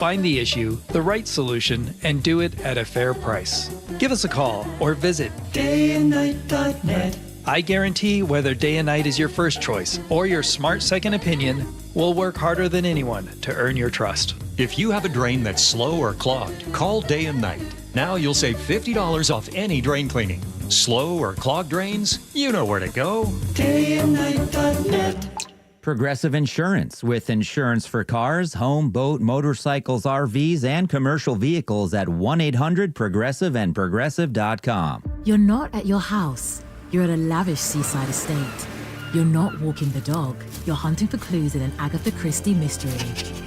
Find the issue, the right solution, and do it at a fair price. Give us a call or visit dayandnight.net. I guarantee whether day and night is your first choice or your smart second opinion, we'll work harder than anyone to earn your trust. If you have a drain that's slow or clogged, call Day and Night. Now you'll save $50 off any drain cleaning. Slow or clogged drains? You know where to go. Dayandnight.net. Progressive Insurance, with insurance for cars, home, boat, motorcycles, RVs, and commercial vehicles at 1-800-PROGRESSIVE and Progressive.com. You're not at your house. You're at a lavish seaside estate. You're not walking the dog. You're hunting for clues in an Agatha Christie mystery.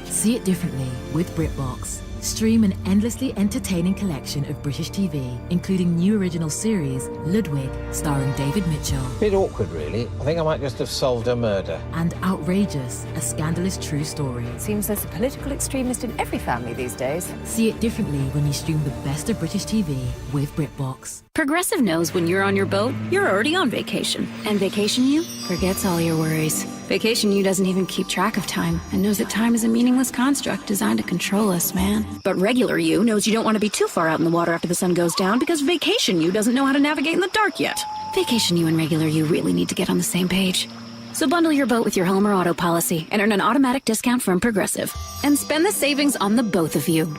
See it differently with BritBox. Stream an endlessly entertaining collection of British TV, including new original series, Ludwig, starring David Mitchell. Bit awkward, really. I think I might just have solved a murder. And Outrageous, a scandalous true story. Seems there's a political extremist in every family these days. See it differently when you stream the best of British TV with BritBox. Progressive knows when you're on your boat, you're already on vacation. And Vacation You forgets all your worries. Vacation You doesn't even keep track of time and knows that time is a meaningless construct designed to control us, man. But Regular You knows you don't want to be too far out in the water after the sun goes down because Vacation You doesn't know how to navigate in the dark yet. Vacation You and Regular You really need to get on the same page. So bundle your boat with your home or auto policy and earn an automatic discount from Progressive. And spend the savings on the both of you.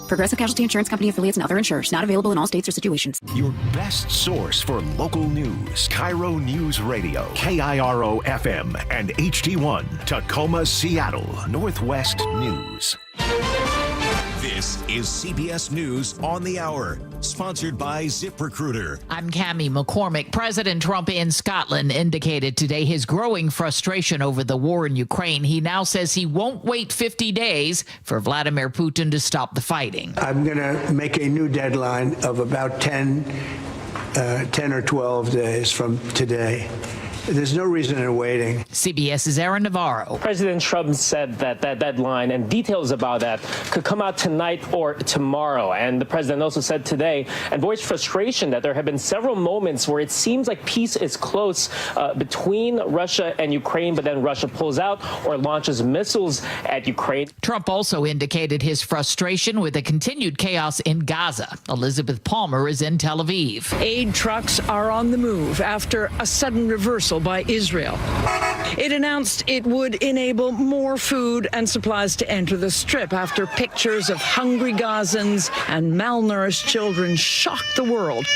Progressive Casualty Insurance Company affiliates and other insurers. Not available in all states or situations. Your best source for local news. KIRO News Radio. KIRO FM and HD1. Tacoma, Seattle. Northwest News. This is CBS News on the Hour, sponsored by ZipRecruiter. I'm Cammie McCormick. President Trump in Scotland indicated today his growing frustration over the war in Ukraine. He now says he won't wait 50 days for Vladimir Putin to stop the fighting. I'm going to make a new deadline of about 10 or 12 days from today. There's no reason in waiting. CBS's Aaron Navarro. President Trump said that deadline and details about that could come out tonight or tomorrow. And the president also said today and voiced frustration that there have been several moments where it seems like peace is close between Russia and Ukraine, but then Russia pulls out or launches missiles at Ukraine. Trump also indicated his frustration with the continued chaos in Gaza. Elizabeth Palmer is in Tel Aviv. Aid trucks are on the move after a sudden reversal by Israel. It announced it would enable more food and supplies to enter the Strip after pictures of hungry Gazans and malnourished children shocked the world,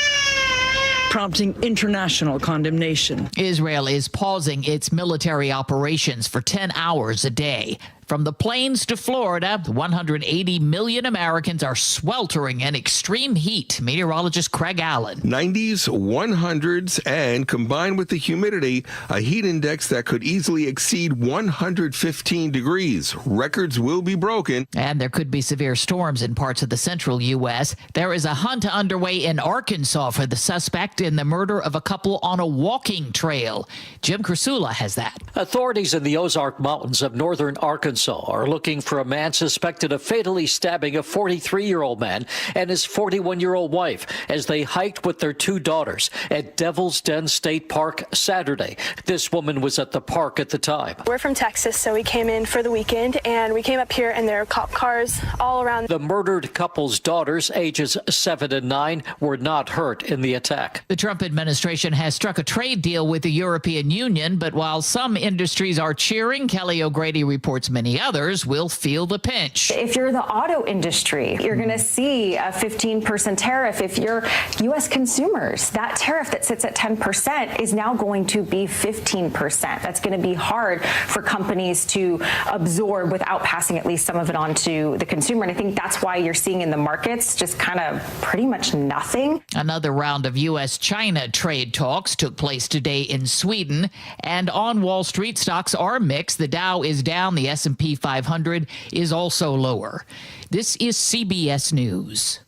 prompting international condemnation. Israel is pausing its military operations for 10 hours a day. From the plains to Florida, 180 million Americans are sweltering in extreme heat. Meteorologist Craig Allen. 90s, 100s, and combined with the humidity, a heat index that could easily exceed 115 degrees. Records will be broken. And there could be severe storms in parts of the central U.S. There is a hunt underway in Arkansas for the suspect in the murder of a couple on a walking trail. Jim Krasula has that. Authorities in the Ozark Mountains of northern Arkansas are looking for a man suspected of fatally stabbing a 43-year-old man and his 41-year-old wife as they hiked with their two daughters at Devil's Den State Park Saturday. This woman was at the park at the time. We're from Texas, so we came in for the weekend, and we came up here, and there are cop cars all around. The murdered couple's daughters, ages 7 and 9, were not hurt in the attack. The Trump administration has struck a trade deal with the European Union, but while some industries are cheering, Kelly O'Grady reports many others will feel the pinch. If you're the auto industry, you're going to see a 15% tariff. If you're U.S. consumers, that tariff that sits at 10% is now going to be 15%. That's going to be hard for companies to absorb without passing at least some of it on to the consumer. And I think that's why you're seeing in the markets just kind of pretty much nothing. Another round of U.S.-China trade talks took place today in Sweden. And on Wall Street, stocks are mixed. The Dow is down. The S&P 500 is also lower. This is CBS News.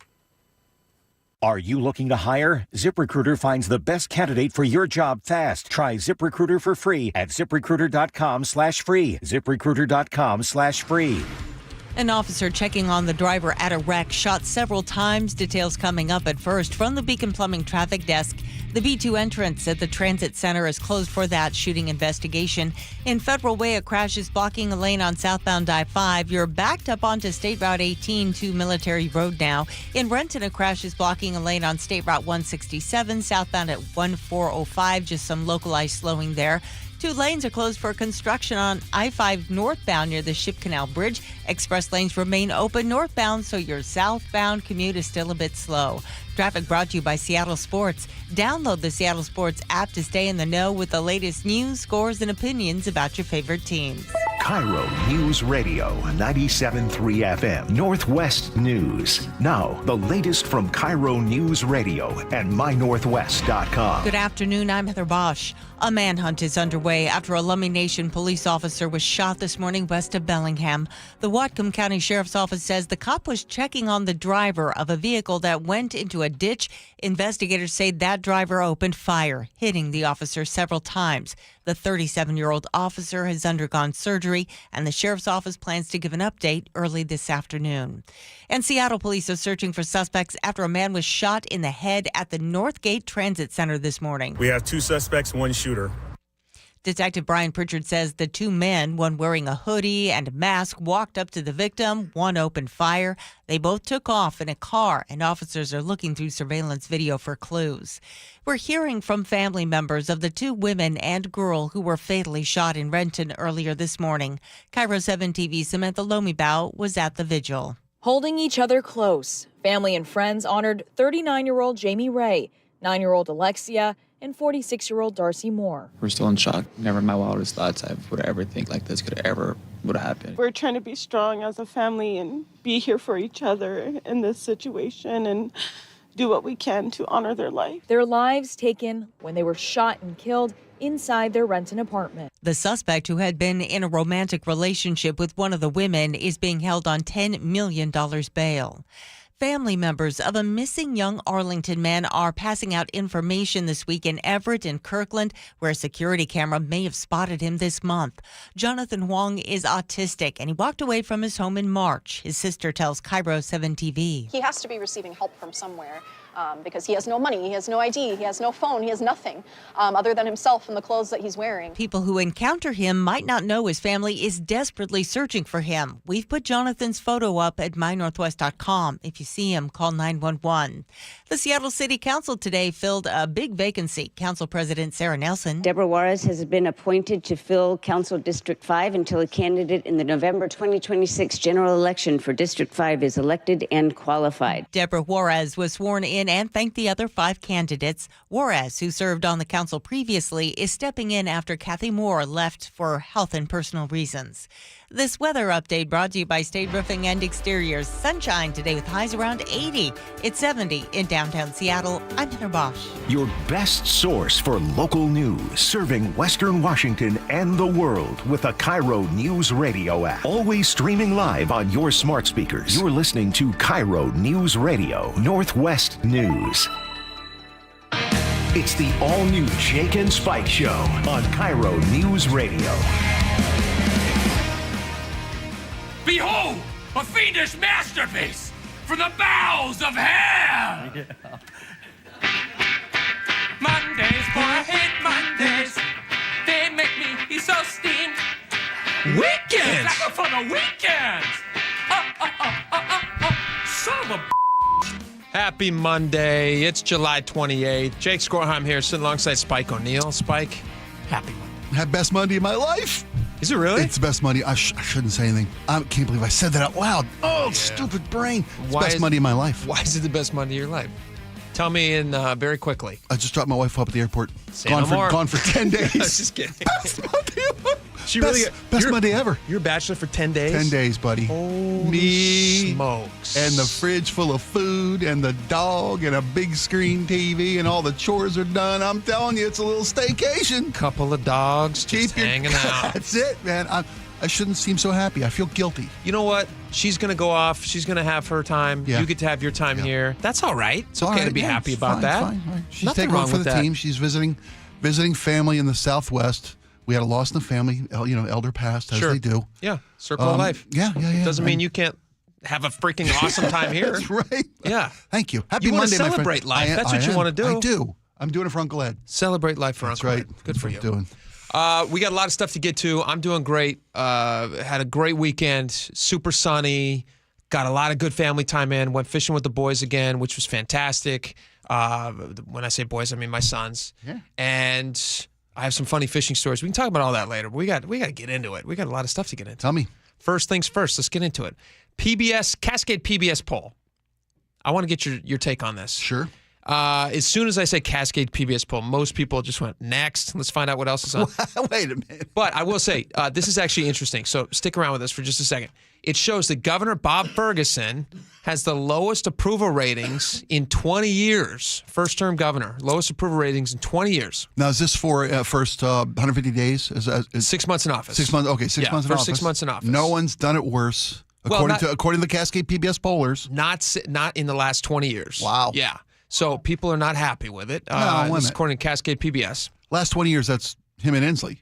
Are you looking to hire? ZipRecruiter finds the best candidate for your job fast. Try ZipRecruiter for free at ZipRecruiter.com/free. ZipRecruiter.com/free. An officer checking on the driver at a wreck shot several times. Details coming up at first from the Beacon Plumbing Traffic Desk. The B2 entrance at the Transit Center is closed for that shooting investigation. In Federal Way, a crash is blocking a lane on southbound I-5. You're backed up onto State Route 18 to Military Road now. In Renton, a crash is blocking a lane on State Route 167 southbound at 1405. Just some localized slowing there. 2 lanes are closed for construction on I-5 northbound near the Ship Canal Bridge. Express lanes remain open northbound, so your southbound commute is still a bit slow. Traffic brought to you by Seattle Sports. Download the Seattle Sports app to stay in the know with the latest news, scores, and opinions about your favorite teams. KIRO News Radio 97.3 FM Northwest News. Now, the latest from KIRO News Radio and mynorthwest.com. Good afternoon, I'm Heather Bosch. A manhunt is underway after a Lummi Nation police officer was shot this morning west of Bellingham. The Whatcom County Sheriff's Office says the cop was checking on the driver of a vehicle that went into a ditch. Investigators say that driver opened fire, hitting the officer several times. The 37-year-old officer has undergone surgery, and the Sheriff's Office plans to give an update early this afternoon. And Seattle police are searching for suspects after a man was shot in the head at the Northgate Transit Center this morning. We have 2 suspects, 1 shooter. Detective Brian Pritchard says the 2 men, one wearing a hoodie and a mask, walked up to the victim. One opened fire. They both took off in a car, and officers are looking through surveillance video for clues. We're hearing from family members of the 2 women and girl who were fatally shot in Renton earlier this morning. KIRO 7 TV's Samantha Lomibao was at the vigil. Holding each other close, family and friends honored 39-year-old Jamie Ray, 9-year-old Alexia, and 46-year-old Darcy Moore. We're still in shock. Never in my wildest thoughts I would ever think like this would have happened. We're trying to be strong as a family and be here for each other in this situation and do what we can to honor their life. Their lives taken when they were shot and killed inside their Renton apartment. The suspect, who had been in a romantic relationship with one of the women, is being held on $10 million bail. Family members of a missing young Arlington man are passing out information this week in Everett and Kirkland, where a security camera may have spotted him this month. Jonathan Huang is autistic, and he walked away from his home in March. His sister tells KIRO 7 TV. He has to be receiving help from somewhere. Because he has no money, he has no ID, he has no phone, he has nothing other than himself and the clothes that he's wearing. People who encounter him might not know his family is desperately searching for him. We've put Jonathan's photo up at mynorthwest.com. If you see him, call 911. The Seattle City Council today filled a big vacancy. Council President Sarah Nelson. Deborah Juarez has been appointed to fill Council District 5 until a candidate in the November 2026 general election for District 5 is elected and qualified. Deborah Juarez was sworn in and thanked the other 5 candidates. Juarez, who served on the council previously, is stepping in after Kathy Moore left for health and personal reasons. This weather update brought to you by State Roofing and Exteriors. Sunshine today with highs around 80. It's 70 in downtown Seattle. I'm Heather Bosch. Your best source for local news, serving Western Washington and the world with a KIRO News Radio app. Always streaming live on your smart speakers. You're listening to KIRO News Radio, Northwest News. It's the all-new Jake and Spike Show on KIRO News Radio. Behold, a fiendish masterpiece from the bowels of hell! Yeah. Mondays, boy, I hate Mondays. They make me so steamed. Weekends! Like for the weekends! Son of a Happy Monday. It's July 28th. Jake Skorheim here, sitting alongside Spike O'Neill. Spike, happy Monday. Had best Monday of my life. Is it really? It's the best Monday. I shouldn't say anything. I can't believe I said that out loud. Oh, yeah. Stupid brain. It's the best Monday of my life. Why is it the best Monday of your life? Tell me in very quickly. I just dropped my wife off at the airport. Gone for 10 days. Just kidding. Best Monday best Monday ever. You're a bachelor for 10 days? 10 days, buddy. Holy smokes. And the fridge full of food and the dog and a big screen TV and all the chores are done. I'm telling you, it's a little staycation. Couple of dogs just hanging out. That's it, man. I shouldn't seem so happy. I feel guilty. You know what? She's going to go off. She's going to have her time. Yeah. You get to have your time here. That's all right. It's okay to be happy about that. Fine. She's Nothing taking wrong one for with the that. team. She's visiting family in the Southwest We had a loss in the family. Elder passed, as they do. Yeah, circle of life. Yeah. Doesn't mean you can't have a freaking awesome time here. That's right. Yeah. Thank you. Happy you want Monday, to my friend. celebrate life. That's what you want to do. I do. I'm doing it for Uncle Ed. Celebrate life for Uncle Ed. Good for you. Doing. We got a lot of stuff to get to. I'm doing great. Had a great weekend. Super sunny. Got a lot of good family time in. Went fishing with the boys again, which was fantastic. When I say boys, I mean my sons. Yeah. And I have some funny fishing stories. We can talk about all that later. But we got to get into it. We got a lot of stuff to get into. Tell me. First things first. Let's get into it. Cascade PBS poll. I want to get your take on this. Sure. As soon as I say Cascade PBS poll, most people just went, next. Let's find out what else is on. Wait a minute. But I will say, this is actually interesting. So stick around with us for just a second. It shows that Governor Bob Ferguson has the lowest approval ratings in 20 years. First-term governor. Lowest approval ratings in 20 years. Now, is this for first 150 days? Is 6 months in office. 6 months. Okay, 6 months in office. 6 months in office. No one's done it worse, according to the Cascade PBS pollers. Not in the last 20 years. Wow. Yeah. So people are not happy with it. This is according to Cascade PBS. Last 20 years, that's him and Inslee.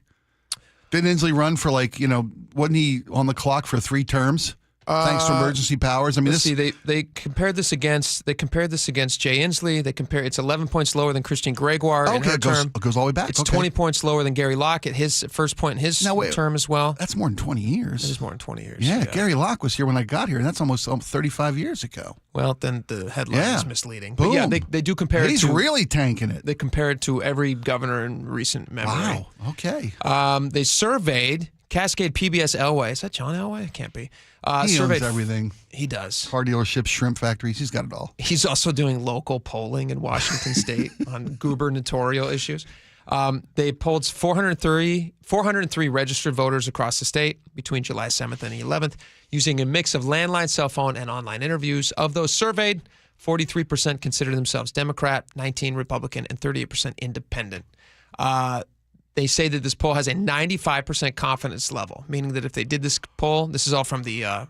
Didn't Inslee run for wasn't he on the clock for 3 terms? Thanks to emergency powers. I mean, let's see. They compared this against Jay Inslee. It's 11 points lower than Christine Gregoire in her term. It goes all the way back. It's 20 points lower than Gary Locke at his first point in his term as well. That's more than 20 years. It is more than 20 years. Yeah, Gary Locke was here when I got here, and that's almost 35 years ago. Well, then the headline is misleading. Boom. But yeah, they do compare He's really tanking it. They compare it to every governor in recent memory. Wow. Okay. They surveyed Cascade PBS Elway. Is that John Elway? It can't be. He owns everything. He does. Car dealerships, shrimp factories. He's got it all. He's also doing local polling in Washington State on gubernatorial issues. They polled 403 registered voters across the state between July 7th and the 11th using a mix of landline, cell phone, and online interviews. Of those surveyed, 43% consider themselves Democrat, 19% Republican, and 38% Independent. They say that this poll has a 95% confidence level, meaning that if they did this poll, this is all from the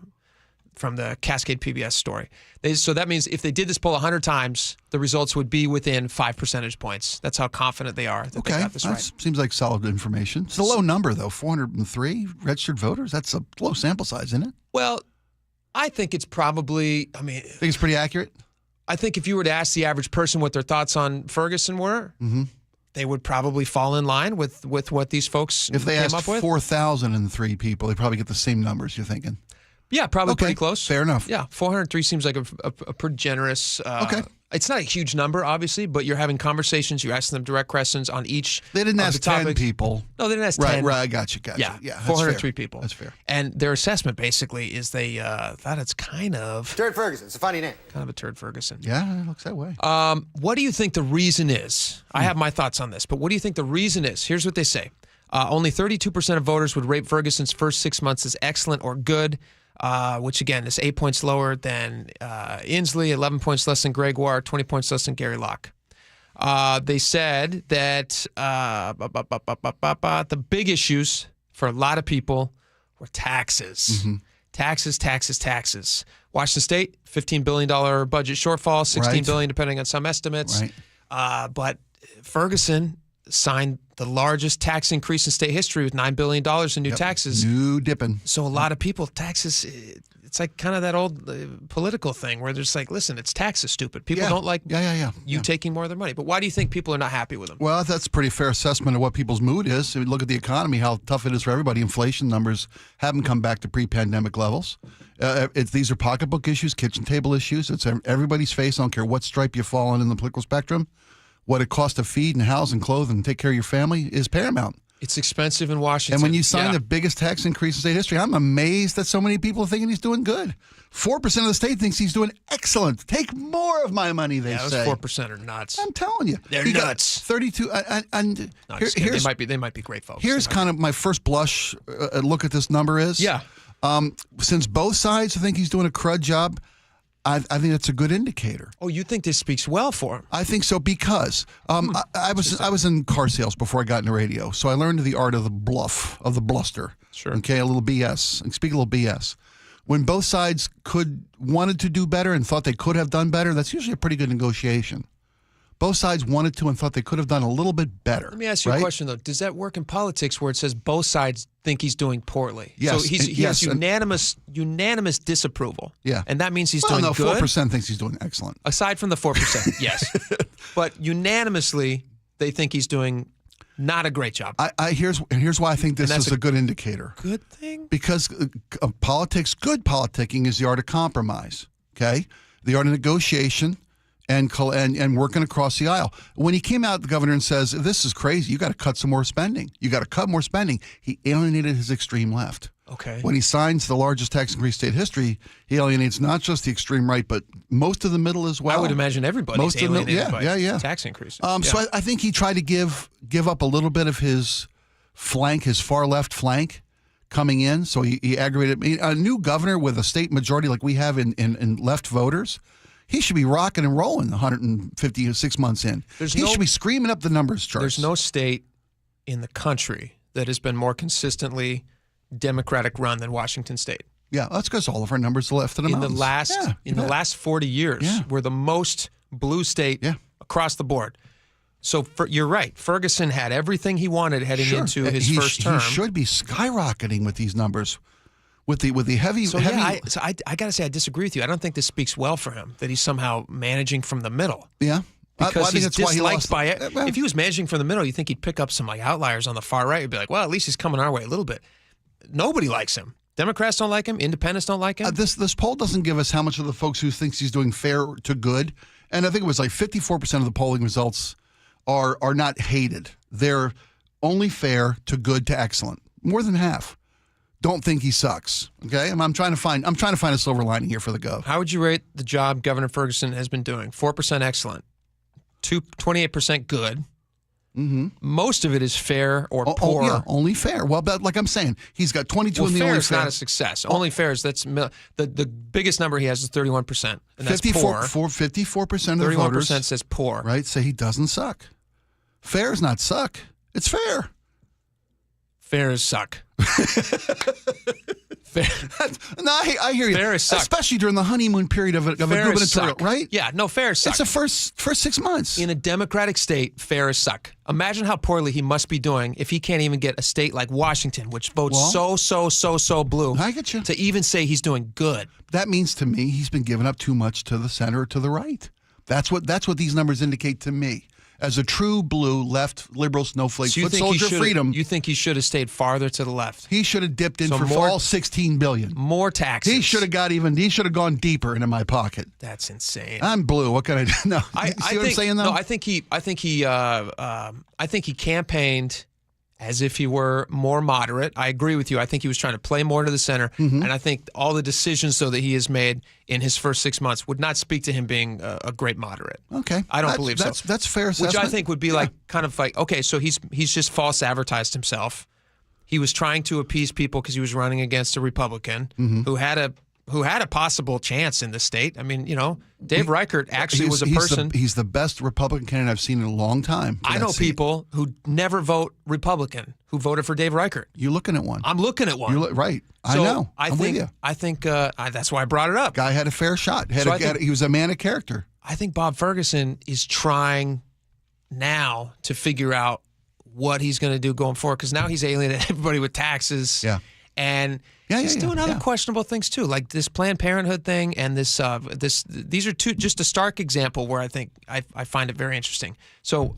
Cascade PBS story. So that means if they did this poll 100 times, the results would be within 5 percentage points. That's how confident they are that they got this right. Seems like solid information. It's a low number, though. 403 registered voters. That's a low sample size, isn't it? Well, I think it's probably, think it's pretty accurate? I think if you were to ask the average person what their thoughts on Ferguson were, they would probably fall in line with what these folks if they came asked up with. 4,003 people, they probably get the same numbers, you're thinking? Yeah, probably pretty close. Fair enough. Yeah, 403 seems like a pretty generous. It's not a huge number, obviously, but you're having conversations. You're asking them direct questions on each. They didn't ask the 10 people. No, they didn't ask 10. Right, I got you. Yeah, that's 403 fair. people. That's fair. And their assessment basically is they thought it's kind of Turd Ferguson. It's a funny name. Kind of a turd Ferguson. Yeah, it looks that way. What do you think the reason is? I have my thoughts on this, but what do you think the reason is? Here's what they say. Only 32% of voters would rate Ferguson's first 6 months as excellent or good. Which again is 8 points lower than Inslee, 11 points less than Gregoire, 20 points less than Gary Locke. They said that the big issues for a lot of people were taxes. Taxes. Washington State, $15 billion budget shortfall, $16 billion depending on some estimates. Right. But Ferguson signed the largest tax increase in state history with $9 billion in new taxes. New dipping. So a lot of people, taxes, it's like kind of that old political thing where they're just like, listen, it's taxes, stupid. People don't like you taking more of their money. But why do you think people are not happy with them? Well, that's a pretty fair assessment of what people's mood is. If you look at the economy, how tough it is for everybody. Inflation numbers haven't come back to pre-pandemic levels. These are pocketbook issues, kitchen table issues. It's everybody's face. I don't care what stripe you fall on in the political spectrum. What it costs to feed and house and clothe and take care of your family is paramount. It's expensive in Washington. And when you sign the biggest tax increase in state history, I'm amazed that so many people are thinking he's doing good. 4% of the state thinks he's doing excellent. Take more of my money, they say. Those 4% are nuts. I'm telling you. They're nuts. 32. They might be great folks. Here's kind of my first blush look at this number is. Yeah. Since both sides think he's doing a crud job, I think that's a good indicator. Oh, you think this speaks well for him? I think so because I was in car sales before I got into radio, so I learned the art of the bluster. Sure. Okay, a little BS. Speak a little BS. When both sides wanted to do better and thought they could have done better, that's usually a pretty good negotiation. Both sides wanted to and thought they could have done a little bit better. Let me ask you a question, though. Does that work in politics where it says both sides think he's doing poorly? Yes. So he has unanimous disapproval. Yeah. And that means he's well, doing no, good? 4% thinks he's doing excellent. Aside from the 4%, yes. But unanimously, they think he's doing not a great job. Here's why I think this is a good indicator. Good thing? Because politics, good politicking is the art of compromise, okay? The art of negotiation and working across the aisle. When he came out, the governor, and says, this is crazy, you got to cut some more spending. You got to cut more spending. He alienated his extreme left. Okay. When he signs the largest tax increase in state history, he alienates not just the extreme right, but most of the middle as well. I would imagine everybody's alienated by tax increases. So I think he tried to give up a little bit of his flank, his far left flank, coming in. So he aggravated. A new governor with a state majority like we have in left voters, he should be rocking and rolling 156 months in. He should be screaming up the numbers charts. There's no state in the country that has been more consistently Democratic run than Washington State. Yeah, that's because all of our numbers are left in the mountains. The last 40 years, we're the most blue state across the board. So you're right. Ferguson had everything he wanted heading into his first term. He should be skyrocketing with these numbers, with the heavy. So I got to say I disagree with you. I don't think this speaks well for him that he's somehow managing from the middle. Yeah. Because I think he's that's why he disliked lost. by it. If he was managing from the middle, you think he'd pick up some outliers on the far right. You'd be like, well, at least he's coming our way a little bit. Nobody likes him. Democrats don't like him. Independents don't like him. This poll doesn't give us how much of the folks who thinks he's doing fair to good. And I think it was like 54% of the polling results are not hated. They're only fair to good to excellent. More than half don't think he sucks. Okay, I'm trying to find a silver lining here for the Gov. How would you rate the job Governor Ferguson has been doing? 4% excellent, 28% good. Mm-hmm. Most of it is fair or poor. Yeah, only fair. Well, but like I'm saying, he's got 22 in the fair only is fair. not a success. Only fair is the biggest number he has is 31%, and that's 54% of the voters. 31% says poor. Right, say he doesn't suck. Fair is not suck. It's fair. Fair is suck. Fair. No, I hear you. Fair is suck. Especially during the honeymoon period of a gubernatorial, right? Yeah, no, fair is suck. It's the first 6 months. In a Democratic state, fair is suck. Imagine how poorly he must be doing if he can't even get a state like Washington, which votes so blue. I get you. To even say he's doing good. That means to me he's been giving up too much to the center or to the right. That's what these numbers indicate to me. As a true blue left liberal snowflake, So foot soldier freedom. You think he should have stayed farther to the left? He should have dipped in So for all $16 billion. More taxes. He should have gone deeper into my pocket. That's insane. I'm blue. What can I do? No, I see what I'm saying though? No, I think he campaigned as if he were more moderate. I agree with you. I think he was trying to play more to the center, and I think all the decisions though that he has made in his first 6 months would not speak to him being a great moderate. Okay, I don't believe so. That's fair assessment. Which I think would be like kind of like, okay, so he's just false advertised himself. He was trying to appease people because he was running against a Republican who had a possible chance in the state. I mean, Dave Reichert actually was a person. He's the best Republican candidate I've seen in a long time. I know people who never vote Republican who voted for Dave Reichert. You're looking at one. I'm looking at one. Right. I So know. I I'm think. with you. I think that's why I brought it up. Guy had a fair shot. He was a man of character. I think Bob Ferguson is trying now to figure out what he's going to do going forward because now he's alienated everybody with taxes. Yeah. And he's doing other questionable things too, like this Planned Parenthood thing and this. These are just a stark example where I think I find it very interesting. So,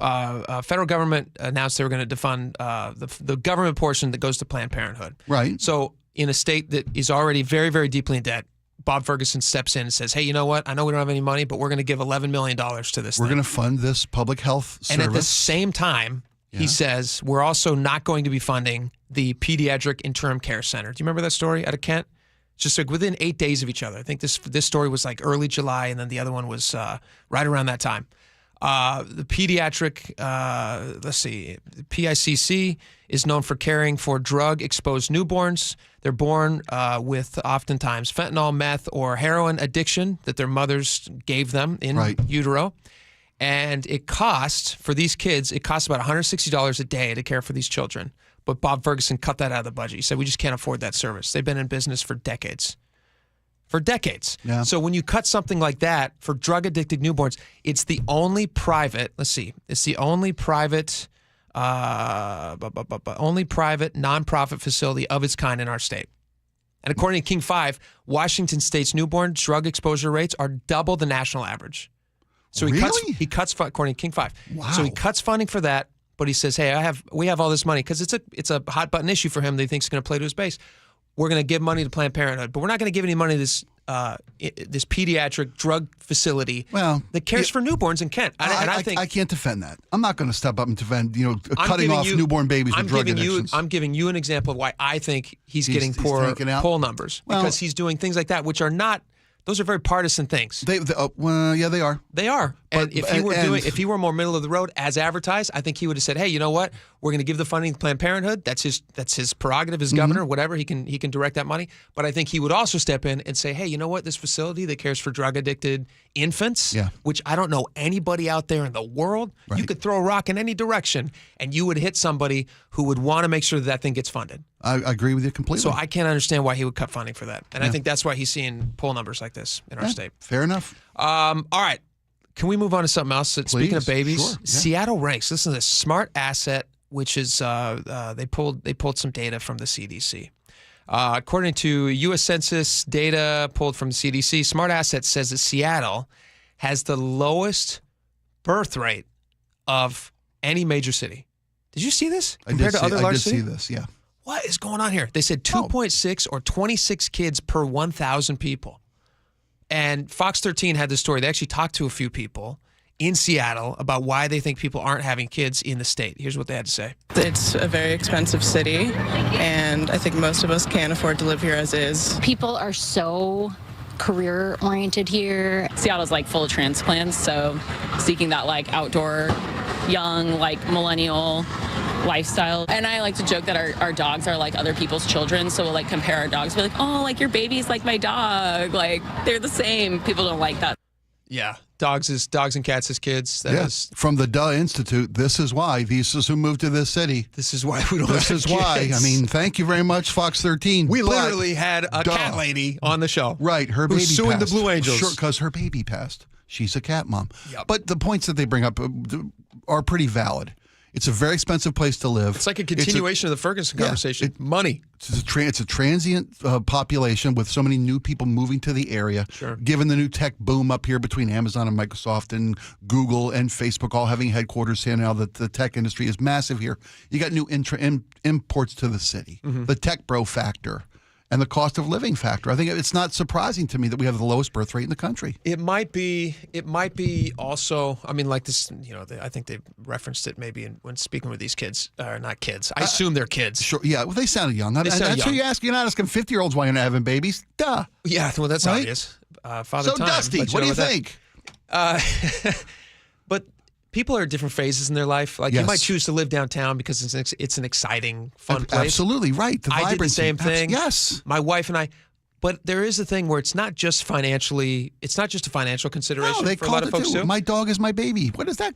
federal government announced they were going to defund the government portion that goes to Planned Parenthood. Right. So, in a state that is already very, very deeply in debt, Bob Ferguson steps in and says, "Hey, you know what? I know we don't have any money, but we're going to give $11 million to this. We're going to fund this public health service." And at the same time, he says, we're also not going to be funding the Pediatric Interim Care Center. Do you remember that story out of Kent? Just like within 8 days of each other. I think this story was like early July, and then the other one was right around that time. The pediatric, the PICC is known for caring for drug-exposed newborns. They're born with oftentimes fentanyl, meth, or heroin addiction that their mothers gave them in utero. And it costs, for these kids, about $160 a day to care for these children. But Bob Ferguson cut that out of the budget. He said, we just can't afford that service. They've been in business for decades. for decades. Yeah. So when you cut something like that for drug-addicted newborns, it's the only private, nonprofit facility of its kind in our state. And according to King 5, Washington State's newborn drug exposure rates are double the national average. So he cuts according to King 5. Wow. So he cuts funding for that, but he says, "Hey, we have all this money because it's a hot button issue for him that he thinks is going to play to his base. We're going to give money to Planned Parenthood, but we're not going to give any money to this pediatric drug facility that cares for newborns in Kent." I think I can't defend that. I'm not going to step up and defend, cutting off newborn babies with drug addictions. I'm giving you an example of why I think he's getting poor poll numbers because he's doing things like that, which are not. Those are very partisan things. They are. They are. And if he were more middle of the road as advertised, I think he would have said, "Hey, you know what? We're going to give the funding to Planned Parenthood. That's his prerogative as governor, whatever. He can direct that money." But I think he would also step in and say, "Hey, you know what? This facility that cares for drug addicted infants, which I don't know anybody out there in the world, you could throw a rock in any direction and you would hit somebody who would want to make sure that thing gets funded." I agree with you completely. So I can't understand why he would cut funding for that. And I think that's why he's seeing poll numbers like this in our state. Fair enough. All right. Can we move on to something else? Speaking of babies, sure, Seattle ranks. This is a smart asset, which is they pulled some data from the CDC. According to U.S. Census data pulled from the CDC, Smart Asset says that Seattle has the lowest birth rate of any major city. Did you see this compared to other large cities? I did see this, yeah. What is going on here? They said 2.6 or 26 kids per 1,000 people. And Fox 13 had this story. They actually talked to a few people in Seattle about why they think people aren't having kids in the state. Here's what they had to say. It's a very expensive city, and I think most of us can't afford to live here as is. People are so career-oriented here. Seattle's like full of transplants, so seeking that like outdoor, young, like millennial lifestyle. And I like to joke that our dogs are like other people's children, so we'll like compare our dogs. We're like, oh, like your baby's like my dog. Like they're the same. People don't like that. Yeah. Dogs and cats as kids. Yes. From the Duh Institute, this is why. These is who moved to this city. This is why we don't have kids. This is why. I mean, thank you very much, Fox 13. We literally had a cat lady on the show. Right. Her baby passed. Suing the Blue Angels. Sure, because her baby passed. She's a cat mom. Yep. But the points that they bring up are pretty valid. It's a very expensive place to live. It's like a continuation of the Ferguson conversation. Money. It's a transient population with so many new people moving to the area. Sure. Given the new tech boom up here between Amazon and Microsoft and Google and Facebook all having headquarters here now, that the tech industry is massive here. You got new imports to the city. Mm-hmm. The tech bro factor and the cost of living factor. I think it's not surprising to me that we have the lowest birth rate in the country. It might be also, I mean, like this, I think they referenced it maybe when speaking with these kids, or not kids. I assume they're kids. Sure. Yeah. Well, they sounded young. That's young. what you ask. You're not asking 50-year-olds why you're not having babies. Duh. Yeah. Well, that's right? Obvious. Father so Time. Dusty, what do you think? But people are at different phases in their life. Like you might choose to live downtown because it's an exciting, fun place. Absolutely right. The vibrancy. I did the same thing. Yes. My wife and I. But there is a thing where it's not just financially. It's not just a financial consideration for a lot of folks too. My dog is my baby. What is that?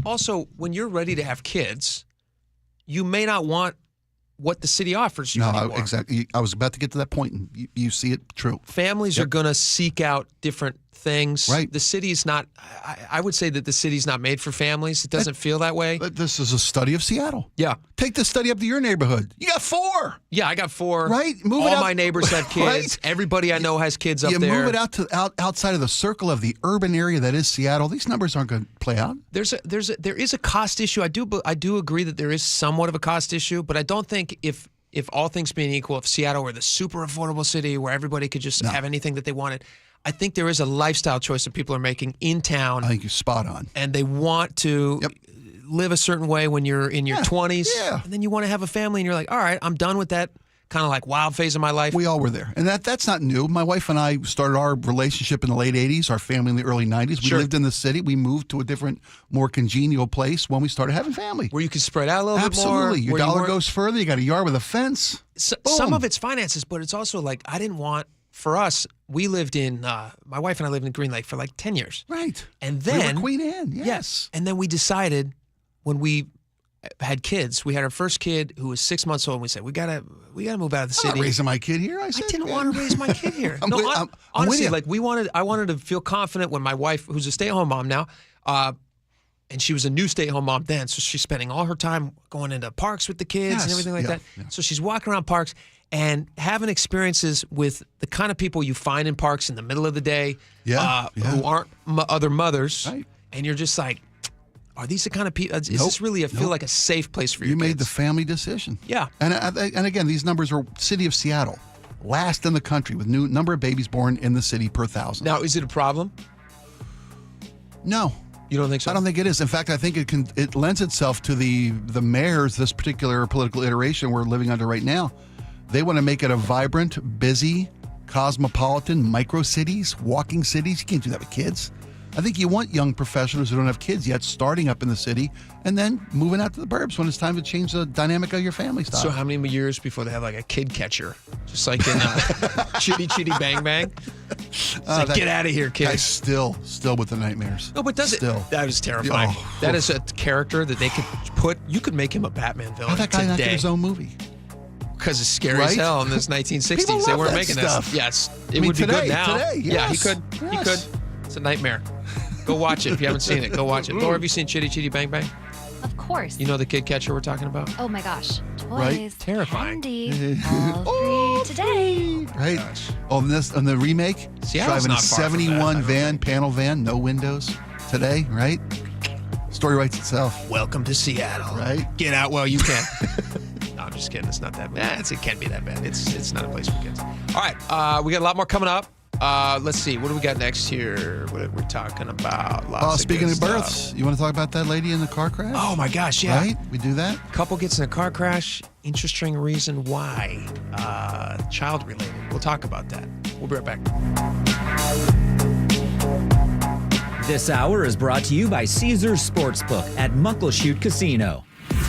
Also, when you're ready to have kids, you may not want what the city offers you anymore. No, exactly. I was about to get to that point, and you see it true. Families are going to seek out different things. Right. The city's not, I would say that the city's not made for families. It doesn't feel that way. But this is a study of Seattle. Yeah. Take the study up to your neighborhood. You got 4. Yeah, I got 4. Right. Move All it out. my neighbors have kids. Right? Everybody I know has kids up you there. Move it out to outside of the circle of the urban area that is Seattle. These numbers aren't going to play out. There is a cost issue. I do agree that there is somewhat of a cost issue, but I don't think if all things being equal, if Seattle were the super affordable city where everybody could just have anything that they wanted, I think there is a lifestyle choice that people are making in town. I think you're spot on. And they want to live a certain way when you're in your 20s. Yeah. And then you want to have a family and you're like, all right, I'm done with that kind of like wild phase of my life. We all were there. And that's not new. My wife and I started our relationship in the late 80s, our family in the early 90s. We lived in the city. We moved to a different, more congenial place when we started having family. Where you can spread out a little bit more. Absolutely. Your dollar goes further. You got a yard with a fence. Some of it's finances, but it's also like I didn't want, for us, we lived in, my wife and I lived in Green Lake for like 10 years. Right. And then. We were Queen Anne, yes. And then we decided when we had kids. We had our first kid who was 6 months old. And we said, we gotta move out of the I'm city. not raising my kid here. I didn't want to raise my kid here. I'm with honestly, you. like I wanted to feel confident when my wife, who's a stay-at-home mom now, and she was a new stay-at-home mom then, so she's spending all her time going into parks with the kids and everything like that. Yeah. So she's walking around parks and having experiences with the kind of people you find in parks in the middle of the day who aren't other mothers. Right. And you're just like, are these the kind of people? Is this really feel like a safe place for you made the family decision. Yeah. And again, these numbers are city of Seattle, last in the country with new number of babies born in the city per 1,000. Now, is it a problem? No. You don't think so? I don't think it is. In fact, I think it lends itself to the mayors, this particular political iteration we're living under right now. They want to make it a vibrant, busy, cosmopolitan, micro cities, walking cities. You can't do that with kids. I think you want young professionals who don't have kids yet starting up in the city and then moving out to the burbs when it's time to change the dynamic of your family style. So how many years before they have like a kid catcher? Just like in Chitty Chitty Bang Bang? Like, get out of here, kids. Guy's still with the nightmares. No, but that is terrifying. Oh. That is a character that they could you could make him a Batman villain How'd that guy today. not get his own movie? Because it's scary as hell in this 1960s. People They love weren't that making stuff. this. Yes, I mean, would be today, good now. Today, Yeah, he yes. could. Yes. He could. It's a nightmare. Go watch it if you haven't seen it. Go watch it. Laura, have you seen Chitty Chitty Bang Bang? Of course. You know the kid catcher we're talking about? Oh my gosh. Toys. Right? Terrifying. Candy. All free today. Right. Oh, and the remake? Seattle's driving not a far from 71 that, panel van, no windows today, right? Story writes itself. Welcome to Seattle. Right? Get out while you can. No, I'm just kidding. It's not that bad. It can't be that bad. It's not a place for kids. All right. We got a lot more coming up. Let's see. What do we got next here? What are we talking about? Speaking of births, you want to talk about that lady in the car crash? Oh, my gosh, yeah. Right? We do that? Couple gets in a car crash. Interesting reason why. Child related. We'll talk about that. We'll be right back. This hour is brought to you by Caesars Sportsbook at Muckleshoot Casino.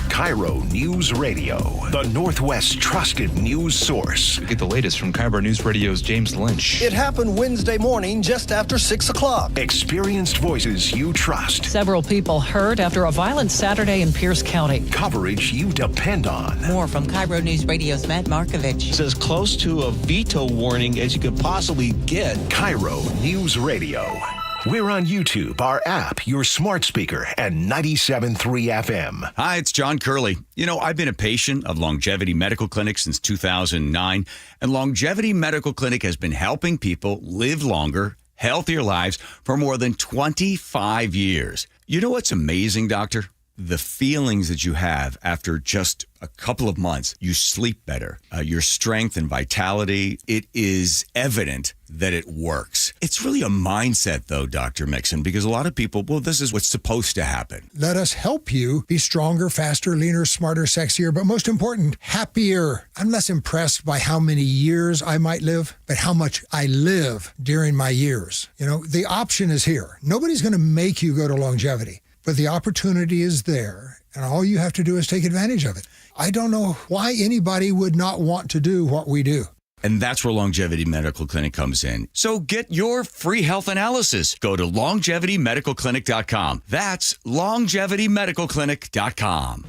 KIRO Newsradio, the Northwest's trusted news source. Get the latest from KIRO Newsradio's James Lynch. It happened Wednesday morning just after 6 o'clock. Experienced voices you trust. Several people hurt after a violent Saturday in Pierce County. Coverage you depend on. More from KIRO News Radio's Matt Markovich. It's as close to a veto warning as you could possibly get. KIRO Newsradio. We're on YouTube, our app, your smart speaker, and 97.3 FM. Hi, it's John Curley. You know, I've been a patient of Longevity Medical Clinic since 2009, and Longevity Medical Clinic has been helping people live longer, healthier lives for more than 25 years. You know what's amazing, Doctor? The feelings that you have after just a couple of months. You sleep better. Your strength and vitality, it is evident that it works. It's really a mindset, though, Dr. Mixon, because a lot of people, well, this is what's supposed to happen. Let us help you be stronger, faster, leaner, smarter, sexier, but most important, happier. I'm less impressed by how many years I might live, but how much I live during my years. You know, the option is here. Nobody's going to make you go to Longevity. But the opportunity is there, and all you have to do is take advantage of it. I don't know why anybody would not want to do what we do. And that's where Longevity Medical Clinic comes in. So get your free health analysis. Go to longevitymedicalclinic.com. That's longevitymedicalclinic.com.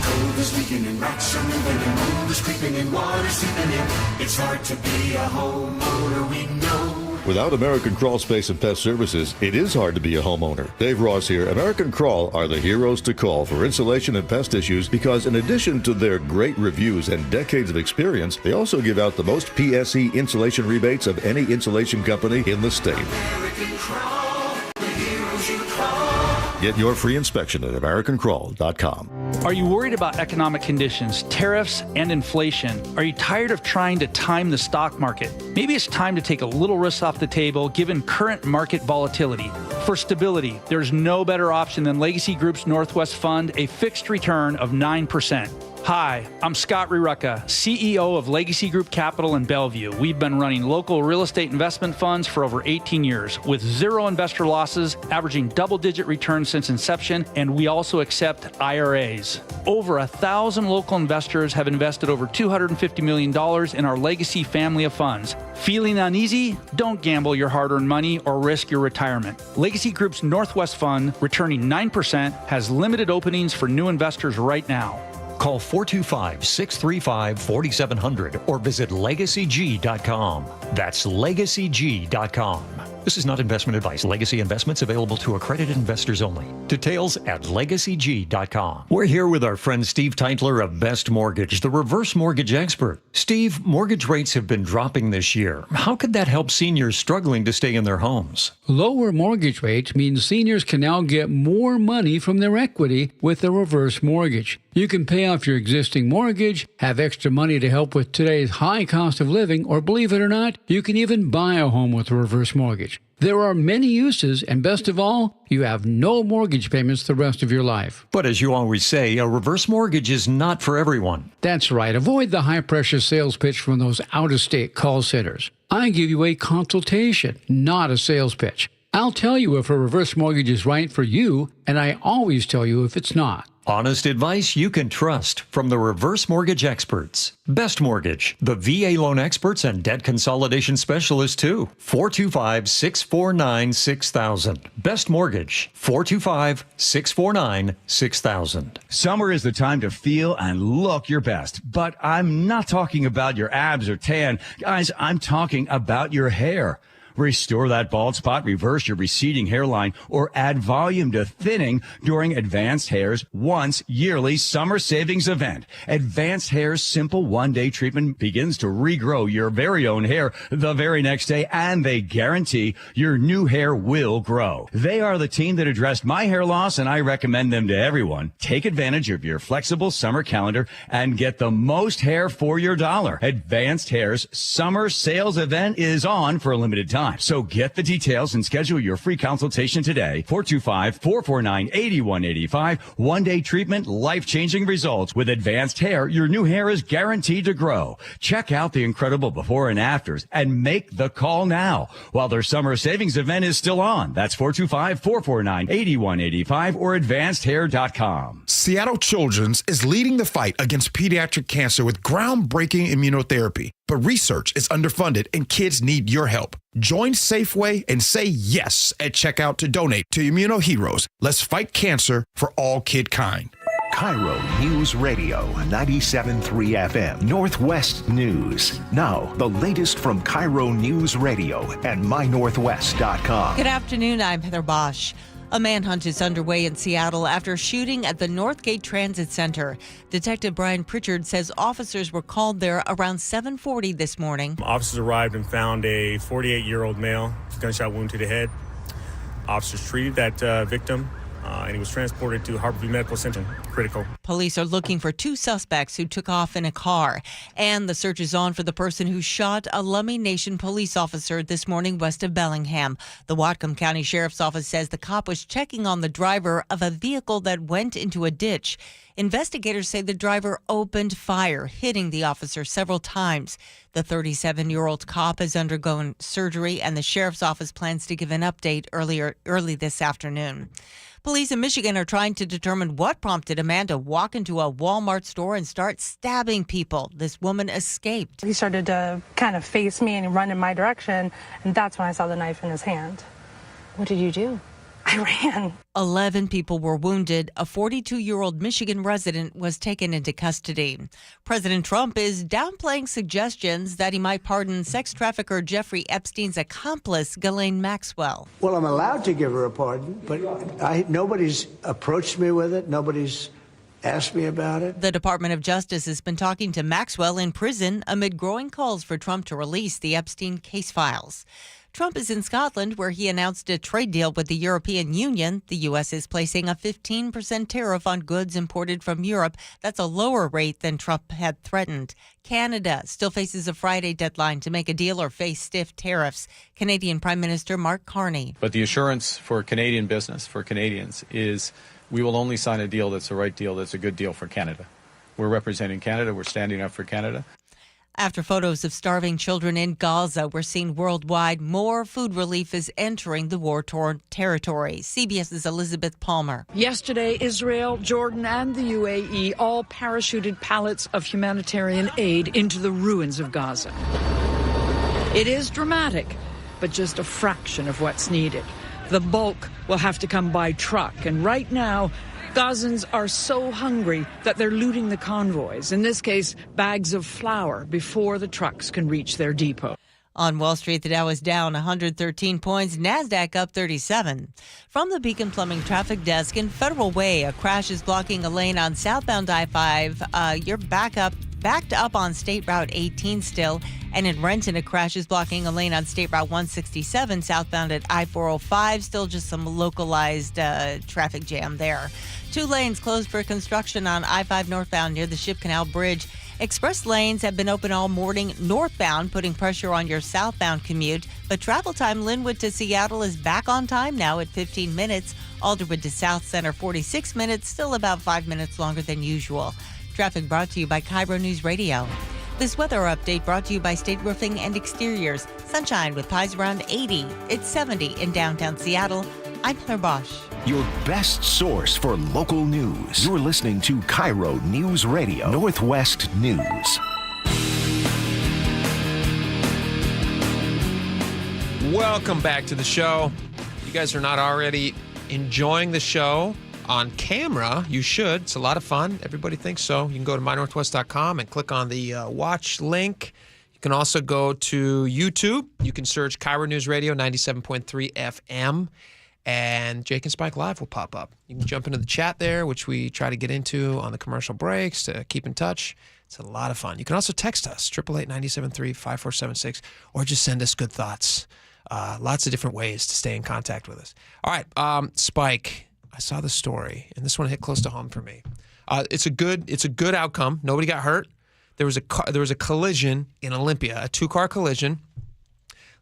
Cold is leaking in rocks are moving and mold is creeping and water seeping in. It's hard to be a homeowner, we know. Without American Crawl Space and Pest Services, it is hard to be a homeowner. Dave Ross here. American Crawl are the heroes to call for insulation and pest issues because in addition to their great reviews and decades of experience, they also give out the most PSE insulation rebates of any insulation company in the state. American Crawl, the heroes you call. Get your free inspection at AmericanCrawl.com. Are you worried about economic conditions, tariffs, and inflation? Are you tired of trying to time the stock market? Maybe it's time to take a little risk off the table given current market volatility. For stability, there's no better option than Legacy Group's Northwest Fund, a fixed return of 9%. Hi, I'm Scott Rurucka, CEO of Legacy Group Capital in Bellevue. We've been running local real estate investment funds for over 18 years with zero investor losses, averaging double-digit returns since inception, and we also accept IRAs. Over 1,000 local investors have invested over $250 million in our Legacy family of funds. Feeling uneasy? Don't gamble your hard-earned money or risk your retirement. Legacy Group's Northwest Fund, returning 9%, has limited openings for new investors right now. Call 425-635-4700 or visit LegacyG.com. That's LegacyG.com. This is not investment advice. Legacy investments available to accredited investors only. Details at LegacyG.com. We're here with our friend Steve Teitler of Best Mortgage, the reverse mortgage expert. Steve, mortgage rates have been dropping this year. How could that help seniors struggling to stay in their homes? Lower mortgage rates means seniors can now get more money from their equity with a reverse mortgage. You can pay off your existing mortgage, have extra money to help with today's high cost of living, or believe it or not, you can even buy a home with a reverse mortgage. There are many uses, and best of all, you have no mortgage payments the rest of your life. But as you always say, a reverse mortgage is not for everyone. That's right. Avoid the high-pressure sales pitch from those out-of-state call centers. I give you a consultation, not a sales pitch. I'll tell you if a reverse mortgage is right for you, and I always tell you if it's not. Honest advice you can trust from the reverse mortgage experts. Best Mortgage, the VA loan experts and debt consolidation specialists too. 425-649-6000. Best Mortgage, 425-649-6000. Summer is the time to feel and look your best, but I'm not talking about your abs or tan. Guys, I'm talking about your hair. Restore that bald spot, reverse your receding hairline, or add volume to thinning during Advanced Hair's once yearly summer savings event. Advanced Hair's simple one-day treatment begins to regrow your very own hair the very next day, and they guarantee your new hair will grow. They are the team that addressed my hair loss, and I recommend them to everyone. Take advantage of your flexible summer calendar and get the most hair for your dollar. Advanced Hair's summer sales event is on for a limited time. So get the details and schedule your free consultation today. 425-449-8185. One-day treatment, life-changing results. With Advanced Hair, your new hair is guaranteed to grow. Check out the incredible before and afters and make the call now while their summer savings event is still on. That's 425-449-8185 or advancedhair.com. Seattle Children's is leading the fight against pediatric cancer with groundbreaking immunotherapy. But research is underfunded and kids need your help. Join Safeway and say yes at checkout to donate to Immunoheroes. Let's fight cancer for all kid kind. KIRO Newsradio 97.3 FM, Northwest News. Now, the latest from KIRO Newsradio and mynorthwest.com. Good afternoon, I'm Heather Bosch. A manhunt is underway in Seattle after shooting at the Northgate Transit Center. Detective Brian Pritchard says officers were called there around 7:40 this morning. Officers arrived and found a 48-year-old male, gunshot wound to the head. Officers treated that victim, and he was transported to Harborview Medical Center, critical. Police are looking for two suspects who took off in a car. And the search is on for the person who shot a Lummi Nation police officer this morning west of Bellingham. The Whatcom County Sheriff's Office says the cop was checking on the driver of a vehicle that went into a ditch. Investigators say the driver opened fire, hitting the officer several times. The 37-year-old cop has undergone surgery, and the Sheriff's Office plans to give an update early this afternoon. Police in Michigan are trying to determine what prompted a man to walk into a Walmart store and start stabbing people. This woman escaped. He started to kind of face me and run in my direction, and that's when I saw the knife in his hand. What did you do? I ran. 11 people were wounded. A 42-year-old Michigan resident was taken into custody. President Trump is downplaying suggestions that he might pardon sex trafficker Jeffrey Epstein's accomplice, Ghislaine Maxwell. Well, I'm allowed to give her a pardon, but nobody's approached me with it. Nobody's asked me about it. The Department of Justice has been talking to Maxwell in prison amid growing calls for Trump to release the Epstein case files. Trump is in Scotland, where he announced a trade deal with the European Union. The U.S. is placing a 15% tariff on goods imported from Europe. That's a lower rate than Trump had threatened. Canada still faces a Friday deadline to make a deal or face stiff tariffs. Canadian Prime Minister Mark Carney. But the assurance for Canadian business, for Canadians, is we will only sign a deal that's the right deal, that's a good deal for Canada. We're representing Canada. We're standing up for Canada. After photos of starving children in Gaza were seen worldwide, more food relief is entering the war-torn territory. CBS's Elizabeth Palmer. Yesterday, Israel, Jordan, and the UAE all parachuted pallets of humanitarian aid into the ruins of Gaza. It is dramatic, but just a fraction of what's needed. The bulk will have to come by truck, and right now, Gazans are so hungry that they're looting the convoys, in this case, bags of flour, before the trucks can reach their depot. On Wall Street, the Dow is down 113 points, NASDAQ up 37. From the Beacon Plumbing Traffic Desk in Federal Way, a crash is blocking a lane on southbound I-5. You're backed up on State Route 18 still. And in Renton, a crash is blocking a lane on State Route 167 southbound at I-405. Still just some localized traffic jam there. 2 lanes closed for construction on I-5 northbound near the Ship Canal Bridge. Express lanes have been open all morning northbound, putting pressure on your southbound commute. But travel time Linwood to Seattle is back on time now at 15 minutes. Alderwood to South Center, 46 minutes, still about 5 minutes longer than usual. Traffic brought to you by KIRO News Radio. This weather update brought to you by State Roofing and Exteriors. Sunshine with highs around 80. It's 70 in downtown Seattle. I'm Claire Bosch. Your best source for local news. You're listening to KIRO News Radio, Northwest News. Welcome back to the show. You guys are not already enjoying the show on camera. You should. It's a lot of fun. Everybody thinks so. You can go to mynorthwest.com and click on the watch link. You can also go to YouTube. You can search KIRO News Radio 97.3 FM. And Jake and Spike Live will pop up. You can jump into the chat there, which we try to get into on the commercial breaks to keep in touch. It's a lot of fun. You can also text us, 888-973-5476, or just send us good thoughts. Lots of different ways to stay in contact with us. All right, Spike, I saw the story, and this one hit close to home for me. It's a good outcome. Nobody got hurt. There was a collision in Olympia, a 2-car collision.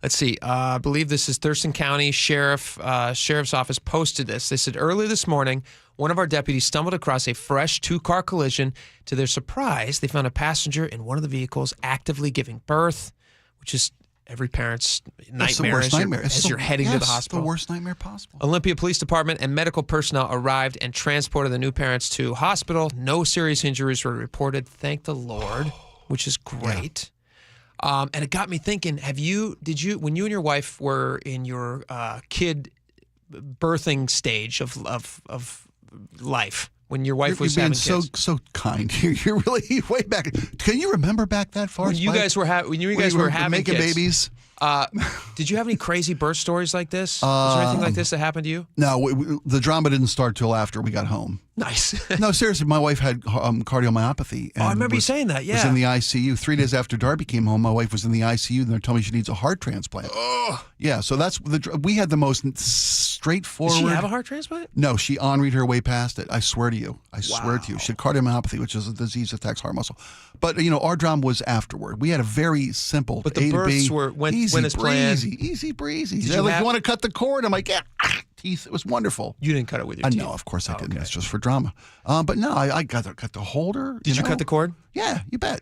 Let's see. I believe this is Thurston County Sheriff's Office posted this. They said earlier this morning, one of our deputies stumbled across a fresh 2-car collision. To their surprise, they found a passenger in one of the vehicles actively giving birth, which is every parent's nightmare as you're heading to the hospital. The worst nightmare possible. Olympia Police Department and medical personnel arrived and transported the new parents to hospital. No serious injuries were reported. Thank the Lord, which is great. Yeah. And it got me thinking, when you and your wife were in your kid birthing stage of life, when your wife was having kids? so kind. You're really way back. Can you remember back that far? When you guys were having making kids, babies? Did you have any crazy birth stories like this? Was there anything like this that happened to you? No, the drama didn't start till after we got home. Nice. No, seriously, my wife had cardiomyopathy. And I remember you saying that, yeah. Was in the ICU. 3 days after Darby came home, my wife was in the ICU, and they told me she needs a heart transplant. Oh. Yeah, so we had the most straightforward. Did she have a heart transplant? No, she en-read her way past it. I swear to you. Swear to you. She had cardiomyopathy, which is a disease that attacks heart muscle. But, our drama was afterward. We had a very simple But the births went as planned. Easy breezy. You want to cut the cord? I'm like, yeah. Teeth. It was wonderful. You didn't cut it with your teeth? No, of course I didn't. Okay. It's just for drama. But no, I got to hold her. Did you cut the cord? Yeah, you bet.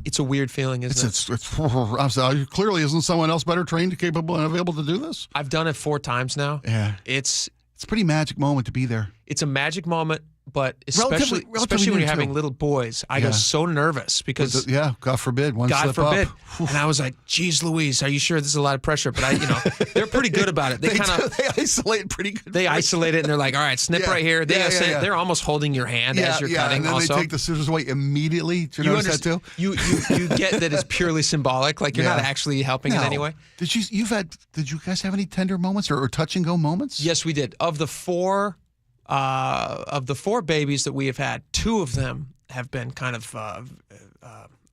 It's a weird feeling, isn't it? I'm sorry, clearly, isn't someone else better trained, capable, and able to do this? I've done it 4 times now. Yeah. It's a pretty magic moment to be there. It's a magic moment. But especially when you're having little boys, I go so nervous because God forbid one God slip forbid. up. And I was like, "Geez, Louise, are you sure this is a lot of pressure?" But they're pretty good about it. They isolate pretty good. They isolate it and they're like, "All right, snip right here." They're almost holding your hand as you're cutting. And then also, they take the scissors away immediately. Do you notice that too? You get that it's purely symbolic, like you're not actually helping in any way. Did you guys have any tender moments or touch and go moments? Yes, we did. Of the 4 babies that we have had, 2 of them have been kind of,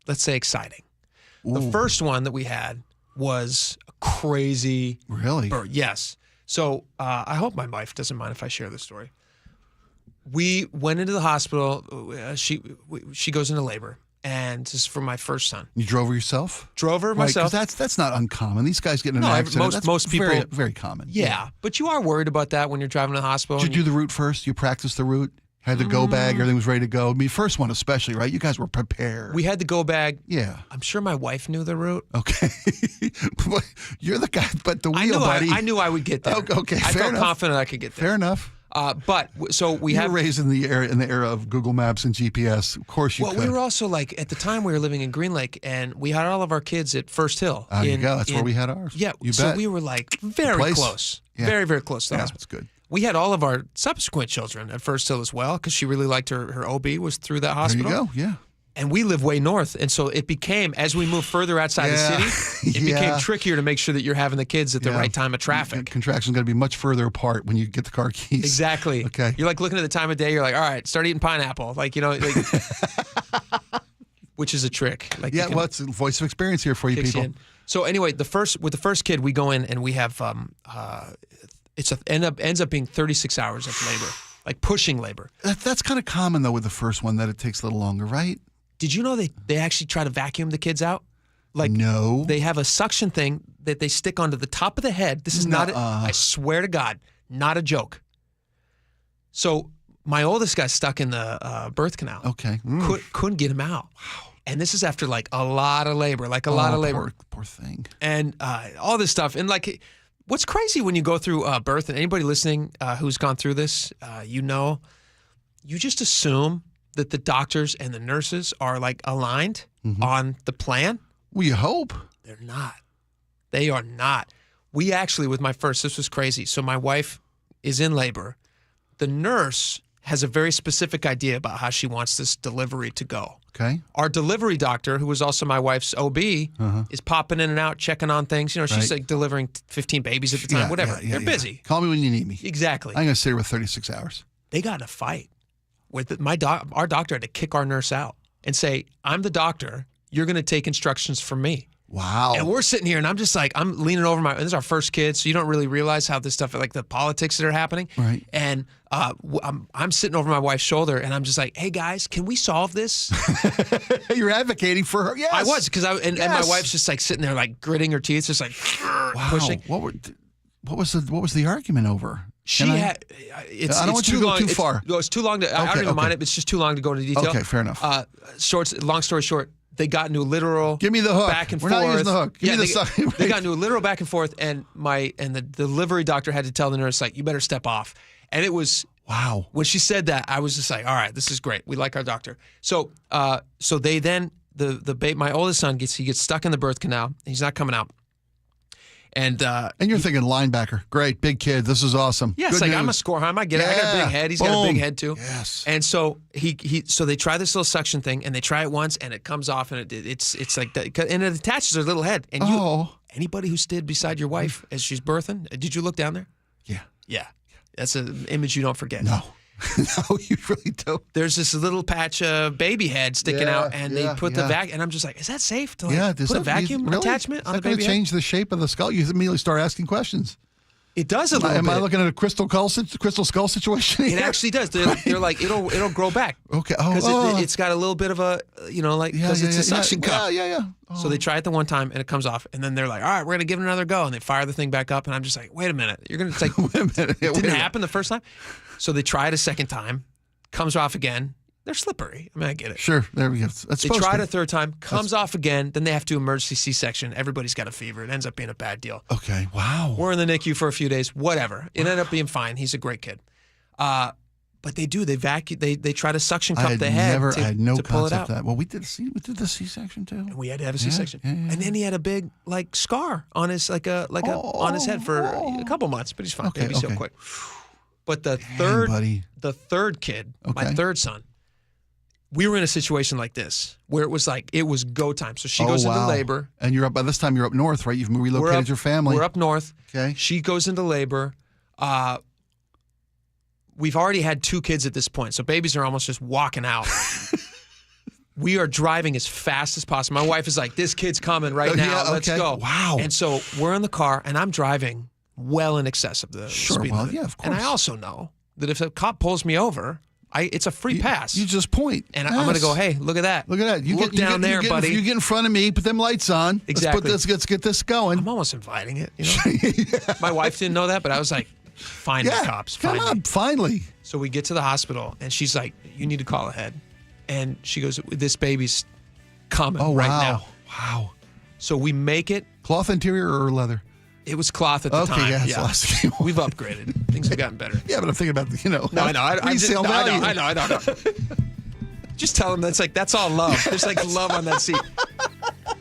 let's say, exciting. Ooh. The first one that we had was a crazy birth. Yes. So I hope my wife doesn't mind if I share this story. We went into the hospital. She goes into labor. And this is for my first son. You drove her yourself? Drove her myself. That's not uncommon. These guys get in an accident. Most people, very, very common. Yeah, but you are worried about that when you're driving to the hospital. Did you do the route first? You practice the route? Had the go bag, everything was ready to go. I mean, first one especially, right? You guys were prepared. We had the go bag. Yeah. I'm sure my wife knew the route. Okay. You're the guy, but the wheel, buddy. I knew I would get there. Okay, I felt confident I could get there. Fair enough. We were raised in the era of Google Maps and GPS. Of course you could. Well, we were also like, at the time we were living in Green Lake, and we had all of our kids at First Hill. There you go. That's where we had ours. Yeah. You so bet. we were like very close. Yeah. Very, very close to the hospital. That's good. We had all of our subsequent children at First Hill as well, because she really liked her OB was through that hospital. There you go, yeah. And we live way north, and so it became, as we moved further outside the city, it became trickier to make sure that you're having the kids at the right time of traffic. Contractions got to be much further apart when you get the car keys. Exactly. Okay. You're like looking at the time of day, you're like, all right, start eating pineapple. Like, which is a trick. Like, well, it's a voice of experience here for you people. So anyway, with the first kid, we go in and we have ends up being 36 hours of labor, like pushing labor. That's kind of common though with the first one, that it takes a little longer, right? Did you know they actually try to vacuum the kids out? Like, no. They have a suction thing that they stick onto the top of the head. This is not, I swear to God, not a joke. So my oldest got stuck in the birth canal. Okay. Couldn't get him out. Wow. And this is after like a lot of labor, Poor thing. And all this stuff. And like, what's crazy when you go through birth, and anybody listening who's gone through this, you just assume that the doctors and the nurses are like aligned on the plan. Well, you hope. They're not. They are not. We actually, with my first, this was crazy. So my wife is in labor. The nurse has a very specific idea about how she wants this delivery to go. Okay. Our delivery doctor, who was also my wife's OB, is popping in and out, checking on things. She's like delivering 15 babies at the time, whatever. They're busy. Call me when you need me. Exactly. I'm going to sit here with 36 hours. They got in a fight. Our doctor had to kick our nurse out and say, I'm the doctor. You're going to take instructions from me. Wow. And we're sitting here, and I'm just like, I'm leaning over this is our first kid, so you don't really realize how this stuff, like the politics that are happening. Right. And I'm sitting over my wife's shoulder, and I'm just like, hey, guys, can we solve this? You're advocating for her. Yes. I was, because and my wife's just like sitting there, like gritting her teeth, just like pushing. What was the argument over? I don't want you to go too far. It's too long. I don't even mind it, but it's just too long to go into detail. Okay, fair enough. Long story short, they got into a literal give me the hook. Back and We're forth. Not using the hook. Give me the sucker. Right. They got into a literal back and forth, and the delivery doctor had to tell the nurse, like, you better step off. And it was wow. When she said that, I was just like, all right, this is great. We like our doctor. So they then my oldest son gets stuck in the birth canal. He's not coming out. And you're thinking linebacker, great, big kid, this is awesome. Yeah, it's like, I'm a Skorheim, I get it. I got a big head. He's got a big head too. Yes. And so so they try this little suction thing, and they try it once, and it comes off, and it's like that, and it attaches their little head. And anybody who stood beside your wife as she's birthing, did you look down there? Yeah. That's an image you don't forget. No. No, you really don't. There's this little patch of baby head sticking out, and they put the vacuum. And I'm just like, is that safe to put a vacuum attachment on the baby head? Is that going to change the shape of the skull? You immediately start asking questions. It does a little bit. Am I looking at a crystal skull situation here? It actually does. They're like, it'll grow back. Okay. Because it's got a little bit of a, because it's a suction cup. Yeah. So they try it the one time, and it comes off. And then they're like, all right, we're going to give it another go. And they fire the thing back up. And I'm just like, wait a minute. You're going to take, wait a minute. It didn't happen the first time. So they try it a second time. Comes off again. They're slippery. I mean, I get it. Sure. There we go. They tried a third time. Comes off again. Then they have to emergency C-section. Everybody's got a fever. It ends up being a bad deal. Okay. Wow. We're in the NICU for a few days. Whatever. It ended up being fine. He's a great kid. But they do. They vacuum. They try to suction cup the head I had no to pull it out. Of that. Well, we did the C-section too. And we had to have a C-section. Yeah. And then he had a big scar on his on his head for a couple months. But he's fine. Baby's so quick. But the third kid, my third son, we were in a situation like this where it was go time. So she goes into labor. And by this time you're up north, right? You've relocated your family. We're up north. Okay. She goes into labor. We've already had 2 kids at this point, so babies are almost just walking out. We are driving as fast as possible. My wife is like, this kid's coming right now. Yeah, Let's go. Wow. And so we're in the car, and I'm driving well in excess of the speed limit. Yeah, of course. And I also know that if a cop pulls me over, it's a free pass. You just point. And I'm going to go, hey, look at that. Look at that. Look down there, buddy. You get in front of me, put them lights on. Exactly. Let's get this going. I'm almost inviting it. My wife didn't know that, but I was like, Finally, cops. Come on, finally. So we get to the hospital, and she's like, you need to call ahead. And she goes, this baby's coming right now. Wow. So we make it. Cloth interior or leather? It was cloth at the time. Okay, yeah. We've upgraded. Things have gotten better. Yeah, but I'm thinking about No, I know. resale value. I know. Just tell them that's all love. There's like love on that seat.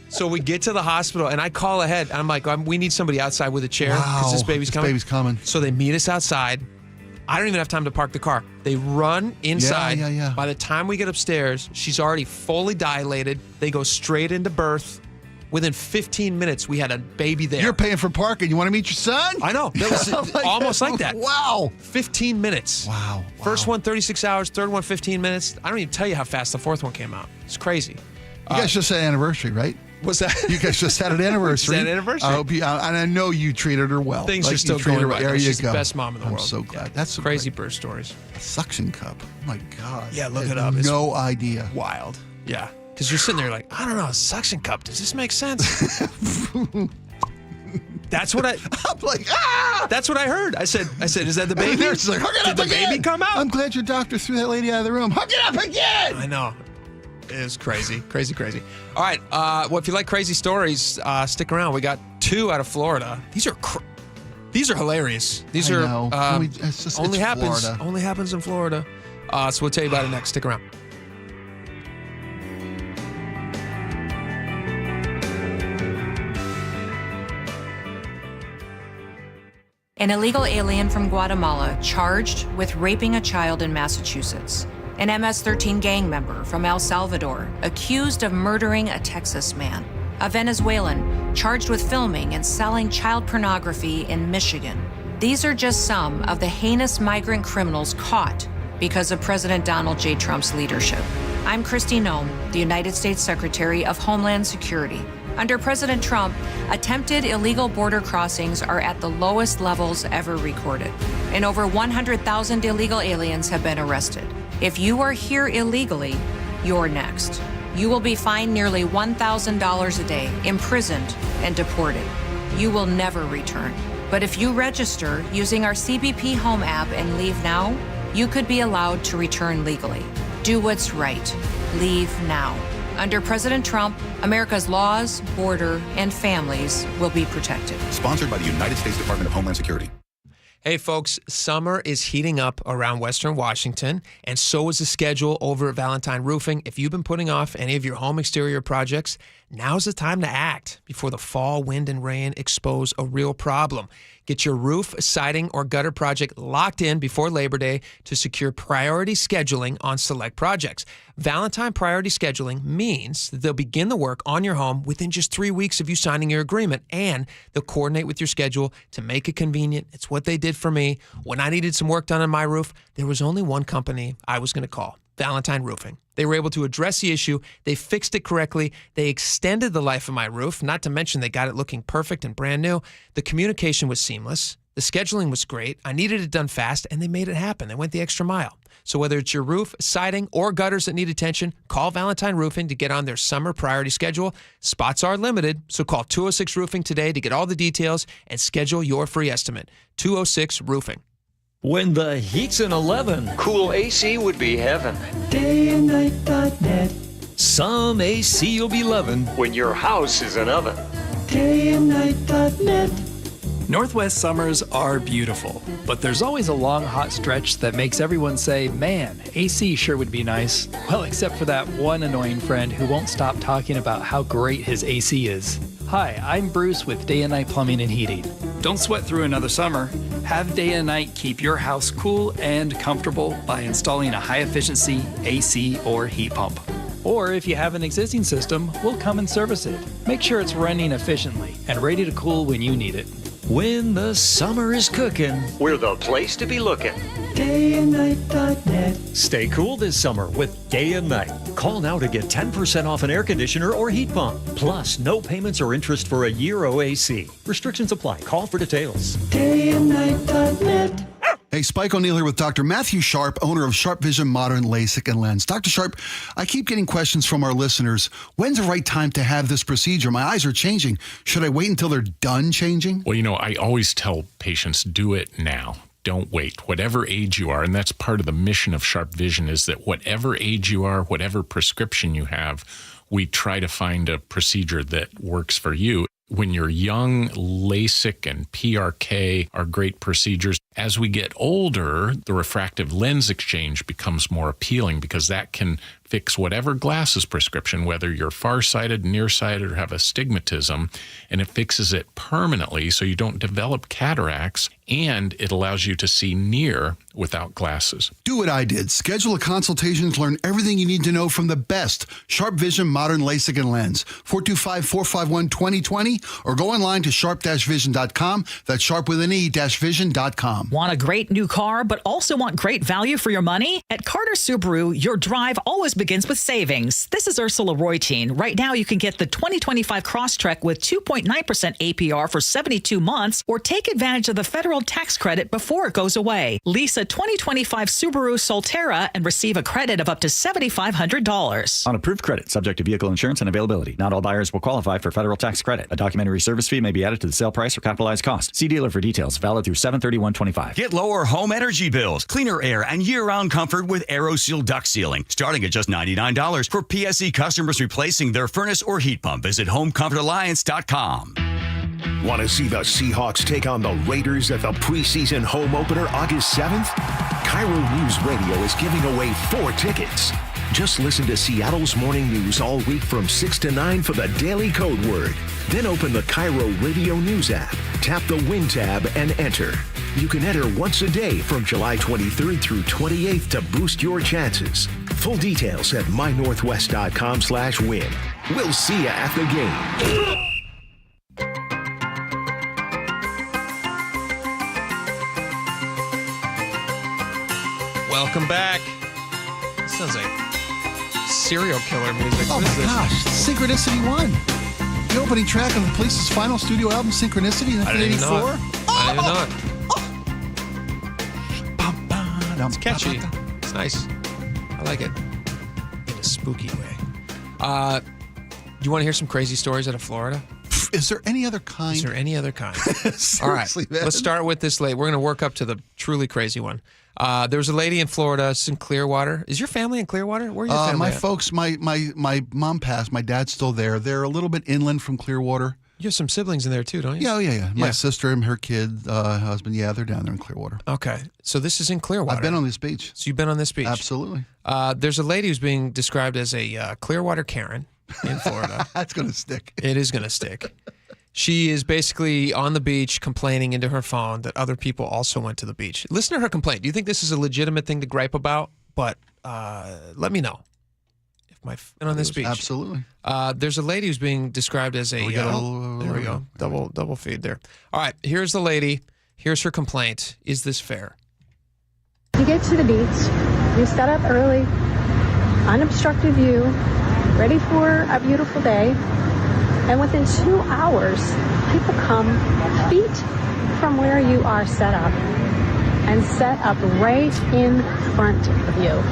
So we get to the hospital, and I call ahead. I'm like, we need somebody outside with a chair because this baby's coming. So they meet us outside. I don't even have time to park the car. They run inside. Yeah. By the time we get upstairs, she's already fully dilated. They go straight into birth. Within 15 minutes, we had a baby there. You're paying for parking. You want to meet your son? I know. That was almost like that. Wow. 15 minutes. Wow. First one, 36 hours. Third one, 15 minutes. I don't even tell you how fast the fourth one came out. It's crazy. You guys just had an anniversary, right? What's that? You guys just had an anniversary. Just had an anniversary. I hope and I know you treated her well. Things are still going right. There you She's go. the best mom in the world. I'm so glad. That's so crazy great. birth stories. A suction cup. Oh my God. Yeah, look I it had up. It's no idea. Wild. Yeah. Because you're sitting there like, I don't know, a suction cup. Does this make sense? That's what I'm like, ah! That's what I heard. I said, is that the baby? And the nurse is like, hook it up Did the again. baby come out? I'm glad your doctor threw that lady out of the room. Hook it up again. I know. It is crazy. Crazy. All right. Well, if you like crazy stories, stick around. We got 2 out of Florida. These are hilarious. These are only happens in Florida. So we'll tell you about it next. Stick around. An illegal alien from Guatemala charged with raping a child in Massachusetts. An MS-13 gang member from El Salvador accused of murdering a Texas man. A Venezuelan charged with filming and selling child pornography in Michigan. These are just some of the heinous migrant criminals caught because of President Donald J. Trump's leadership. I'm Kristi Noem, the United States Secretary of Homeland Security. Under President Trump, attempted illegal border crossings are at the lowest levels ever recorded, and over 100,000 illegal aliens have been arrested. If you are here illegally, you're next. You will be fined nearly $1,000 a day, imprisoned, and deported. You will never return. But if you register using our CBP Home app and leave now, you could be allowed to return legally. Do what's right. Leave now. Under President Trump, America's laws, border, and families will be protected. Sponsored by the United States Department of Homeland Security. Hey, folks, summer is heating up around Western Washington, and so is the schedule over at Valentine Roofing. If you've been putting off any of your home exterior projects, now's the time to act before the fall wind and rain expose a real problem. Get your roof, siding, or gutter project locked in before Labor Day to secure priority scheduling on select projects. Valentine Priority Scheduling means that they'll begin the work on your home within just 3 weeks of you signing your agreement, and they'll coordinate with your schedule to make it convenient. It's what they did for me. When I needed some work done on my roof, there was only one company I was going to call, Valentine Roofing. They were able to address the issue. They fixed it correctly. They extended the life of my roof, not to mention they got it looking perfect and brand new. The communication was seamless. The scheduling was great. I needed it done fast, and they made it happen. They went the extra mile. So whether it's your roof, siding, or gutters that need attention, call Valentine Roofing to get on their summer priority schedule. Spots are limited, so call 206 Roofing today to get all the details and schedule your free estimate. 206 Roofing. When the heat's an 11, cool AC would be heaven. Dayandnight.net. Some AC you'll be loving when your house is an oven. Dayandnight.net. Northwest summers are beautiful, but there's always a long hot stretch that makes everyone say, man, AC sure would be nice. Well, except for that one annoying friend who won't stop talking about how great his AC is. Hi, I'm Bruce with Day and Night Plumbing and Heating. Don't sweat through another summer. Have Day and Night keep your house cool and comfortable by installing a high-efficiency AC or heat pump. Or if you have an existing system, we'll come and service it. Make sure it's running efficiently and ready to cool when you need it. When the summer is cooking, we're the place to be looking. Dayandnight.net. Stay cool this summer with Day and Night. Call now to get 10% off an air conditioner or heat pump. Plus, no payments or interest for a year OAC. Restrictions apply. Call for details. Dayandnight.net. Hey, Spike O'Neill here with Dr. Matthew Sharp, owner of Sharp Vision Modern LASIK and Lens. Dr. Sharp, I keep getting questions from our listeners. When's the right time to have this procedure? My eyes are changing. Should I wait until they're done changing? Well, I always tell patients, do it now. Don't wait. Whatever age you are, and that's part of the mission of Sharp Vision, is that whatever age you are, whatever prescription you have, we try to find a procedure that works for you. When you're young, LASIK and PRK are great procedures. As we get older, the refractive lens exchange becomes more appealing because that can fix whatever glasses prescription, whether you're farsighted, nearsighted, or have astigmatism, and it fixes it permanently so you don't develop cataracts, and it allows you to see near without glasses. Do what I did. Schedule a consultation to learn everything you need to know from the best Sharp Vision Modern LASIK and Lens. 425-451-2020 or go online to sharp-vision.com. That's sharp with an E-vision.com. Want a great new car, but also want great value for your money? At Carter Subaru, your drive always begins with savings. This is Ursula Roytine. Right now, you can get the 2025 Crosstrek with 2.9% APR for 72 months, or take advantage of the federal tax credit before it goes away. Lease a 2025 Subaru Solterra and receive a credit of up to $7,500. On approved credit, subject to vehicle insurance and availability. Not all buyers will qualify for federal tax credit. A documentary service fee may be added to the sale price or capitalized cost. See dealer for details. Valid through 7/31/25. Get lower home energy bills, cleaner air, and year-round comfort with AeroSeal duct sealing. Starting at just $99 for PSE customers replacing their furnace or heat pump. Visit HomeComfortAlliance.com. Want to see the Seahawks take on the Raiders at the preseason home opener August 7th? KIRO Newsradio is giving away 4 tickets. Just listen to Seattle's morning news all week from 6 to 9 for the daily code word. Then open the KIRO Radio News app, tap the Win tab, and enter. You can enter once a day from July 23rd through 28th to boost your chances. Full details at mynorthwest.com/win. We'll see you at the game. Welcome back. This sounds like serial killer music. Oh my gosh, Synchronicity 1. The opening track of the Police's final studio album, Synchronicity, 1984. I didn't even know it. It's catchy. It's nice. I like it. In a spooky way. Do you want to hear some crazy stories out of Florida? Is there any other kind? Is there any other kind? All right. Man. Let's start with this late. We're going to work up to the truly crazy one. There was a lady in Florida. It's in Clearwater. Is your family in Clearwater? Where are your family my at? folks, my mom passed. My dad's still there. They're a little bit inland from Clearwater. You have some siblings in there too, don't you? Yeah. My sister and her kid, husband, they're down there in Clearwater. Okay. So this is in Clearwater. I've been on this beach. So you've been on this beach? Absolutely. There's a lady who's being described as a Clearwater Karen in Florida. That's going to stick. It is going to stick. She is basically on the beach complaining into her phone that other people also went to the beach. Listen to her complaint. Do you think this is a legitimate thing to gripe about? But let me know. On this beach. Absolutely. There's a lady who's being described as a... there we go. Double feed there. All right. Here's the lady. Here's her complaint. Is this fair? You get to the beach. You set up early. Unobstructed view. Ready for a beautiful day. And within 2 hours, people come feet from where you are set up and set up right in front of you.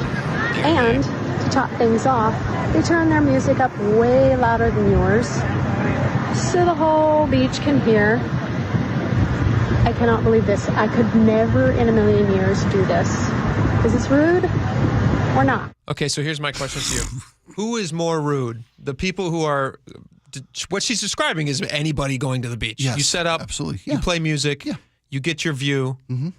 And to top things off, they turn their music up way louder than yours so the whole beach can hear. I cannot believe this. I could never in a million years do this. Is this rude or not? Okay, so here's my question to you. Who is more rude? The people who are... What she's describing is anybody going to the beach. Yes, you set up, absolutely. You play music, you get your view. Mm-hmm.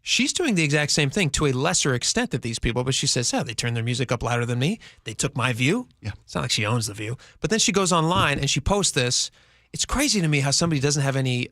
She's doing the exact same thing to a lesser extent that these people, but she says, they turned their music up louder than me. They took my view. Yeah. It's not like she owns the view. But then she goes online and she posts this. It's crazy to me how somebody doesn't have any...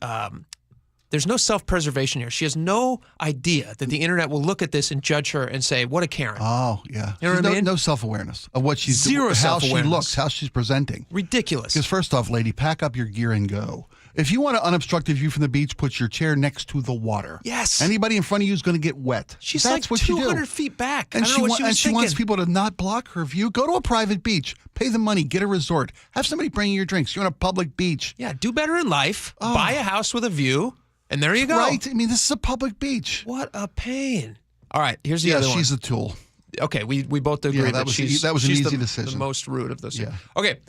there's no self-preservation here. She has no idea that the internet will look at this and judge her and say, what a Karen. Oh, yeah. You know what I mean? No self-awareness of what she's doing. Zero how self-awareness. she looks, how she's presenting. Ridiculous. Because first off, lady, pack up your gear and go. If you want an unobstructed view from the beach, put your chair next to the water. Yes. Anybody in front of you is going to get wet. She's That's like what you do. 200 feet back. And I don't know what she was she thinking. wants people to not block her view. Go to a private beach. Pay the money. Get a resort. Have somebody bring you your drinks. You're on a public beach. Yeah, do better in life. Buy a house with a view. And there you go. Right? I mean, this is a public beach. What a pain. All right, here's the other one. She's a tool. Okay, we both agree that was she's an easy the decision. The most rude of those. Yeah. Okay,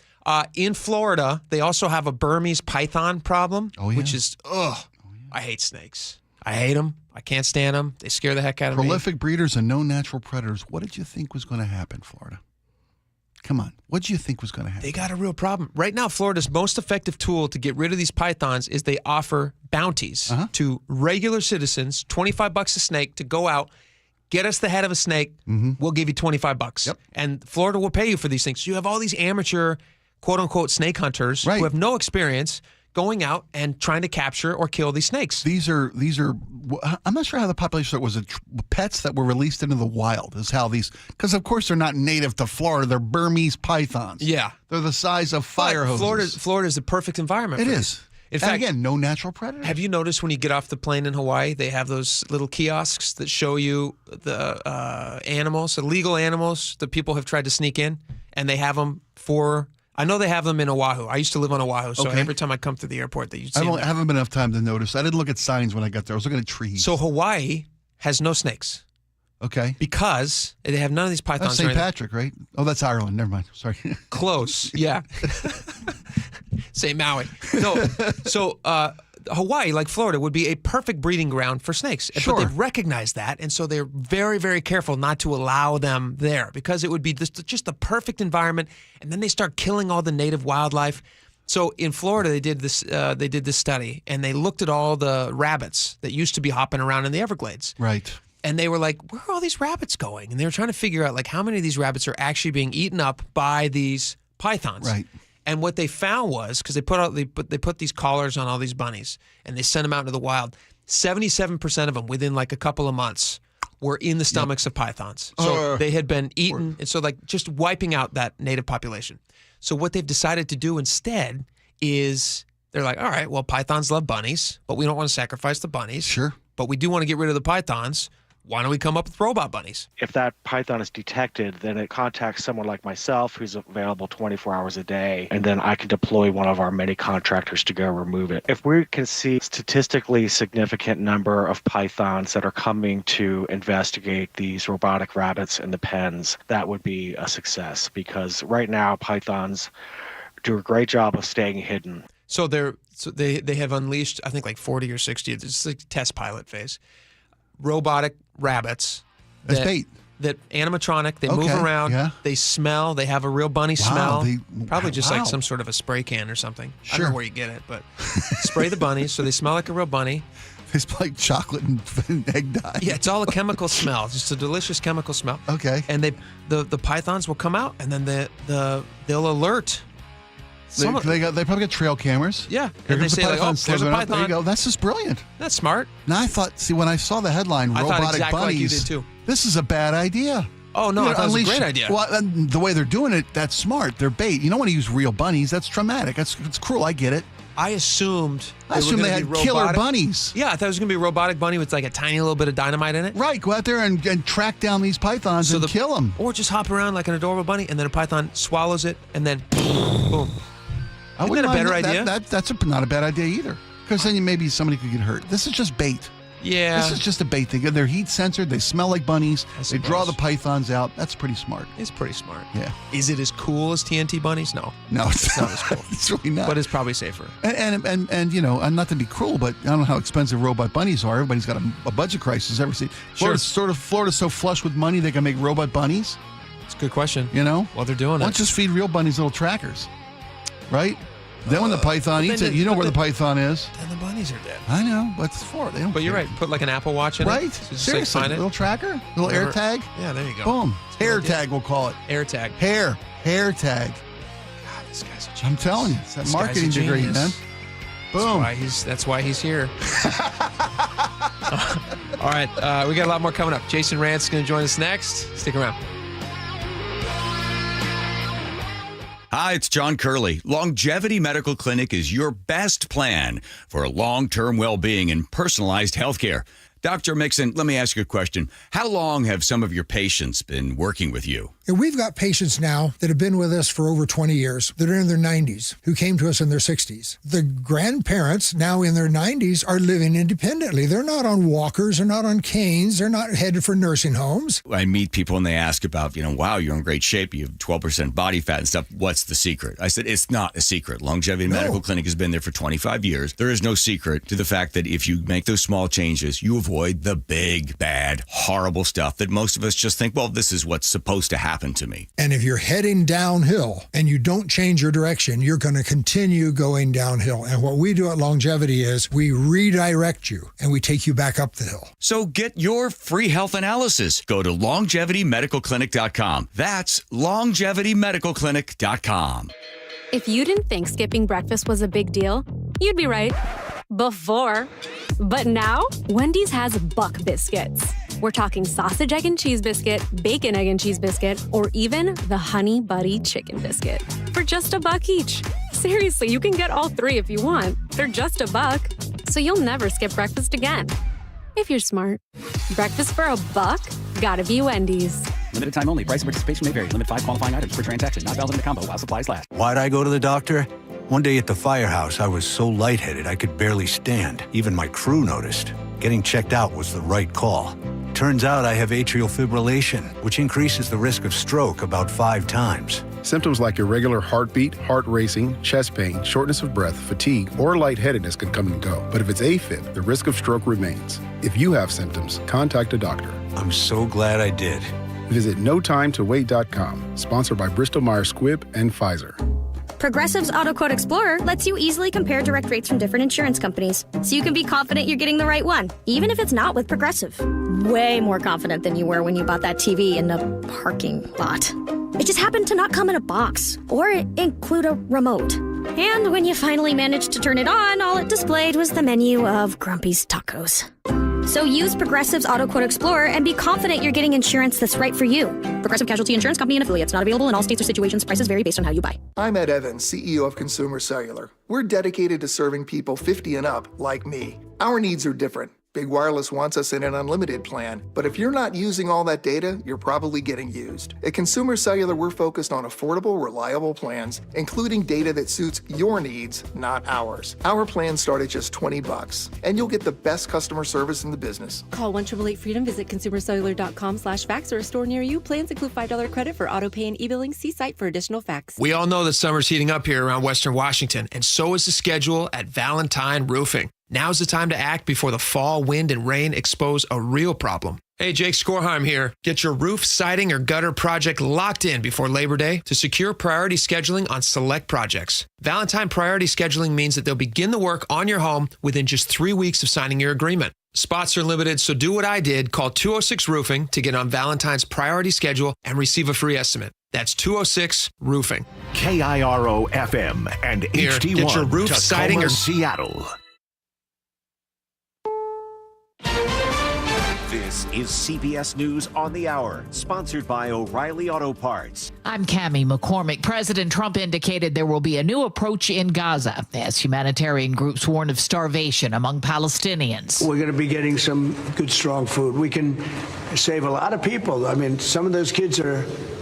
in Florida, they also have a Burmese python problem, which is, I hate snakes. I hate them. I can't stand them. They scare the heck out of me. Prolific breeders and no natural predators. What did you think was going to happen, Florida? Come on. What did you think was going to happen? They got a real problem. Right now, Florida's most effective tool to get rid of these pythons is they offer bounties to regular citizens, $25 a snake, to go out, get us the head of a snake, we'll give you $25. Yep. And Florida will pay you for these things. So you have all these amateur, quote-unquote, snake hunters who have no experience going out and trying to capture or kill these snakes. These are. I'm not sure how the population was. Pets that were released into the wild is how these. Because of course they're not native to Florida. They're Burmese pythons. Yeah, they're the size of fire hoses. Florida is the perfect environment. It for is. these. In fact, again, no natural predators. Have you noticed when you get off the plane in Hawaii, they have those little kiosks that show you the animals, illegal animals that people have tried to sneak in, and they have them for. I know they have them in Oahu. I used to live on Oahu, so every time I come through the airport, you'd see them. I haven't been enough time to notice. I didn't look at signs when I got there. I was looking at trees. So Hawaii has no snakes. Okay. Because they have none of these pythons. That's St. Patrick, right? Oh, that's Ireland. Never mind. Sorry. Close. Yeah. St. Maui. No. So Hawaii, like Florida, would be a perfect breeding ground for snakes. Sure. But they've recognized that, and so they're very, very careful not to allow them there because it would be just the perfect environment, and then they start killing all the native wildlife. So in Florida, they did this study, and they looked at all the rabbits that used to be hopping around in the Everglades. Right. And they were like, where are all these rabbits going? And they were trying to figure out, like, how many of these rabbits are actually being eaten up by these pythons. Right. And what they found was, because they put these collars on all these bunnies, and they sent them out into the wild, 77% of them, within like a couple of months, were in the stomachs of pythons. So they had been eaten, and so like just wiping out that native population. So what they've decided to do instead is they're like, all right, well, pythons love bunnies, but we don't want to sacrifice the bunnies. Sure. But we do want to get rid of the pythons. Why don't we come up with robot bunnies? If that python is detected, then it contacts someone like myself who's available 24 hours a day, and then I can deploy one of our many contractors to go remove it. If we can see a statistically significant number of pythons that are coming to investigate these robotic rabbits in the pens, that would be a success, because right now pythons do a great job of staying hidden. So they have unleashed, I think, like 40 or 60. It's like test pilot phase. Robotic rabbits. That's bait. That animatronic. They move around. Yeah. They smell. They have a real bunny smell. Probably just like some sort of a spray can or something. Sure. I don't know where you get it, but spray the bunnies so they smell like a real bunny. They smell like chocolate and egg dye. Yeah, it's all a chemical smell. It's just a delicious chemical smell. Okay. And the pythons will come out, and then they'll alert. They probably got trail cameras. Yeah. Here And they comes say, like, oh, there's a There you python. go. That's just brilliant. That's smart. Now when I saw the headline, I thought robotic exactly bunnies, like you did too. This is a bad idea. Oh, no, I thought it was a great idea. Well, and the way they're doing it, that's smart. They're bait. You don't want to use real bunnies. That's traumatic. It's cruel. I get it. I assumed they had killer bunnies. Yeah, I thought it was going to be a robotic bunny with like a tiny little bit of dynamite in it. Right, go out there and track down these pythons and kill them. Or just hop around like an adorable bunny, and then a python swallows it, and then boom. Isn't that a better idea? That's not a bad idea either. Because then maybe somebody could get hurt. This is just bait. Yeah. This is just a bait thing. They're heat censored. They smell like bunnies. They draw the pythons out. That's pretty smart. It's pretty smart. Yeah. Is it as cool as TNT bunnies? No. No, it's not as cool. It's really not. But it's probably safer. And you know, and not to be cruel, but I don't know how expensive robot bunnies are. Everybody's got a budget crisis. Florida's so flush with money they can make robot bunnies. It's a good question. You know? Well, they're doing Why don't just feed real bunnies little trackers, right? Then when the python eats it, you know where the python is. Then the bunnies are dead. I know, but it's for it. They don't But you're care. right. Put like an Apple Watch in it. Right? So just Seriously, like find it. little tracker, little air tag. Yeah, there you go. Boom. That's a good Hair idea. tag, we'll call it. Air tag. Hair tag. God, this guy's a genius. I'm telling you, it's that This marketing guy's a degree, genius. man. Boom. That's why he's here. All right, we got a lot more coming up. Jason Rant's going to join us next. Stick around. Hi, it's John Curley. Longevity Medical Clinic is your best plan for long-term well-being and personalized healthcare. Dr. Mixon, let me ask you a question. How long have some of your patients been working with you? And we've got patients now that have been with us for over 20 years that are in their 90s who came to us in their 60s. The grandparents now in their 90s are living independently. They're not on walkers, they're not on canes, they're not headed for nursing homes. I meet people and they ask about, wow, you're in great shape. You have 12% body fat and stuff. What's the secret? I said, it's not a secret. Longevity Medical Clinic has been there for 25 years. There is no secret to the fact that if you make those small changes, you avoid the big, bad, horrible stuff that most of us just think, well, this is what's supposed to happen to me. And if you're heading downhill and you don't change your direction, you're going to continue going downhill. And what we do at Longevity is we redirect you and we take you back up the hill. So get your free health analysis. Go to longevitymedicalclinic.com. That's longevitymedicalclinic.com. If you didn't think skipping breakfast was a big deal, you'd be right. Before. But now, Wendy's has Buck Biscuits. We're talking sausage, egg, and cheese biscuit, bacon, egg, and cheese biscuit, or even the Honey Buddy chicken biscuit for just $1 each. Seriously, you can get all three if you want. They're just $1, so you'll never skip breakfast again. If you're smart. Breakfast for $1? Gotta be Wendy's. Limited time only. Price and participation may vary. Limit 5 qualifying items per transaction. Not valid in the combo while supplies last. Why'd I go to the doctor? One day at the firehouse, I was so lightheaded I could barely stand. Even my crew noticed. Getting checked out was the right call. Turns out I have atrial fibrillation, which increases the risk of stroke about 5 times. Symptoms like irregular heartbeat, heart racing, chest pain, shortness of breath, fatigue, or lightheadedness can come and go. But if it's AFib, the risk of stroke remains. If you have symptoms, contact a doctor. I'm so glad I did. Visit NoTimeToWait.com, sponsored by Bristol-Myers Squibb and Pfizer. Progressive's AutoQuote Explorer lets you easily compare direct rates from different insurance companies, so you can be confident you're getting the right one, even if it's not with Progressive. Way more confident than you were when you bought that TV in the parking lot. It just happened to not come in a box, or include a remote. And when you finally managed to turn it on, all it displayed was the menu of Grumpy's Tacos. So use Progressive's AutoQuote Explorer and be confident you're getting insurance that's right for you. Progressive Casualty Insurance Company and affiliates. Not available in all states or situations. Prices vary based on how you buy. I'm Ed Evans, CEO of Consumer Cellular. We're dedicated to serving people 50 and up like me. Our needs are different. Big Wireless wants us in an unlimited plan, but if you're not using all that data, you're probably getting used. At Consumer Cellular, we're focused on affordable, reliable plans, including data that suits your needs, not ours. Our plans start at just $20, and you'll get the best customer service in the business. Call 1-888-FREEDOM, visit consumercellular.com/facts or a store near you. Plans include $5 credit for auto pay and e-billing. See site for additional facts. We all know that summer's heating up here around Western Washington, and so is the schedule at Valentine Roofing. Now's the time to act before the fall, wind, and rain expose a real problem. Hey, Jake Skorheim here. Get your roof, siding, or gutter project locked in before Labor Day to secure priority scheduling on select projects. Valentine priority scheduling means that they'll begin the work on your home within just 3 weeks of signing your agreement. Spots are limited, so do what I did. Call 206 Roofing to get on Valentine's priority schedule and receive a free estimate. That's 206 Roofing. KIRO FM and Here, HD1 get your roof, Tacoma, siding, or Seattle. This is CBS News on the Hour, sponsored by O'Reilly Auto Parts. I'm Cammie McCormick. President Trump indicated there will be a new approach in Gaza as humanitarian groups warn of starvation among Palestinians. We're going to be getting some good, strong food. We can save a lot of people. I mean, some of those kids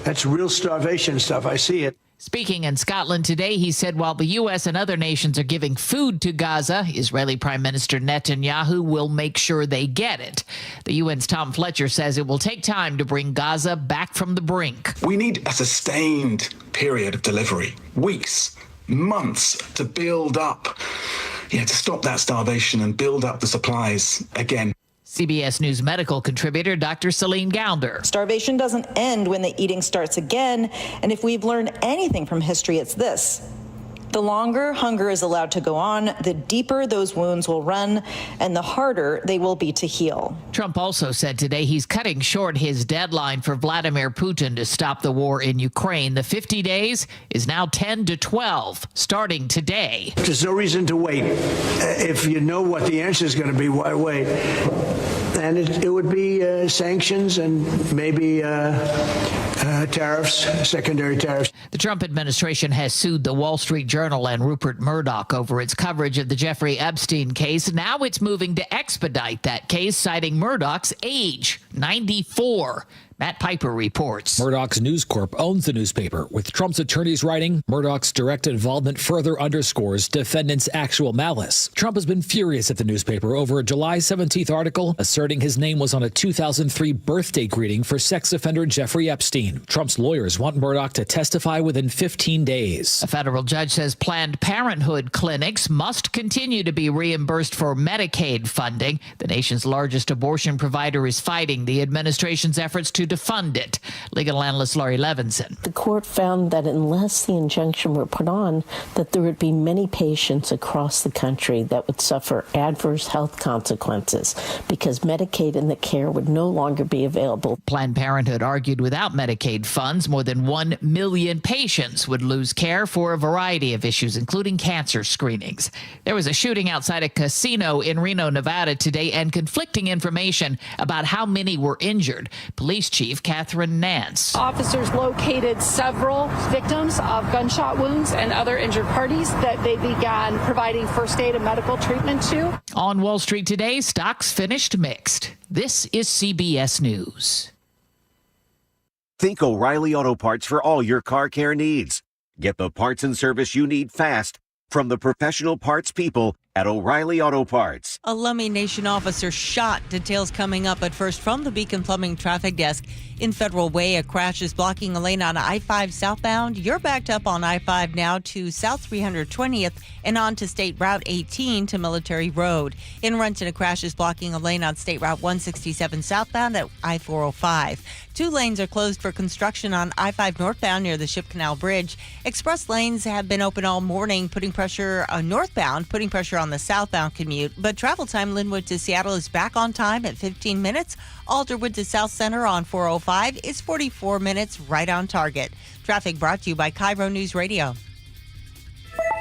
that's real starvation stuff. I see it. Speaking in Scotland today, he said while the U.S. and other nations are giving food to Gaza, Israeli Prime Minister Netanyahu will make sure they get it. The UN's Tom Fletcher says it will take time to bring Gaza back from the brink. We need a sustained period of delivery, weeks, months, to build up, to stop that starvation and build up the supplies again. CBS News medical contributor Dr. Celine Gounder. Starvation doesn't end when the eating starts again, and if we've learned anything from history, it's this. The longer hunger is allowed to go on, the deeper those wounds will run, and the harder they will be to heal. Trump also said today he's cutting short his deadline for Vladimir Putin to stop the war in Ukraine. The 50 days is now 10 to 12, starting today. There's no reason to wait. If you know what the answer is going to be, why wait? And it would be sanctions and maybe tariffs, secondary tariffs. The Trump administration has sued the Wall Street Journal and Rupert Murdoch over its coverage of the Jeffrey Epstein case. Now it's moving to expedite that case, citing Murdoch's age, 94. Matt Piper reports. Murdoch's News Corp owns the newspaper, with Trump's attorneys writing, Murdoch's direct involvement further underscores defendants' actual malice. Trump has been furious at the newspaper over a July 17th article asserting his name was on a 2003 birthday greeting for sex offender Jeffrey Epstein. Trump's lawyers want Murdoch to testify within 15 days. A federal judge says Planned Parenthood clinics must continue to be reimbursed for Medicaid funding. The nation's largest abortion provider is fighting the administration's efforts to defund it. Legal analyst Laurie Levinson. The court found that unless the injunction were put on, that there would be many patients across the country that would suffer adverse health consequences because Medicaid and the care would no longer be available. Planned Parenthood argued without Medicaid funds, more than 1 million patients would lose care for a variety of issues, including cancer screenings. There was a shooting outside a casino in Reno, Nevada today, and conflicting information about how many were injured. Police Chief Catherine Nance. Officers located several victims of gunshot wounds and other injured parties that they began providing first aid and medical treatment to. On Wall Street today, stocks finished mixed. This is CBS News. Think O'Reilly Auto Parts for all your car care needs. Get the parts and service you need fast from the professional parts people at O'Reilly Auto Parts. A Lummi Nation officer shot. Details coming up, but first from the Beacon Plumbing Traffic Desk. In Federal Way, a crash is blocking a lane on I-5 southbound. You're backed up on I-5 now to South 320th and on to State Route 18 to Military Road. In Renton, a crash is blocking a lane on State Route 167 southbound at I-405. 2 lanes are closed for construction on I-5 northbound near the Ship Canal Bridge. Express lanes have been open all morning, putting pressure northbound, putting pressure on the southbound commute. But travel time Linwood to Seattle is back on time at 15 minutes. Alderwood to South Center on 405 is 44 minutes, right on target. Traffic brought to you by KIRO News Radio.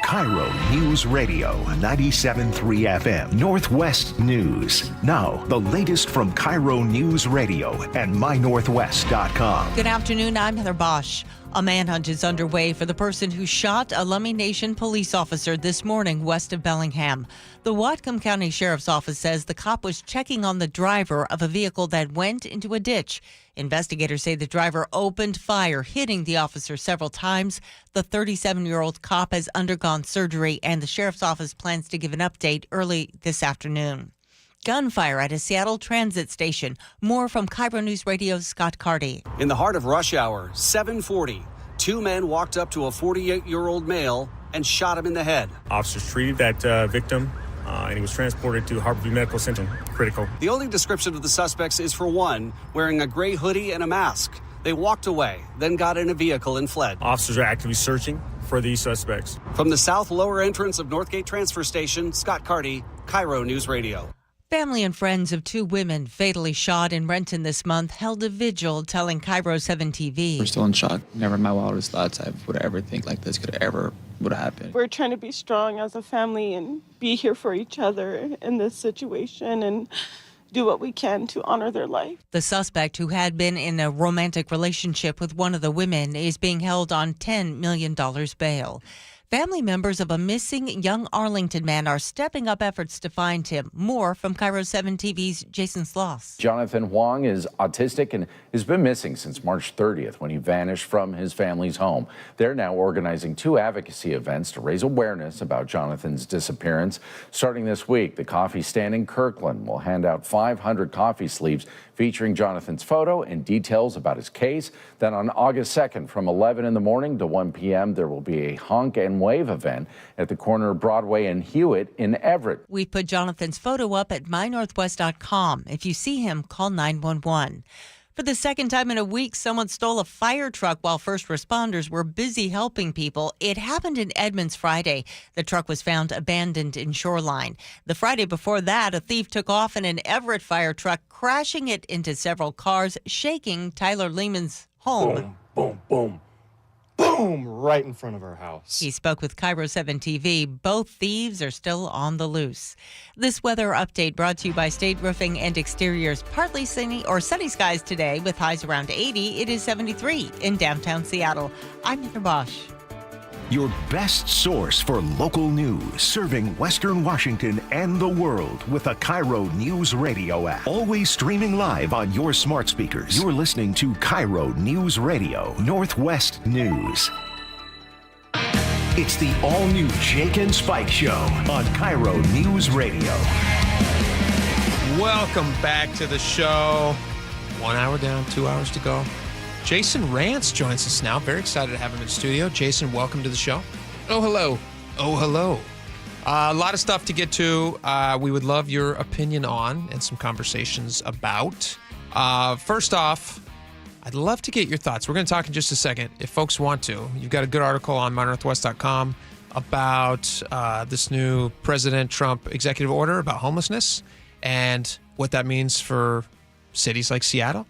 KIRO News Radio 97.3 FM Northwest News. Now, the latest from KIRO News Radio and mynorthwest.com. Good afternoon, I'm Heather Bosch. A manhunt is underway for the person who shot a Lummi Nation police officer this morning west of Bellingham. The Whatcom County Sheriff's Office says the cop was checking on the driver of a vehicle that went into a ditch. Investigators say the driver opened fire, hitting the officer several times. The 37-year-old cop has undergone surgery, and the Sheriff's Office plans to give an update early this afternoon. Gunfire at a Seattle transit station. More from KIRO News Radio's Scott Carty. In the heart of rush hour, 7:40, 2 men walked up to a 48-year-old male and shot him in the head. Officers treated that victim, and he was transported to Harborview Medical Center. Critical. The only description of the suspects is for one, wearing a gray hoodie and a mask. They walked away, then got in a vehicle and fled. Officers are actively searching for these suspects. From the south lower entrance of Northgate Transfer Station, Scott Carty, KIRO News Radio. Family and friends of 2 women fatally shot in Renton this month held a vigil, telling KIRO 7 TV. We're still in shock. Never in my wildest thoughts I would ever think like this could ever would have happened. We're trying to be strong as a family and be here for each other in this situation and do what we can to honor their life. The suspect, who had been in a romantic relationship with one of the women, is being held on $10 million bail. Family members of a missing young Arlington man are stepping up efforts to find him. More from KIRO 7 TV's Jason Sloss. Jonathan Huang is autistic and has been missing since March 30th when he vanished from his family's home. They're now organizing 2 advocacy events to raise awareness about Jonathan's disappearance. Starting this week, the coffee stand in Kirkland will hand out 500 coffee sleeves featuring Jonathan's photo and details about his case. Then on August 2nd from 11 in the morning to 1 p.m., there will be a honk and wave event at the corner of Broadway and Hewitt in Everett. We put Jonathan's photo up at mynorthwest.com. If you see him, call 911. For the second time in a week, someone stole a fire truck while first responders were busy helping people. It happened in Edmonds Friday. The truck was found abandoned in Shoreline. The Friday before that, a thief took off in an Everett fire truck, crashing it into several cars, shaking Tyler Lehman's home. Boom, boom, boom, boom. boom, right in front of our house. He spoke with KIRO 7 TV. Both thieves are still on the loose. This weather update brought to you by State Roofing and Exteriors. Partly sunny skies today with highs around 80. It is 73 in downtown Seattle. I'm Heather Bosch. Your best source for local news, serving Western Washington and the world with the KIRO Newsradio App. Always streaming live on your smart speakers. You're listening to KIRO Newsradio, Northwest News. It's the all-new Jake and Spike Show on KIRO Newsradio. Welcome back to the show. 1 hour down, 2 hours to go. Jason Rance joins us now. Very excited to have him in the studio. Jason, welcome to the show. Oh, hello. Oh, hello. A lot of stuff to get to. We would love your opinion on and some conversations about. First off, I'd love to get your thoughts. We're going to talk in just a second, if folks want to. You've got a good article on mynorthwest.com about this new President Trump executive order about homelessness and what that means for cities like Seattle.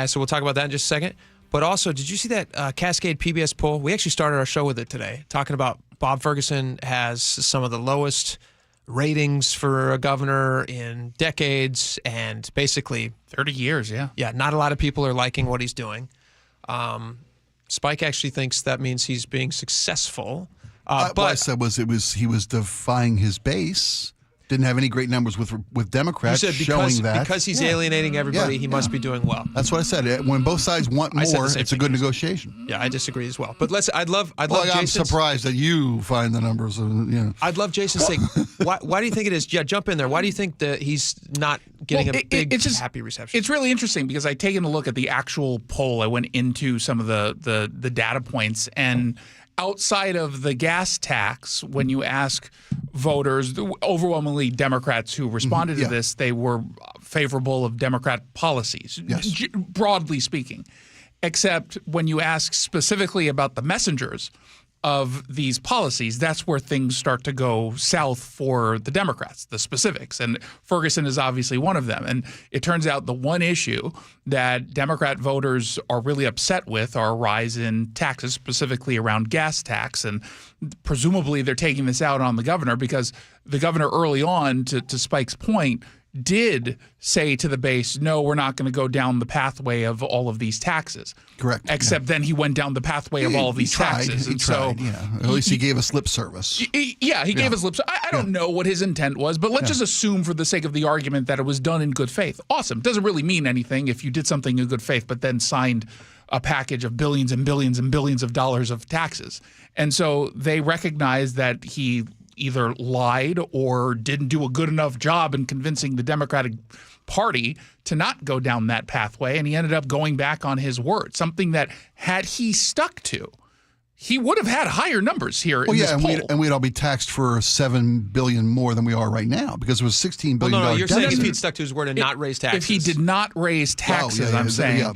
So we'll talk about that in just a second. But also, did you see that Cascade PBS poll? We actually started our show with it today, talking about Bob Ferguson has some of the lowest ratings for a governor in decades and basically 30 years, yeah. Yeah, not a lot of people are liking what he's doing. Spike actually thinks that means he's being successful. What I said was he was defying his base. Didn't have any great numbers with Democrats, you said showing that. Because he's alienating everybody, he must be doing well. That's what I said. When both sides want more, it's a good negotiation. Yeah, I disagree as well. But I'd love I'm Jason's, surprised that you find the numbers. I'd love Jason to say, why do you think it is? Yeah, jump in there. Why do you think that he's not getting a big, happy reception? It's really interesting because I'd taken a look at the actual poll. I went into some of the data points, and outside of the gas tax, when you ask voters, overwhelmingly Democrats who responded to this, they were favorable of Democrat policies, broadly speaking. Except when you ask specifically about the messengers of these policies, that's where things start to go south for the Democrats, the specifics. And Ferguson is obviously one of them. And it turns out the one issue that Democrat voters are really upset with are a rise in taxes, specifically around gas tax. And presumably they're taking this out on the governor because the governor early on, to Spike's point, did say to the base, no, we're not going to go down the pathway of all of these taxes. Correct. Except then he went down the pathway of all of these taxes. He tried. At least he gave us lip service. He gave us lip service. I don't know what his intent was, but let's just assume for the sake of the argument that it was done in good faith. Awesome. Doesn't really mean anything if you did something in good faith, but then signed a package of billions and billions and billions of dollars of taxes. And so they recognize that he either lied or didn't do a good enough job in convincing the Democratic Party to not go down that pathway, and he ended up going back on his word, something that had he stuck to, he would have had higher numbers here in this poll. And we'd all be taxed for $7 billion more than we are right now because it was $16 billion. No, you're saying if he'd stuck to his word and not raise taxes. If he did not raise taxes, I'm saying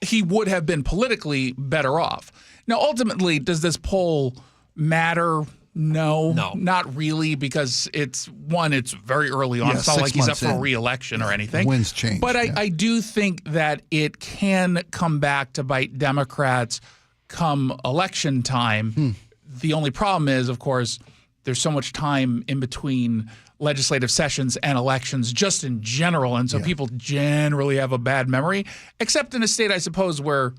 he would have been politically better off. Now, ultimately, does this poll matter? No, not really, because it's very early on. It's not like he's up for re-election or anything. Winds change. But I do think that it can come back to bite Democrats come election time. The only problem is, of course, there's so much time in between legislative sessions and elections just in general. And so people generally have a bad memory, except in a state, I suppose, where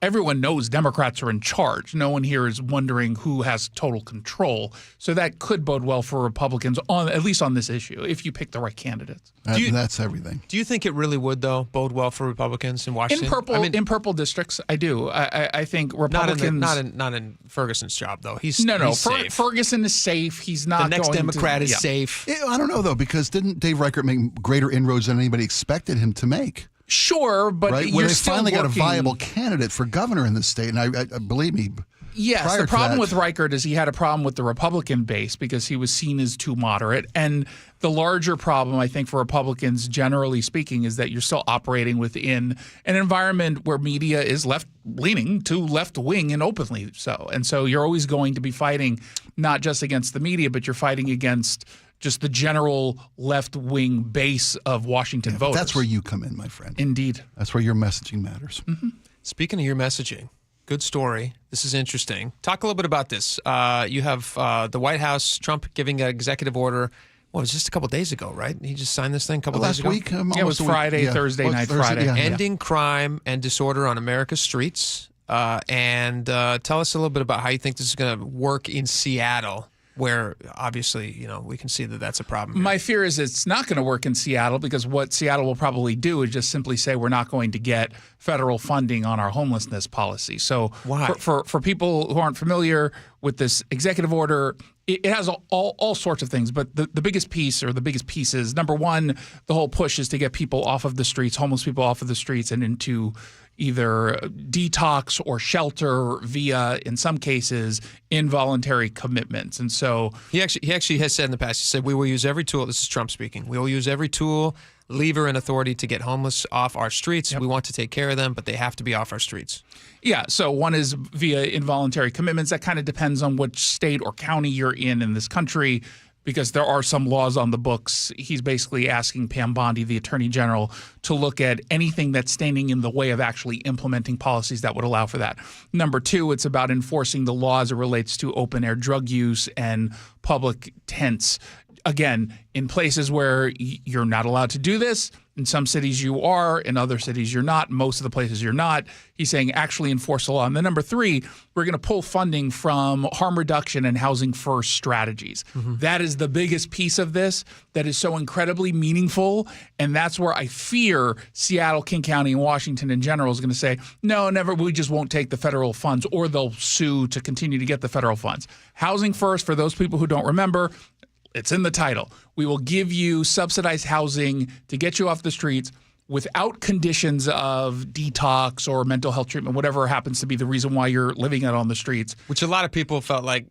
everyone knows Democrats are in charge. No one here is wondering who has total control. So that could bode well for Republicans, at least on this issue, if you pick the right candidates. That's everything. Do you think it really would, though, bode well for Republicans in Washington? In purple districts, I do. I think Republicans... Not in Ferguson's job, though. He's safe. Ferguson is safe. He's not the next Democrat is safe. I don't know, though, because didn't Dave Reichert make greater inroads than anybody expected him to make? Sure, but right? When they finally got a viable candidate for governor in the state, and I believe me. Yes, the problem with Reichert is he had a problem with the Republican base because he was seen as too moderate. And the larger problem, I think, for Republicans, generally speaking, is that you're still operating within an environment where media is left-leaning to left-wing and openly so. And so you're always going to be fighting not just against the media, but you're fighting against just the general left-wing base of Washington voters. That's where you come in, my friend. Indeed. That's where your messaging matters. Speaking of your messaging, Good story. This is interesting. Talk a little bit about this. You have the White House, Trump giving an executive order. Well, it was just a couple days ago, right? He just signed this thing a couple days ago. Last week? It was Friday, Thursday night, Friday. Ending crime and disorder on America's streets. And tell us a little bit about how you think this is going to work in Seattle, where obviously, we can see that that's a problem here. My fear is it's not going to work in Seattle because what Seattle will probably do is just simply say we're not going to get federal funding on our homelessness policy. So why? For people who aren't familiar with this executive order, it has all sorts of things, but the biggest piece or the biggest pieces, number one, the whole push is to get people off of the streets, homeless people off of the streets and into either detox or shelter via, in some cases, involuntary commitments. And so he actually has said in the past, he said, we will use every tool. This is Trump speaking. We will use every tool, lever, and authority to get homeless off our streets. Yep. We want to take care of them, but they have to be off our streets. Yeah. So one is via involuntary commitments. That kind of depends on which state or county you're in this country, because there are some laws on the books. He's basically asking Pam Bondi, the Attorney General, to look at anything that's standing in the way of actually implementing policies that would allow for that. Number two, it's about enforcing the law as it relates to open-air drug use and public tents. Again, in places where you're not allowed to do this, in some cities you are, in other cities you're not, most of the places you're not. He's saying actually enforce the law. And then number three, we're going to pull funding from harm reduction and housing first strategies. Mm-hmm. That is the biggest piece of this that is so incredibly meaningful. And that's where I fear Seattle, King County, and Washington in general is going to say, no, never, we just won't take the federal funds, or they'll sue to continue to get the federal funds. Housing first, for those people who don't remember, it's in the title. We will give you subsidized housing to get you off the streets without conditions of detox or mental health treatment, whatever happens to be the reason why you're living out on the streets. Which a lot of people felt like,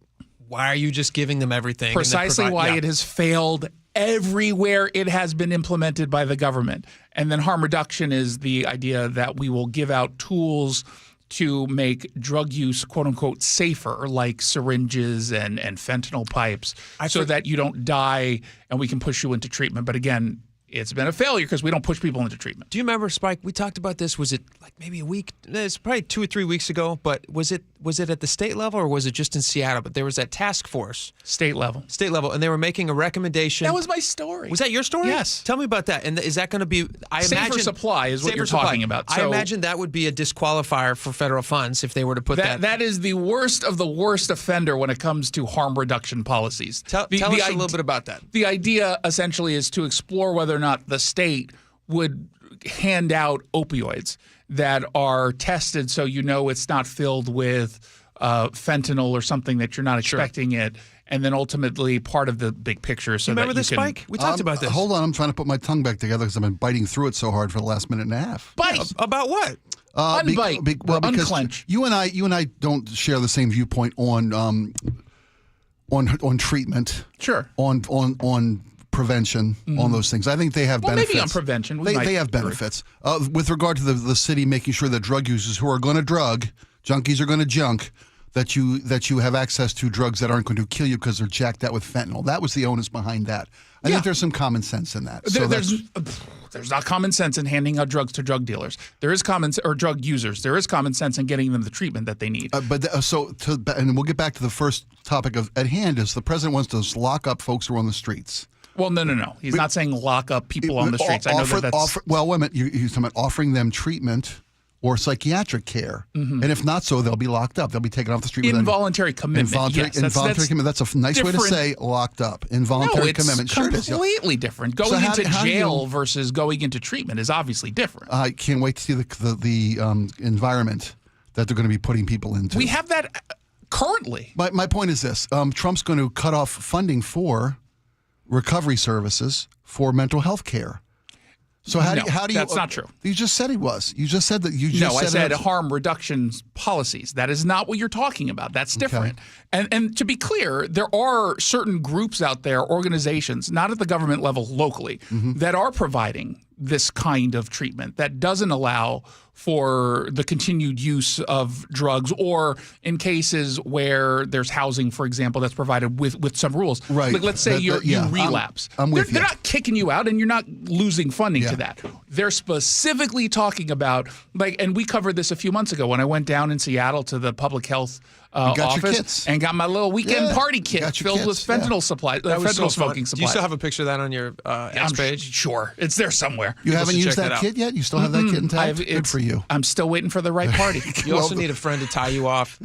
why are you just giving them everything? Precisely why it has failed everywhere it has been implemented by the government. And then harm reduction is the idea that we will give out tools to make drug use, quote unquote, safer, like syringes and fentanyl pipes, so that you don't die and we can push you into treatment. But again, it's been a failure because we don't push people into treatment. Do you remember, Spike? We talked about this. Was it like maybe a week? It's probably 2 or 3 weeks ago. But was it at the state level or was it just in Seattle? But there was that task force. State level, and they were making a recommendation. That was my story. Was that your story? Yes. Tell me about that. And is that going to be? Safer supply is what you're talking about. So, I imagine that would be a disqualifier for federal funds if they were to put that. That is the worst of the worst offender when it comes to harm reduction policies. Tell us a little bit about that. The idea essentially is to explore whether or not the state would hand out opioids that are tested so you know it's not filled with fentanyl or something that you're not expecting it. And then ultimately part of the big picture. So remember this, Spike? We talked about this. Hold on. I'm trying to put my tongue back together because I've been biting through it so hard for the last minute and a half. Bite. About what? Unbite. Because unclench. You and I don't share the same viewpoint on treatment. Sure. On prevention, on those things. I think they have benefits. Maybe on prevention. They have benefits. With regard to the city making sure that drug users who are going to drug, junkies are going to junk, that you have access to drugs that aren't going to kill you because they're jacked out with fentanyl. That was the onus behind that. I think there's some common sense in that. There's not common sense in handing out drugs to drug dealers. There is drug users. There is common sense in getting them the treatment that they need. And we'll get back to the first topic at hand is the president wants to lock up folks who are on the streets. Well, no. He's not saying lock up people on the streets. I know that's... Well, wait a minute. He's talking about offering them treatment or psychiatric care. Mm-hmm. And if not so, they'll be locked up. They'll be taken off the street. Involuntary commitment. Involuntary commitment. That's a nice way to say locked up. Involuntary commitment. Sure, it's completely different. Going into jail versus going into treatment is obviously different. I can't wait to see the environment that they're going to be putting people into. We have that currently. My point is this. Trump's going to cut off funding for recovery services for mental health care. So how do you? That's not true. You just said he was. You just said that. I said harm reduction policies. That is not what you're talking about. That's different. Okay. And to be clear, there are certain groups out there, organizations, not at the government level locally, that are providing this kind of treatment that doesn't allow for the continued use of drugs, or in cases where there's housing, for example, that's provided with some rules. Right. Like, let's say you relapse. I'm with you. They're not kicking you out, and you're not losing funding to that. They're specifically talking about, and we covered this a few months ago when I went down in Seattle to the public health office and got my little weekend party kit filled with fentanyl supplies, fentanyl smoking supplies. Do you still have a picture of that on your X page? Sure. It's there somewhere. You haven't used that kit yet? You still have that kit intact? Good for you. I'm still waiting for the right party. You also need a friend to tie you off.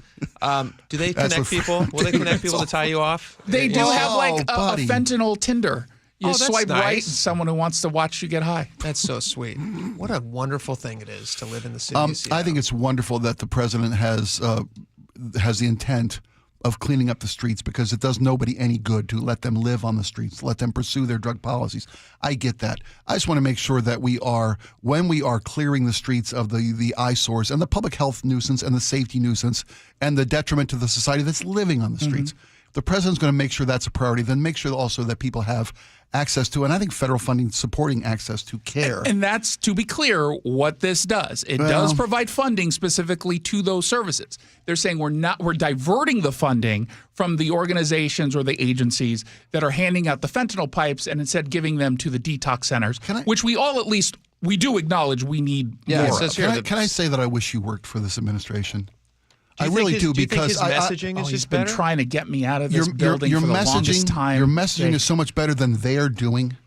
Do they connect people? Will they connect people to tie you off? They do have a fentanyl Tinder. You swipe nice. right, someone who wants to watch you get high. That's so sweet. What a wonderful thing it is to live in the city of Seattle. I think it's wonderful that the president has the intent of cleaning up the streets, because it does nobody any good to let them live on the streets, let them pursue their drug policies. I get that. I just want to make sure that when we are clearing the streets of the eyesores and the public health nuisance and the safety nuisance and the detriment to the society that's living on the streets, the president's going to make sure that's a priority, then make sure also that people have access to, and I think federal funding supporting access to care. And that's, to be clear, what this does. It does provide funding specifically to those services. They're saying we're diverting the funding from the organizations or the agencies that are handing out the fentanyl pipes and instead giving them to the detox centers, which we all we do acknowledge we need more of. Can I say that I wish you worked for this administration? I really do, because his messaging is just been better? trying to get me out of this building for the longest time. Your messaging is so much better than they're doing.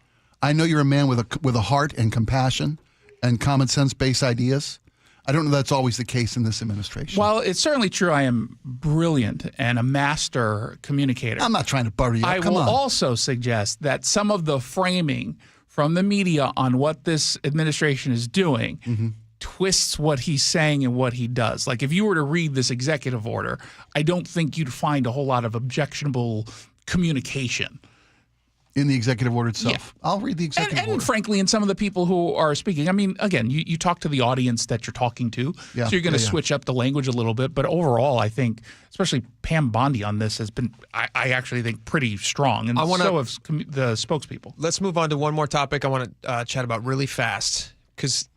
I know you're a man with a heart and compassion and common sense based ideas. I don't know that's always the case in this administration. Well, it's certainly true. I am brilliant and a master communicator. I'm not trying to butter you up. I will also suggest that some of the framing from the media on what this administration is doing twists what he's saying and what he does. Like, if you were to read this executive order, I don't think you'd find a whole lot of objectionable communication in the executive order itself. Yeah. I'll read the executive order. And frankly, in some of the people who are speaking, I mean, again, you talk to the audience that you're talking to, so you're going to switch up the language a little bit. But overall, I think, especially Pam Bondi on this has been, I actually think, pretty strong. And so have the spokespeople. Let's move on to one more topic I want to chat about really fast, because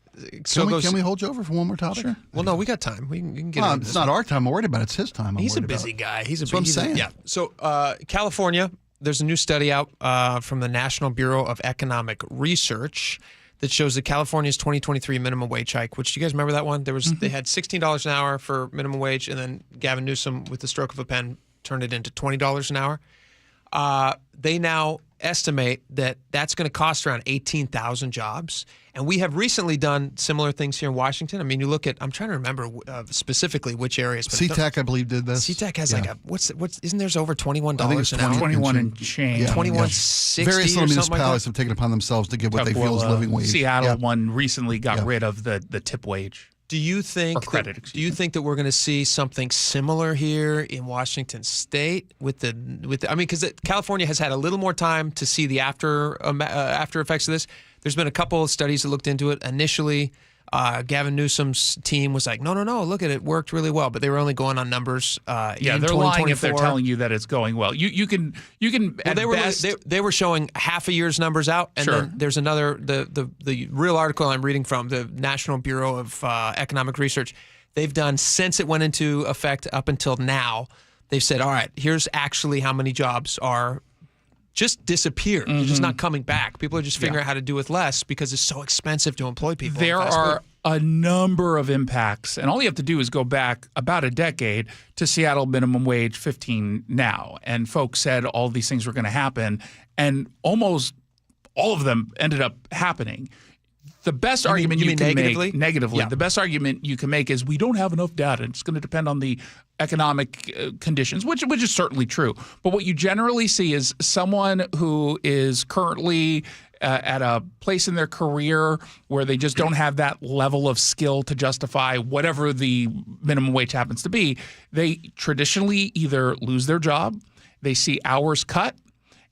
can we hold you over for one more topic? Sure. Well, no, we got time. We can get into this. It's not our time I'm worried about. It's his time. He's a busy guy. That's what I'm saying. Yeah. So California, there's a new study out from the National Bureau of Economic Research that shows that California's 2023 minimum wage hike, which, do you guys remember that one? They had $16 an hour for minimum wage, and then Gavin Newsom, with the stroke of a pen, turned it into $20 an hour. They now estimate that that's going to cost around 18,000 jobs. And we have recently done similar things here in Washington. I mean, you look at, I'm trying to remember specifically which areas. SeaTac, I believe, did this. SeaTac has isn't there's over $21 I think it's an hour? 21 and change. 21.60 Various little municipalities like have taken upon themselves to give what they feel is living wage. Seattle one recently got rid of the tip wage. Do you think that we're going to see something similar here in Washington State because California has had a little more time to see the after effects of this. There's been a couple of studies that looked into it. Initially, Gavin Newsom's team was like, no, look at it, worked really well, but they were only going on numbers. They're lying if they're telling you that it's going well. You can. Well, they were showing half a year's numbers out, and then there's another the real article I'm reading from the National Bureau of Economic Research. They've done, since it went into effect up until now, they've said, all right, here's actually how many jobs are just disappeared. They're just not coming back. People are just figuring out how to do with less because it's so expensive to employ people. There are a number of impacts, and all you have to do is go back about a decade to Seattle minimum wage 15 now, and folks said all these things were going to happen, and almost all of them ended up happening. The best argument you can make negatively. Yeah. The best argument you can make is we don't have enough data. It's going to depend on the economic conditions, which is certainly true. But what you generally see is someone who is currently at a place in their career where they just don't have that level of skill to justify whatever the minimum wage happens to be. They traditionally either lose their job, they see hours cut,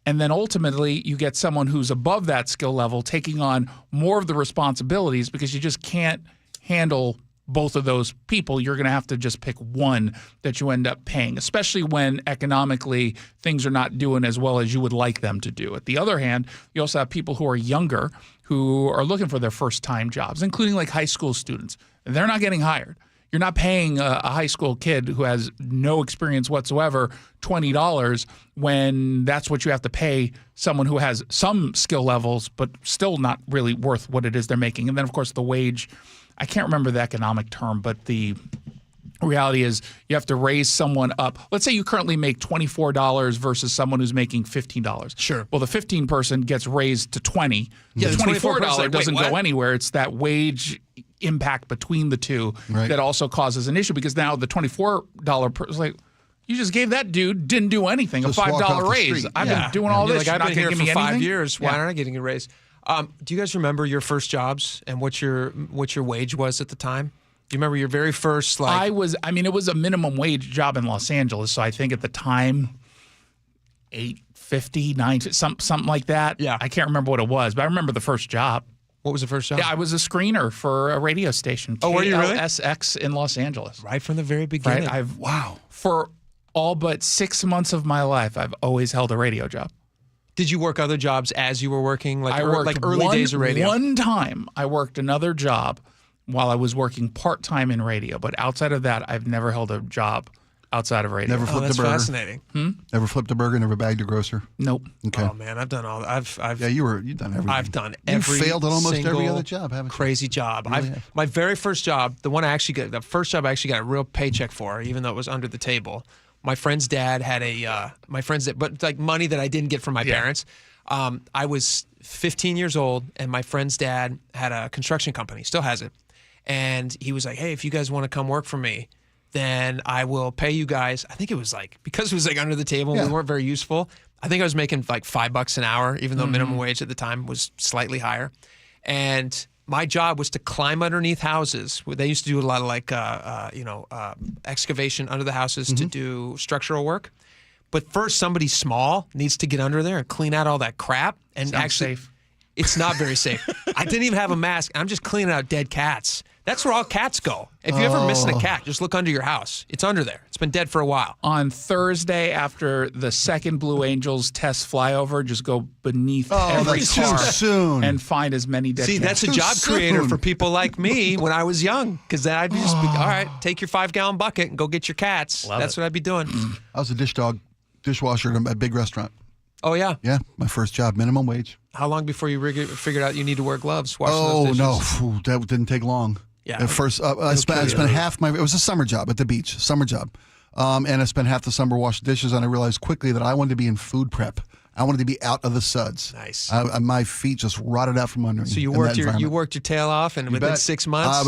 and then ultimately you get someone who's above that skill level taking on more of the responsibilities because you just can't handle both of those people. You're going to have to just pick one that you end up paying, especially when economically things are not doing as well as you would like them to do. At the other hand, you also have people who are younger who are looking for their first-time jobs, including like high school students. They're not getting hired. You're not paying a high school kid who has no experience whatsoever $20 when that's what you have to pay someone who has some skill levels, but still not really worth what it is they're making. And then, of course, the wage, I can't remember the economic term, but the reality is you have to raise someone up. Let's say you currently make $24 versus someone who's making $15. Sure. Well, the 15 person gets raised to 20. Yeah, the the $24 doesn't wait, go what? anywhere. It's that wage impact between the two that also causes an issue, because now the $24 person is like, you just gave that dude, didn't do anything, Just a walk off $5 the raise. street. I've been doing all this. Like, You're I've not been gonna here give for me 5 anything? years. Why aren't I getting a raise? Do you guys remember your first jobs and what your wage was at the time? Do you remember your very first, like? It was a minimum wage job in Los Angeles, so I think at the time, $8.50, $9, something like that. Yeah. I can't remember what it was, but I remember the first job. What was the first job? Yeah, I was a screener for a radio station. Oh, were you really? KLSX in Los Angeles. Right from the very beginning. Right. For all but 6 months of my life, I've always held a radio job. Did you work other jobs as you were working, I worked like early days of radio? One time, I worked another job while I was working part-time in radio, but outside of that, I've never held a job outside of radio. Never flipped a burger. Fascinating. Never flipped a burger. Never bagged a grocer. Nope. Okay. Oh man, I've done all. You've done everything. I've done You every. failed at almost every single other job, haven't you? Crazy job. You really have. My very first job, the first job I actually got a real paycheck for, even though it was under the table. My friend's dad had but like money that I didn't get from my parents. I was 15 years old, and my friend's dad had a construction company, still has it, and he was like, "Hey, if you guys want to come work for me, then I will pay you guys." I think it was like, because it was like under the table, we weren't very useful. I think I was making like $5 an hour, even though minimum wage at the time was slightly higher. And my job was to climb underneath houses. They used to do a lot of like, excavation under the houses to do structural work. But first, somebody small needs to get under there and clean out all that crap. And Sounds actually, safe. It's not very safe. I didn't even have a mask. I'm just cleaning out dead cats. That's where all cats go. If you ever missing a cat, just look under your house. It's under there. It's been dead for a while. On Thursday, after the second Blue Angels test flyover, just go beneath every that's car too soon. and find as many dead See, cats. that's a job creator for people like me when I was young. Because then I'd just be, all right, take your 5-gallon bucket and go get your cats. That's what I'd be doing. I was a dishwasher at a big restaurant. Oh, yeah? Yeah, my first job, minimum wage. How long before you figured out you need to wear gloves washing those dishes? No, Phew, that didn't take long. Yeah. At first, I spent half it was a summer job at the beach, and I spent half the summer washing dishes, and I realized quickly that I wanted to be in food prep. I wanted to be out of the suds. Nice. My feet just rotted out from under me. So you in worked that your tail off, and within 6 months?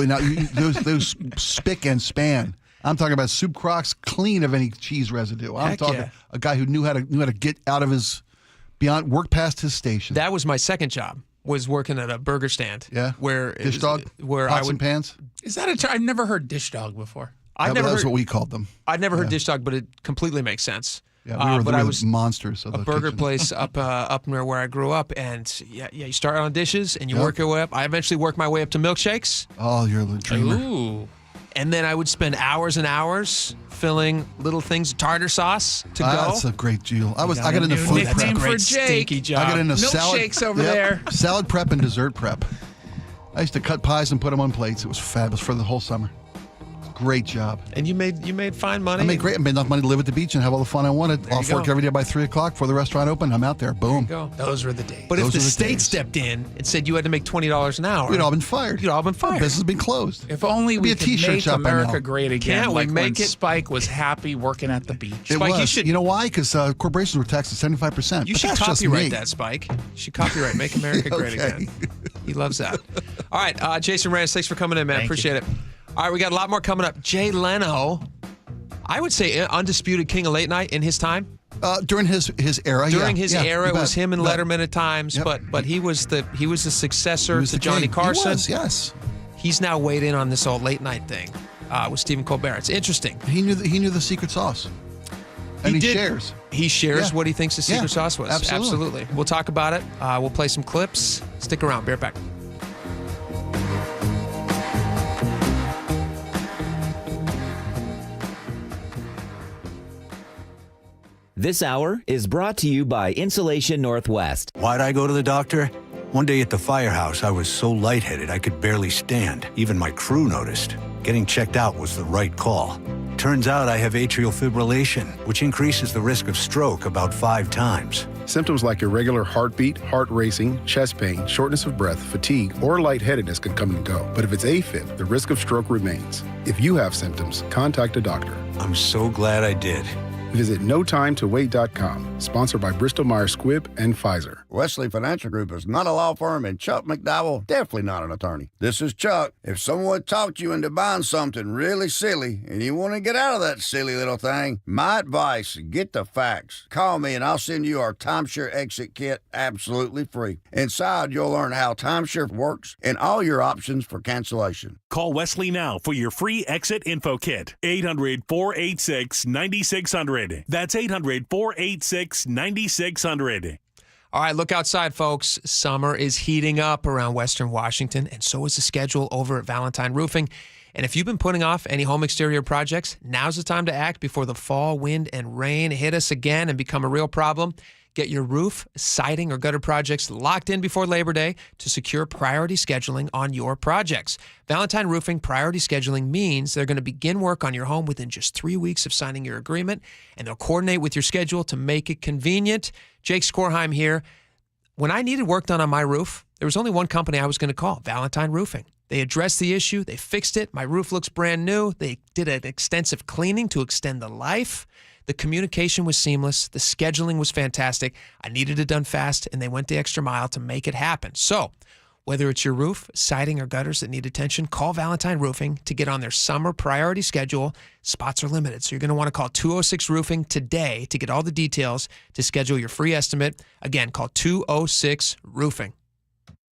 Those spick and span. I'm talking about soup crocks clean of any cheese residue. I'm talking a guy who knew how to get out of his work past his station. That was my second job. Was working at a burger stand. Yeah. Where dish dog, pots and pans. Is that a term? I've never heard dish dog before. That's what we called them. I'd never heard dish dog, but it completely makes sense. Yeah, we were monsters. Of a the burger kitchen. place up near where I grew up, and you start on dishes and you work your way up. I eventually worked my way up to milkshakes. Oh, you're a dreamer. Ooh. And then I would spend hours and hours filling little things, tartar sauce to go. That's a great deal. I got into food prep. That's a great stinky job. I got into milkshakes over there. Salad prep and dessert prep. I used to cut pies and put them on plates. It was fabulous for the whole summer. Great job. And you made fine money. I made enough money to live at the beach and have all the fun I wanted. Off work every day by 3 o'clock before the restaurant opened. I'm out there. Boom. There you go. Those were the days. But if the state stepped in and said you had to make $20 an hour, we'd all been fired. You'd all been The fired. business has been closed. If only we could make America great again. Can't like we when make it? Spike was happy working at the beach. It Spike, was. You know why? Because corporations were taxed at 75%. You But should that's just copyright me. that, Spike. You should copyright Make America Great Again. He loves that. All right, Jason Reyes, thanks for coming in, man. Appreciate it. All right, we got a lot more coming up. Jay Leno, I would say undisputed king of late night in his time. During his era, During his era, it was him and bet. Letterman at times, but he was the successor to the Johnny king. Carson. He was, yes. He's now weighed in on this old late night thing with Stephen Colbert. It's interesting. He knew the secret sauce. And he shares. He shares what he thinks the secret sauce was. Absolutely. We'll talk about it. We'll play some clips. Stick around. Be right back. This hour is brought to you by Insulation Northwest. Why'd I go to the doctor? One day at the firehouse, I was so lightheaded I could barely stand. Even my crew noticed. Getting checked out was the right call. Turns out I have atrial fibrillation, which increases the risk of stroke about 5 times. Symptoms like irregular heartbeat, heart racing, chest pain, shortness of breath, fatigue, or lightheadedness can come and go. But if it's AFib, the risk of stroke remains. If you have symptoms, contact a doctor. I'm so glad I did. Visit NoTimeToWait.com, sponsored by Bristol-Myers Squibb and Pfizer. Wesley Financial Group is not a law firm, and Chuck McDowell definitely not an attorney. This is Chuck. If someone talked you into buying something really silly and you want to get out of that silly little thing, my advice, get the facts. Call me and I'll send you our timeshare exit kit absolutely free. Inside, you'll learn how timeshare works and all your options for cancellation. Call Wesley now for your free exit info kit. 800-486-9600. That's 800-486-9600. All right, look outside, folks. Summer is heating up around Western Washington, and so is the schedule over at Valentine Roofing. And if you've been putting off any home exterior projects, now's the time to act before the fall wind and rain hit us again and become a real problem. Get your roof, siding, or gutter projects locked in before Labor Day to secure priority scheduling on your projects. Valentine Roofing priority scheduling means they're going to begin work on your home within just 3 weeks of signing your agreement, and they'll coordinate with your schedule to make it convenient. Jake Skorheim here. When I needed work done on my roof, there was only one company I was going to call, Valentine Roofing. They addressed the issue. They fixed it. My roof looks brand new. They did an extensive cleaning to extend the life. The communication was seamless. The scheduling was fantastic. I needed it done fast, and they went the extra mile to make it happen. So whether it's your roof, siding, or gutters that need attention, call Valentine Roofing to get on their summer priority schedule. Spots are limited, so you're going to want to call 206 Roofing today to get all the details to schedule your free estimate. Again, call 206 Roofing.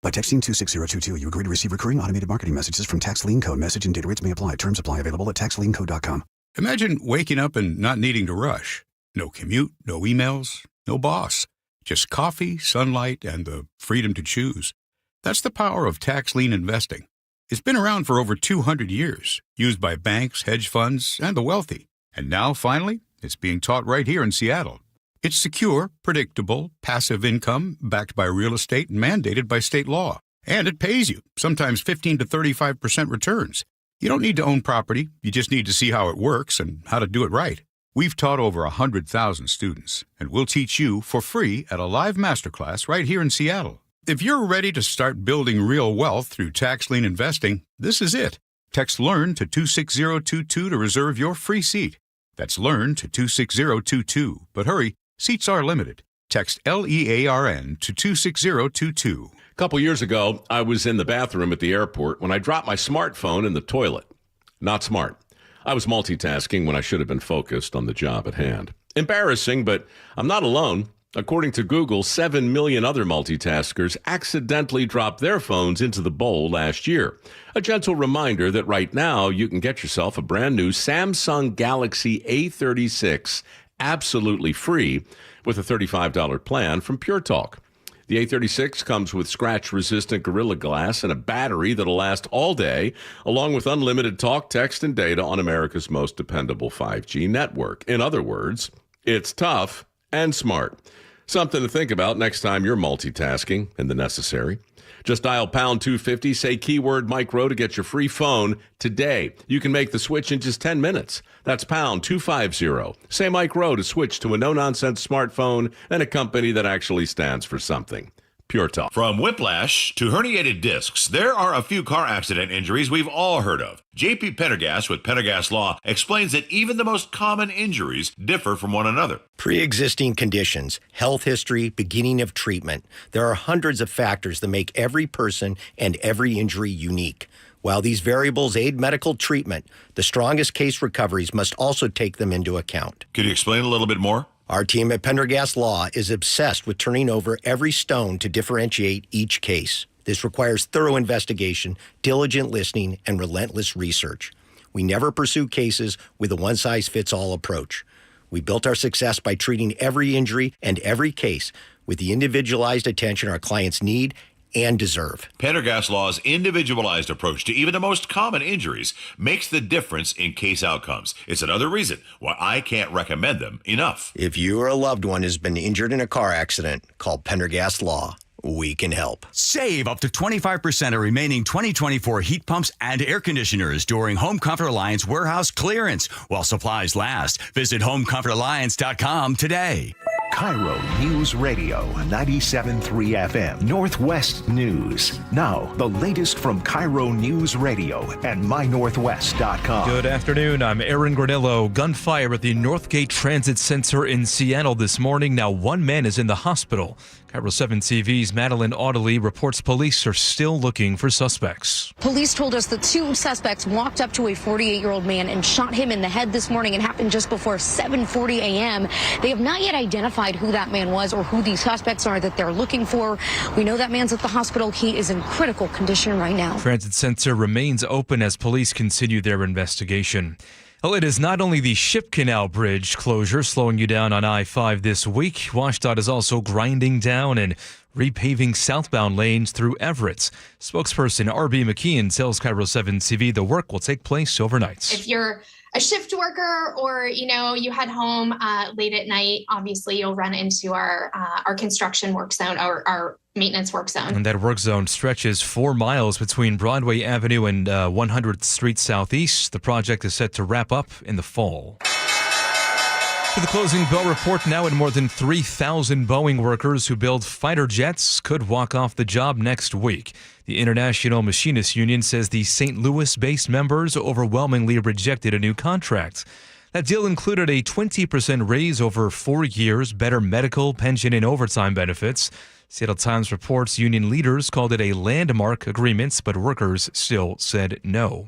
By texting 26022, you agree to receive recurring automated marketing messages from Tax Lien Code. Message and data rates may apply. Terms apply. Available at taxliencode.com. Imagine waking up and not needing to rush. No commute, no emails, no boss. Just coffee, sunlight, and the freedom to choose. That's the power of tax lien investing. It's been around for over 200 years, used by banks, hedge funds, and the wealthy. And now, finally, it's being taught right here in Seattle. It's secure, predictable, passive income backed by real estate and mandated by state law. And it pays you, sometimes 15 to 35% returns. You don't need to own property. You just need to see how it works and how to do it right. We've taught over 100,000 students, and we'll teach you for free at a live masterclass right here in Seattle. If you're ready to start building real wealth through tax lien investing, this is it. Text LEARN to 26022 to reserve your free seat. That's LEARN to 26022. But hurry, seats are limited. Text LEARN to 26022. A couple years ago, I was in the bathroom at the airport when I dropped my smartphone in the toilet. Not smart. I was multitasking when I should have been focused on the job at hand. Embarrassing, but I'm not alone. According to Google, 7 million other multitaskers accidentally dropped their phones into the bowl last year. A gentle reminder that right now you can get yourself a brand new Samsung Galaxy A36 absolutely free with a $35 plan from Pure Talk. The A36 comes with scratch-resistant Gorilla Glass and a battery that'll last all day, along with unlimited talk, text, and data on America's most dependable 5G network. In other words, it's tough and smart. Something to think about next time you're multitasking in the necessary. Just dial pound 250, say keyword Mike Rowe to get your free phone today. You can make the switch in just 10 minutes. That's pound 250. Say Mike Rowe to switch to a no-nonsense smartphone and a company that actually stands for something. Pure Talk. From whiplash to herniated discs, there are a few car accident injuries we've all heard of. JP Pendergast with Pendergast Law explains that even the most common injuries differ from one another. Pre-existing conditions, health history, beginning of treatment. There are hundreds of factors that make every person and every injury unique. While these variables aid medical treatment, the strongest case recoveries must also take them into account. Could you explain a little bit more? Our team at Pendergast Law is obsessed with turning over every stone to differentiate each case. This requires thorough investigation, diligent listening, and relentless research. We never pursue cases with a one-size-fits-all approach. We built our success by treating every injury and every case with the individualized attention our clients need and deserve. Pendergast Law's individualized approach to even the most common injuries makes the difference in case outcomes. It's another reason why I can't recommend them enough. If you or a loved one has been injured in a car accident, call Pendergast Law. we can help. Save up to 25% of remaining 2024 heat pumps and air conditioners during Home Comfort Alliance warehouse clearance while supplies last. Visit homecomfortalliance.com today. KIRO News Radio 97.3 FM Northwest News. Now, the latest from KIRO News Radio and mynorthwest.com. Good afternoon. I'm Aaron Granillo. Gunfire at the Northgate Transit Center in Seattle this morning. Now, one man is in the hospital. KIRO 7 TV's Madeline Audley reports police are still looking for suspects. Police told us the two suspects walked up to a 48-year-old man and shot him in the head this morning. It happened just before 7:40 a.m. They have not yet identified who that man was or who these suspects are that they're looking for. We know that man's at the hospital. He is in critical condition right now. Transit Center remains open as police continue their investigation. Well, it is not only the Ship Canal Bridge closure slowing you down on I-5 this week. WashDOT is also grinding down and repaving southbound lanes through Everett. Spokesperson R.B. McKeon tells KIRO 7 TV the work will take place overnight. If you're a shift worker or, you head home late at night, obviously you'll run into our construction work zone, our maintenance work zone. And that work zone stretches 4 miles between Broadway Avenue and 100th Street Southeast. The project is set to wrap up in the fall. To the closing bell report now, and more than 3,000 Boeing workers who build fighter jets could walk off the job next week. The International Machinists Union says the St. Louis-based members overwhelmingly rejected a new contract. That deal included a 20% raise over 4 years, better medical, pension, and overtime benefits. Seattle Times reports union leaders called it a landmark agreement, but workers still said no.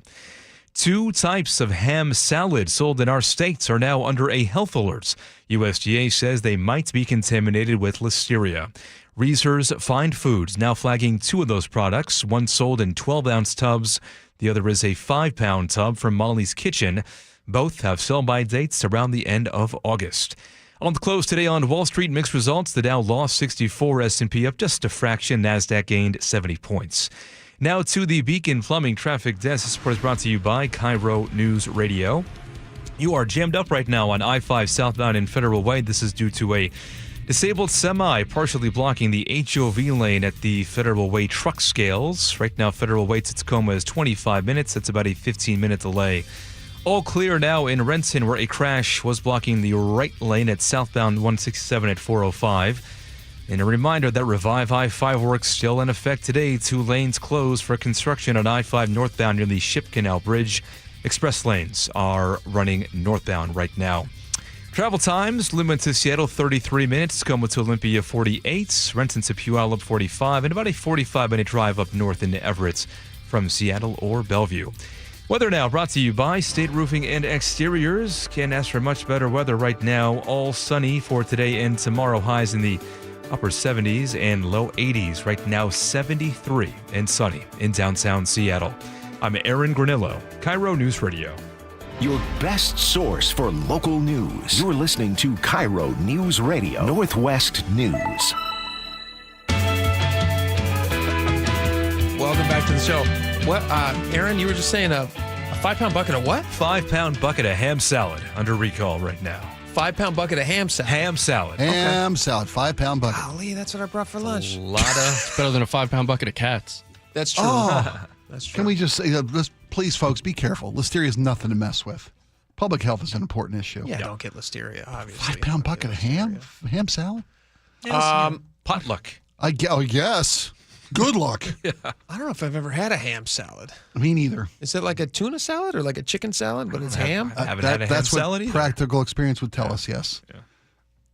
2 types of ham salad sold in our states are now under a health alert. USDA says they might be contaminated with listeria. Reese's Fine Foods now flagging 2 of those products, one sold in 12-ounce tubs. The other is a 5-pound tub from Molly's Kitchen. Both have sell-by dates around the end of August. On the close today on Wall Street, mixed results. The Dow lost 64, S&P up just a fraction, NASDAQ gained 70 points. Now to the Beacon Plumbing Traffic Desk. This report is brought to you by KIRO News Radio. You are jammed up right now on I-5 southbound in Federal Way. This is due to a disabled semi partially blocking the HOV lane at the Federal Way truck scales. Right now, Federal Way to Tacoma is 25 minutes. That's about a 15-minute delay. All clear now in Renton, where a crash was blocking the right lane at southbound 167 at 405. And a reminder that Revive I-5 work still in effect today. 2 lanes closed for construction on I-5 northbound near the Ship Canal Bridge. Express lanes are running northbound right now. Travel times, Lumen to Seattle 33 minutes, Tacoma to Olympia 48, Renton to Puyallup 45, and about a 45-minute drive up north into Everett from Seattle or Bellevue. Weather now brought to you by State Roofing and Exteriors. Can't ask for much better weather right now. All sunny for today and tomorrow. Highs in the upper 70s and low 80s. Right now, 73 and sunny in downtown Seattle. I'm Aaron Granillo, KIRO News Radio. Your best source for local news. You're listening to KIRO News Radio, Northwest News. Welcome back to the show. What, Aaron, you were just saying a 5-pound bucket of what? 5-pound bucket of ham salad under recall right now. 5-pound bucket of ham salad. Ham salad. Ham salad, 5-pound bucket. Golly, that's what I brought for lunch. It's better than a 5-pound bucket of cats. That's true. Oh, that's true. Can we just say, please, folks, be careful. Listeria is nothing to mess with. Public health is an important issue. Yeah, don't get listeria, obviously. 5-pound bucket of ham salad? Potluck. I guess. Good luck. Yeah. I don't know if I've ever had a ham salad. Me neither. Is it like a tuna salad or like a chicken salad, but it's ham? I haven't had a ham salad either. Practical experience would tell us, yes. Yeah.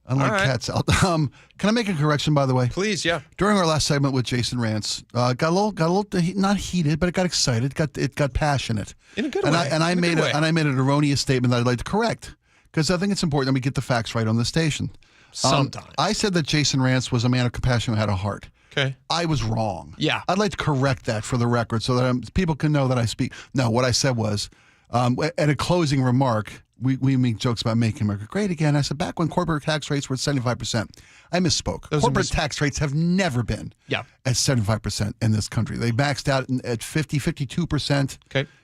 Unlike cat salad. Can I make a correction, by the way? Please, yeah. During our last segment with Jason Rantz, got a little not heated, but it got excited. It got passionate. In a good way. I made an erroneous statement that I'd like to correct because I think it's important that we get the facts right on the station. Sometimes. I said that Jason Rantz was a man of compassion who had a heart. Okay. I was wrong. Yeah. I'd like to correct that for the record so that people can know that I speak. No, what I said was, at a closing remark, we make jokes about making America great again. I said, back when corporate tax rates were at 75%, I misspoke. Corporate tax rates have never been at 75% in this country. They maxed out at 52%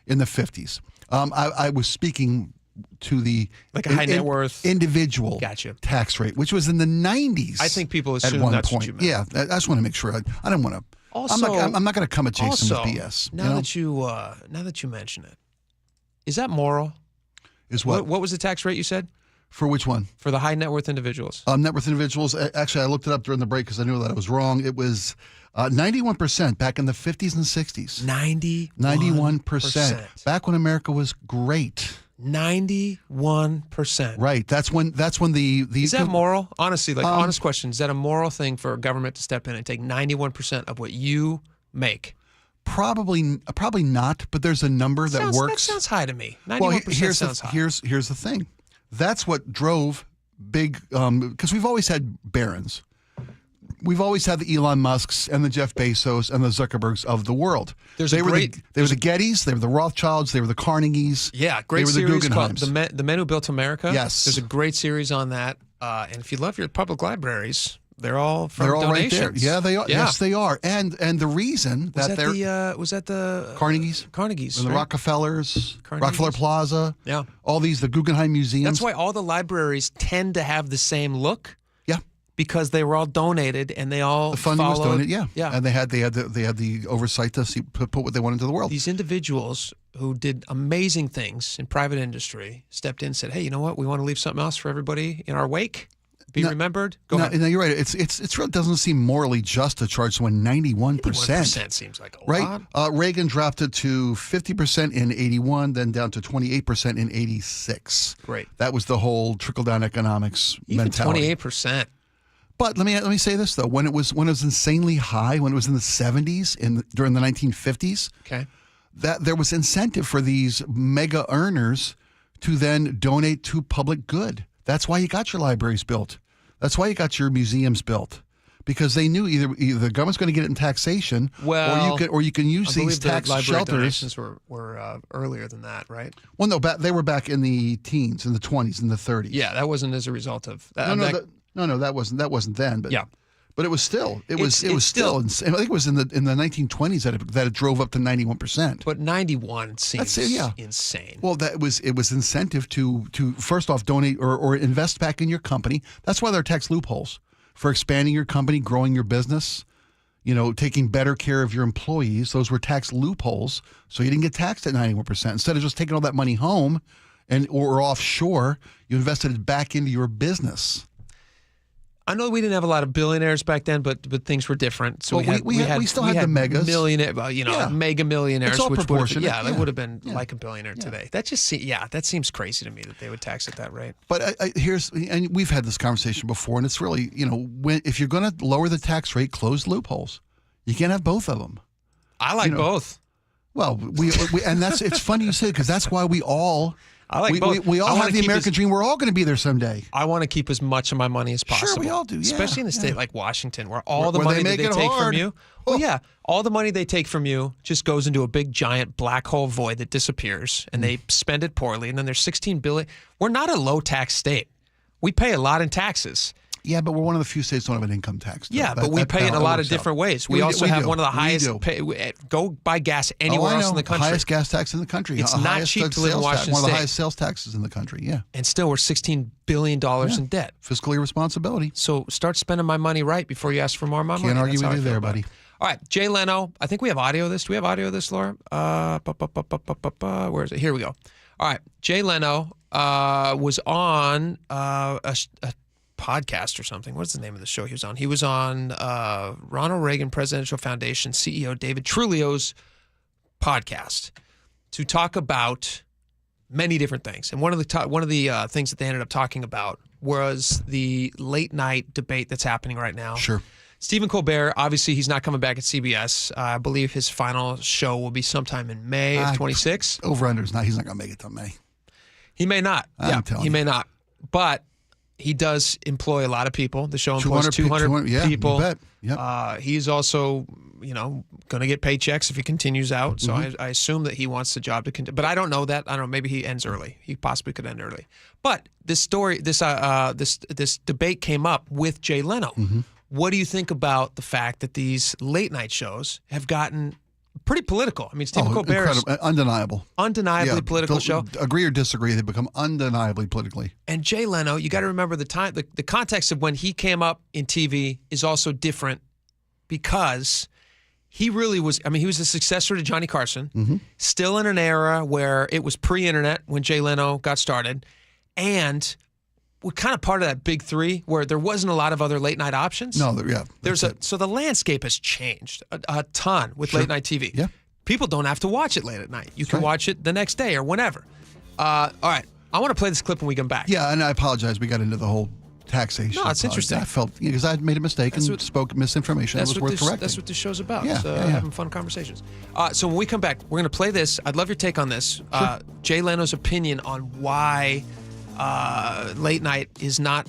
in the 50s. I was speaking to the like a high net worth individual Gotcha. tax rate, which was in the 90s. I think people at assume one that's point. what you meant. Yeah, I just want to make sure. I don't want to. Also, I'm not going to come at Jason also, with BS. Now that you mention it, is that moral? Is what? What was the tax rate you said? For which one? For the high net worth individuals. Net worth individuals. Actually, I looked it up during the break because I knew that I was wrong. It was 91% back in the 50s and 60s. 91%. Back when America was great. 91%. Right. That's when the Is that moral? Honestly, honest question. Is that a moral thing for a government to step in and take 91% of what you make? Probably not, but there's a number that works. That sounds high to me. 91% sounds high. Here's the thing. That's what drove big, because we've always had barons. We've always had the Elon Musks and the Jeff Bezos and the Zuckerbergs of the world. They were the Gettys, they were the Rothschilds, they were the Carnegies. Yeah, great they were series the called Guggenheims. The Men Who Built America. Yes. There's a great series on that. And if you love your public libraries, they're all from They're all donations. right there. Yeah, they are. Yeah. Yes, they are. And the reason Was that that was that the Carnegies? Carnegies. And the right? Rockefellers, Carnegies. Rockefeller Plaza. Yeah. All these, the Guggenheim museums. That's why all the libraries tend to have the same look. Yeah. Because they were all donated and they all The funding was followed. donated, yeah. And they had the oversight to put what they wanted into the world. These individuals who did amazing things in private industry stepped in and said, "Hey, you know what? We want to leave something else for everybody in our wake. Be remembered." Go ahead. No, you're right. It really doesn't seem morally just to charge someone 91%. 91% seems like a lot. Right? Reagan dropped it to 50% in 81, then down to 28% in 86. Great. That was the whole trickle-down economics mentality. 28%. But let me say this though: when it was insanely high, when it was in the 70s, during the 1950s, okay, that there was incentive for these mega earners to then donate to public good. That's why you got your libraries built. That's why you got your museums built, because they knew either the government's going to get it in taxation, or you can use these tax shelters. Donations were earlier than that, right? Well, no, they were back in the teens, in the 20s, in the 30s. Yeah, that wasn't as a result of No, that wasn't then. But yeah, but it was still it was still. I think it was in the 1920s that it drove up to 91%. But 91 seems insane. Well, it was incentive to first off donate or invest back in your company. That's why there are tax loopholes for expanding your company, growing your business. Taking better care of your employees. Those were tax loopholes, so you didn't get taxed at 91%. Instead of just taking all that money home or offshore, you invested it back into your business. I know we didn't have a lot of billionaires back then, but things were different. So we still had the megas, mega millionaires. It's all which proportionate. They would have been like a billionaire today. That that seems crazy to me that they would tax at that rate. But and we've had this conversation before, and it's really if you're going to lower the tax rate, close loopholes. You can't have both of them. I like both. Well, we and it's funny you say it because that's why we all. I like both. We all have the American dream. We're all going to be there someday. I want to keep as much of my money as possible. Sure, we all do. Yeah, especially in a state like Washington, where all the money that they take from you. Well, yeah, all the money they take from you just goes into a big giant black hole void that disappears, and they spend it poorly. And then there's $16 billion. We're not a low tax state. We pay a lot in taxes. Yeah, but we're one of the few states that don't have an income tax. Yeah, but we pay in a lot of different ways. We also have one of the highest. Go buy gas anywhere else in the country. Highest gas tax in the country. It's not cheap to live in Washington State. One of the highest sales taxes in the country. Yeah, and still we're $16 billion in debt. Fiscal irresponsibility. So start spending my money right before you ask for more of my money. Can't argue with you there, buddy. All right, Jay Leno. I think we have audio of this. Do we have audio of this, Laura? Where is it? Here we go. All right, Jay Leno was on a podcast or something. What's the name of the show he was on? He was on Ronald Reagan Presidential Foundation CEO David Trulio's podcast to talk about many different things. And one of the things that they ended up talking about was the late night debate that's happening right now. Sure. Stephen Colbert, obviously he's not coming back at CBS. I believe his final show will be sometime in May of 26. Over-under is not. He's not going to make it till May. He may not. He may not. But he does employ a lot of people. The show employs 200 people. You bet. Yep. He's also, going to get paychecks if he continues out. So I assume that he wants the job to continue. But I don't know that. I don't know. Maybe he ends early. He possibly could end early. But this story, this debate came up with Jay Leno. Mm-hmm. What do you think about the fact that these late night shows have gotten pretty political. I mean, Stephen Colbert is undeniably political show. Agree or disagree, they become undeniably politically. And Jay Leno, you got to remember the time, the context of when he came up in TV is also different because he really was. I mean, he was the successor to Johnny Carson, still in an era where it was pre-internet when Jay Leno got started, and we're kind of part of that big three where there wasn't a lot of other late night options. No, so the landscape has changed a ton with late night TV. Yeah. People don't have to watch it late at night. You can watch it the next day or whenever. All right. I want to play this clip when we come back. Yeah, and I apologize. We got into the whole taxation. No, it's interesting. I felt because I had made a mistake and spoke misinformation. It was worth correcting. That's what this show's about. Yeah, Having fun conversations. So when we come back, we're going to play this. I'd love your take on this. Jay Leno's opinion on why late night is not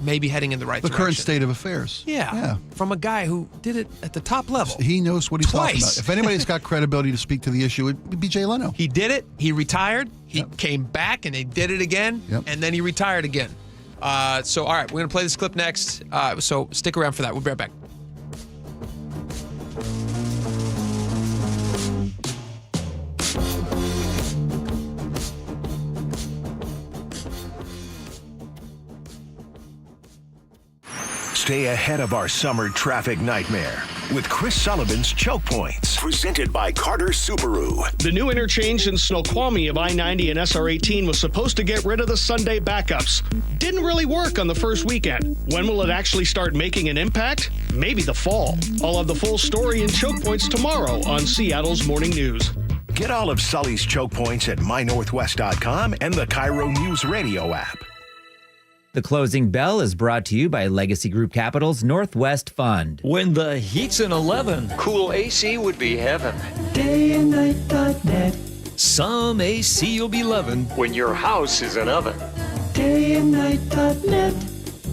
maybe heading in the right direction. The current state of affairs. Yeah. From a guy who did it at the top level. He knows what he's talking Twice. about. If anybody's got credibility to speak to the issue, it'd be Jay Leno. He did it. He retired. He came back and they did it again. And then he retired again. So, all right, we're going to play this clip next. So stick around for that. We'll be right back. Stay ahead of our summer traffic nightmare with Chris Sullivan's Choke Points. Presented by Carter Subaru. The new interchange in Snoqualmie of I-90 and SR-18 was supposed to get rid of the Sunday backups. Didn't really work on the first weekend. When will it actually start making an impact? Maybe the fall. I'll have the full story in Choke Points tomorrow on Seattle's Morning News. Get all of Sully's Choke Points at mynorthwest.com and the KIRO Newsradio app. The closing bell is brought to you by Legacy Group Capital's Northwest Fund. When the heat's an 11, cool AC would be heaven. Dayandnight.net. Some AC you'll be loving when your house is an oven. Dayandnight.net.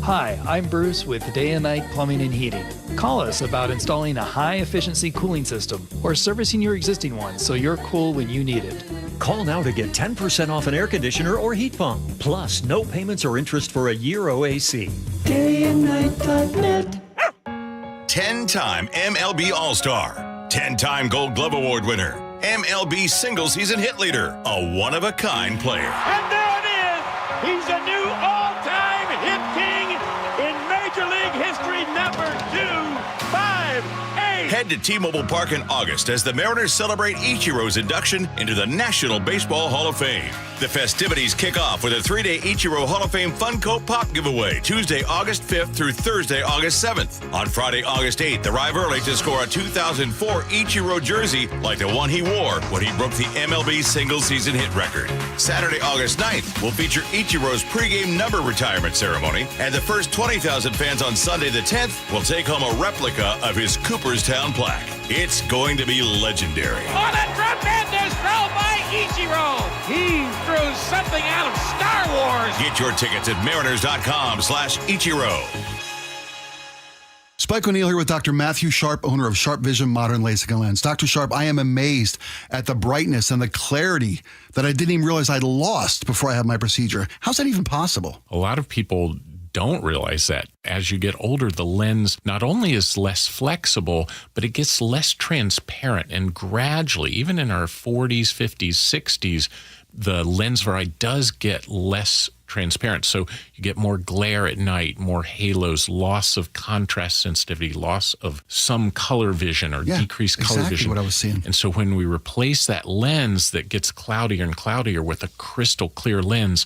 Hi, I'm Bruce with Day and Night Plumbing and Heating. Call us about installing a high-efficiency cooling system or servicing your existing one so you're cool when you need it. Call now to get 10% off an air conditioner or heat pump. Plus, no payments or interest for a year OAC. Dayandnight.net. 10-time MLB All-Star, 10-time Gold Glove Award winner, MLB single-season hit leader, a one-of-a-kind player. And there it is! He's a new all-time hit king in Major League history, number 258. Head to T-Mobile Park in August as the Mariners celebrate Ichiro's induction into the National Baseball Hall of Fame. The festivities kick off with a 3-day Ichiro Hall of Fame Funko Pop giveaway, Tuesday, August 5th through Thursday, August 7th. On Friday, August 8th, arrive early to score a 2004 Ichiro jersey like the one he wore when he broke the MLB single-season hit record. Saturday, August 9th, will feature Ichiro's pregame number retirement ceremony, and the first 20,000 fans on Sunday the 10th will take home a replica of his Cooperstown plaque. It's going to be legendary. On a tremendous throw by Ichiro. He threw something out of Star Wars. Get your tickets at mariners.com/Ichiro. Spike O'Neill here with Dr. Matthew Sharp, owner of Sharp Vision Modern LASIK and Lens. Dr. Sharp, I am amazed at the brightness and the clarity that I didn't even realize I'd lost before I had my procedure. How's that even possible? A lot of people don't realize that. As you get older, the lens not only is less flexible, but it gets less transparent. And gradually, even in our 40s, 50s, 60s, the lens variety does get less transparent. So you get more glare at night, more halos, loss of contrast sensitivity, loss of some color vision or decreased color exactly vision. What I was seeing. And so when we replace that lens that gets cloudier and cloudier with a crystal clear lens,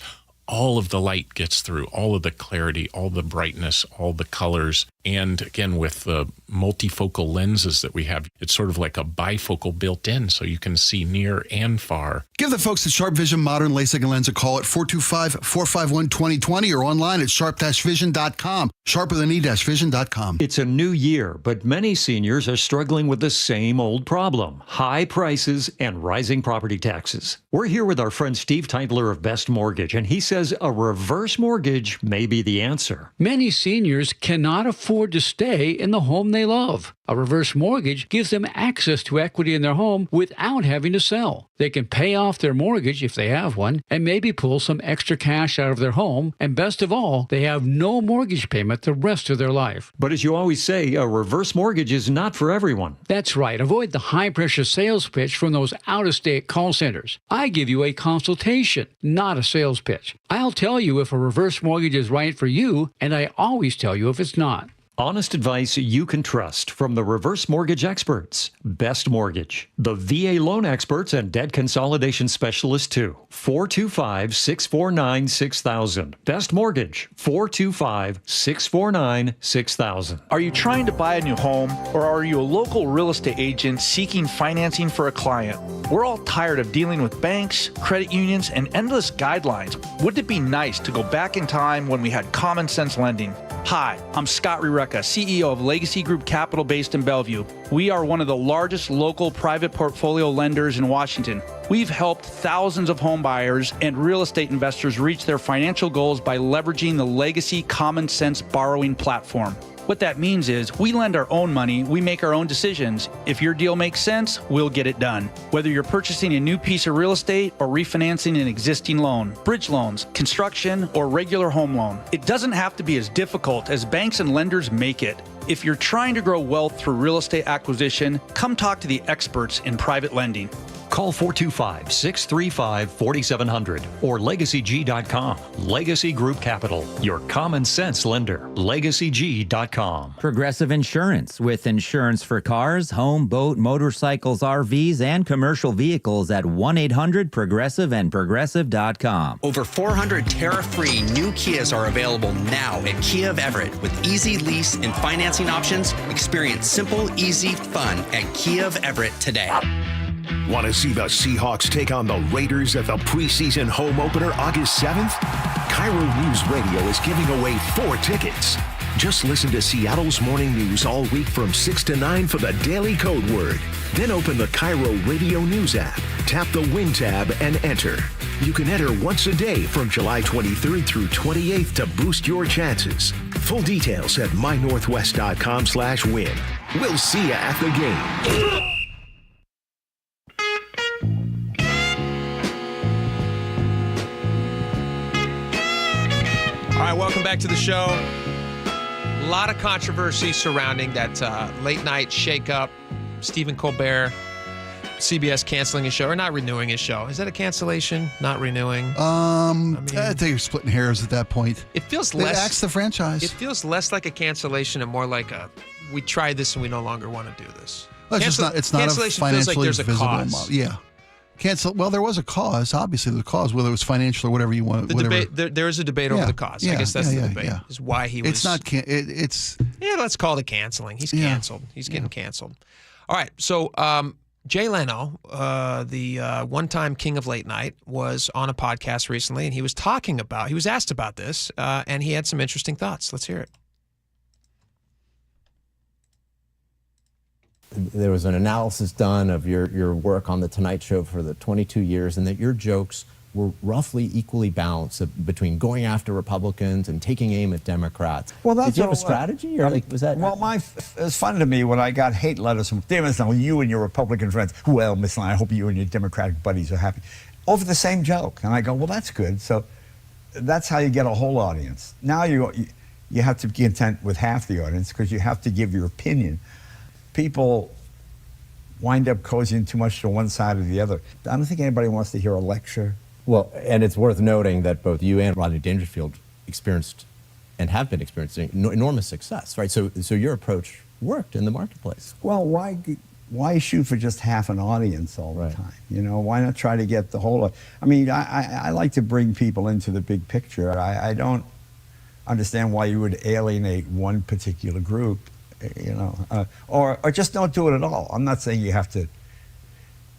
all of the light gets through, all of the clarity, all the brightness, all the colors. And again, with the multifocal lenses that we have, it's sort of like a bifocal built in, so you can see near and far. Give the folks at Sharp Vision Modern LASIK and Lens a call at 425-451-2020 or online at sharp-vision.com. Sharp with an E-vision.com. It's a new year, but many seniors are struggling with the same old problem: high prices and rising property taxes. We're here with our friend Steve Teitler of Best Mortgage, and he says a reverse mortgage may be the answer. Many seniors cannot afford afford to stay in the home they love. A reverse mortgage gives them access to equity in their home without having to sell. They can pay off their mortgage if they have one and maybe pull some extra cash out of their home. And best of all, they have no mortgage payment the rest of their life. But as you always say, a reverse mortgage is not for everyone. That's right. Avoid the high-pressure sales pitch from those out-of-state call centers. I give you a consultation, not a sales pitch. I'll tell you if a reverse mortgage is right for you, and I always tell you if it's not. Honest advice you can trust from the reverse mortgage experts. Best Mortgage, the VA loan experts and debt consolidation specialists too. 425-649-6000. Best Mortgage, 425-649-6000. Are you trying to buy a new home, or are you a local real estate agent seeking financing for a client? We're all tired of dealing with banks, credit unions, and endless guidelines. Wouldn't it be nice to go back in time when we had common sense lending? Hi, I'm Scott Rureka, CEO of Legacy Group Capital based in Bellevue. We are one of the largest local private portfolio lenders in Washington. We've helped thousands of home buyers and real estate investors reach their financial goals by leveraging the Legacy Common Sense borrowing platform. What that means is we lend our own money, we make our own decisions. If your deal makes sense, we'll get it done. Whether you're purchasing a new piece of real estate or refinancing an existing loan, bridge loans, construction, or regular home loan, it doesn't have to be as difficult as banks and lenders make it. If you're trying to grow wealth through real estate acquisition, come talk to the experts in private lending. Call 425-635-4700 or LegacyG.com. Legacy Group Capital, your common sense lender. LegacyG.com. Progressive Insurance, with insurance for cars, home, boat, motorcycles, RVs, and commercial vehicles at 1-800-PROGRESSIVE and Progressive.com. Over 400 tariff-free new Kias are available now at Kia of Everett with easy lease and financing options. Experience simple, easy, fun at Kia of Everett today. Want to see the Seahawks take on the Raiders at the preseason home opener August 7th? KIRO Newsradio is giving away 4 tickets. Just listen to Seattle's morning news all week from 6 to 9 for the daily code word. Then open the KIRO Radio News app, tap the Win tab, and enter. You can enter once a day from July 23rd through 28th to boost your chances. Full details at mynorthwest.com/win. We'll see you at the game. All right, welcome back to the show. A lot of controversy surrounding that late night shakeup. Stephen Colbert, CBS canceling his show or not renewing his show. Is that a cancellation? Not renewing? I think you're splitting hairs at that point. It feels They less. axed the franchise. It feels less like a cancellation and more like a we tried this and we no longer want to do this. Well, it's not a cancellation feels like financially there's a visible cause. model. Yeah. Cancel. Well, there was a cause. Obviously, the cause, whether it was financial or whatever you want. The debate. There is a debate over the cause. I guess that's the debate. Yeah. Is why he was. It's not. It's. Yeah, let's call it canceling. He's canceled. He's getting canceled. All right. So Jay Leno, the one-time king of late night, was on a podcast recently, and he was asked about this, and he had some interesting thoughts. Let's hear it. There was an analysis done of your work on The Tonight Show for the 22 years, and that your jokes were roughly equally balanced between going after Republicans and taking aim at Democrats. Well, that's Did you have a strategy, or was that? Well, it's funny to me when I got hate letters from David Snell, you and your Republican friends. Well, Miss Lyon, I hope you and your Democratic buddies are happy over the same joke. And I go, well, that's good. So that's how you get a whole audience. Now you have to be content with half the audience because you have to give your opinion. People wind up cozying too much to one side or the other. I don't think anybody wants to hear a lecture. Well, and it's worth noting that both you and Rodney Dangerfield experienced and have been experiencing enormous success, right? So your approach worked in the marketplace. Well, why shoot for just half an audience all the time? You know, why not try to get the whole? I mean, I like to bring people into the big picture. I don't understand why you would alienate one particular group. You know, or just don't do it at all. I'm not saying you have to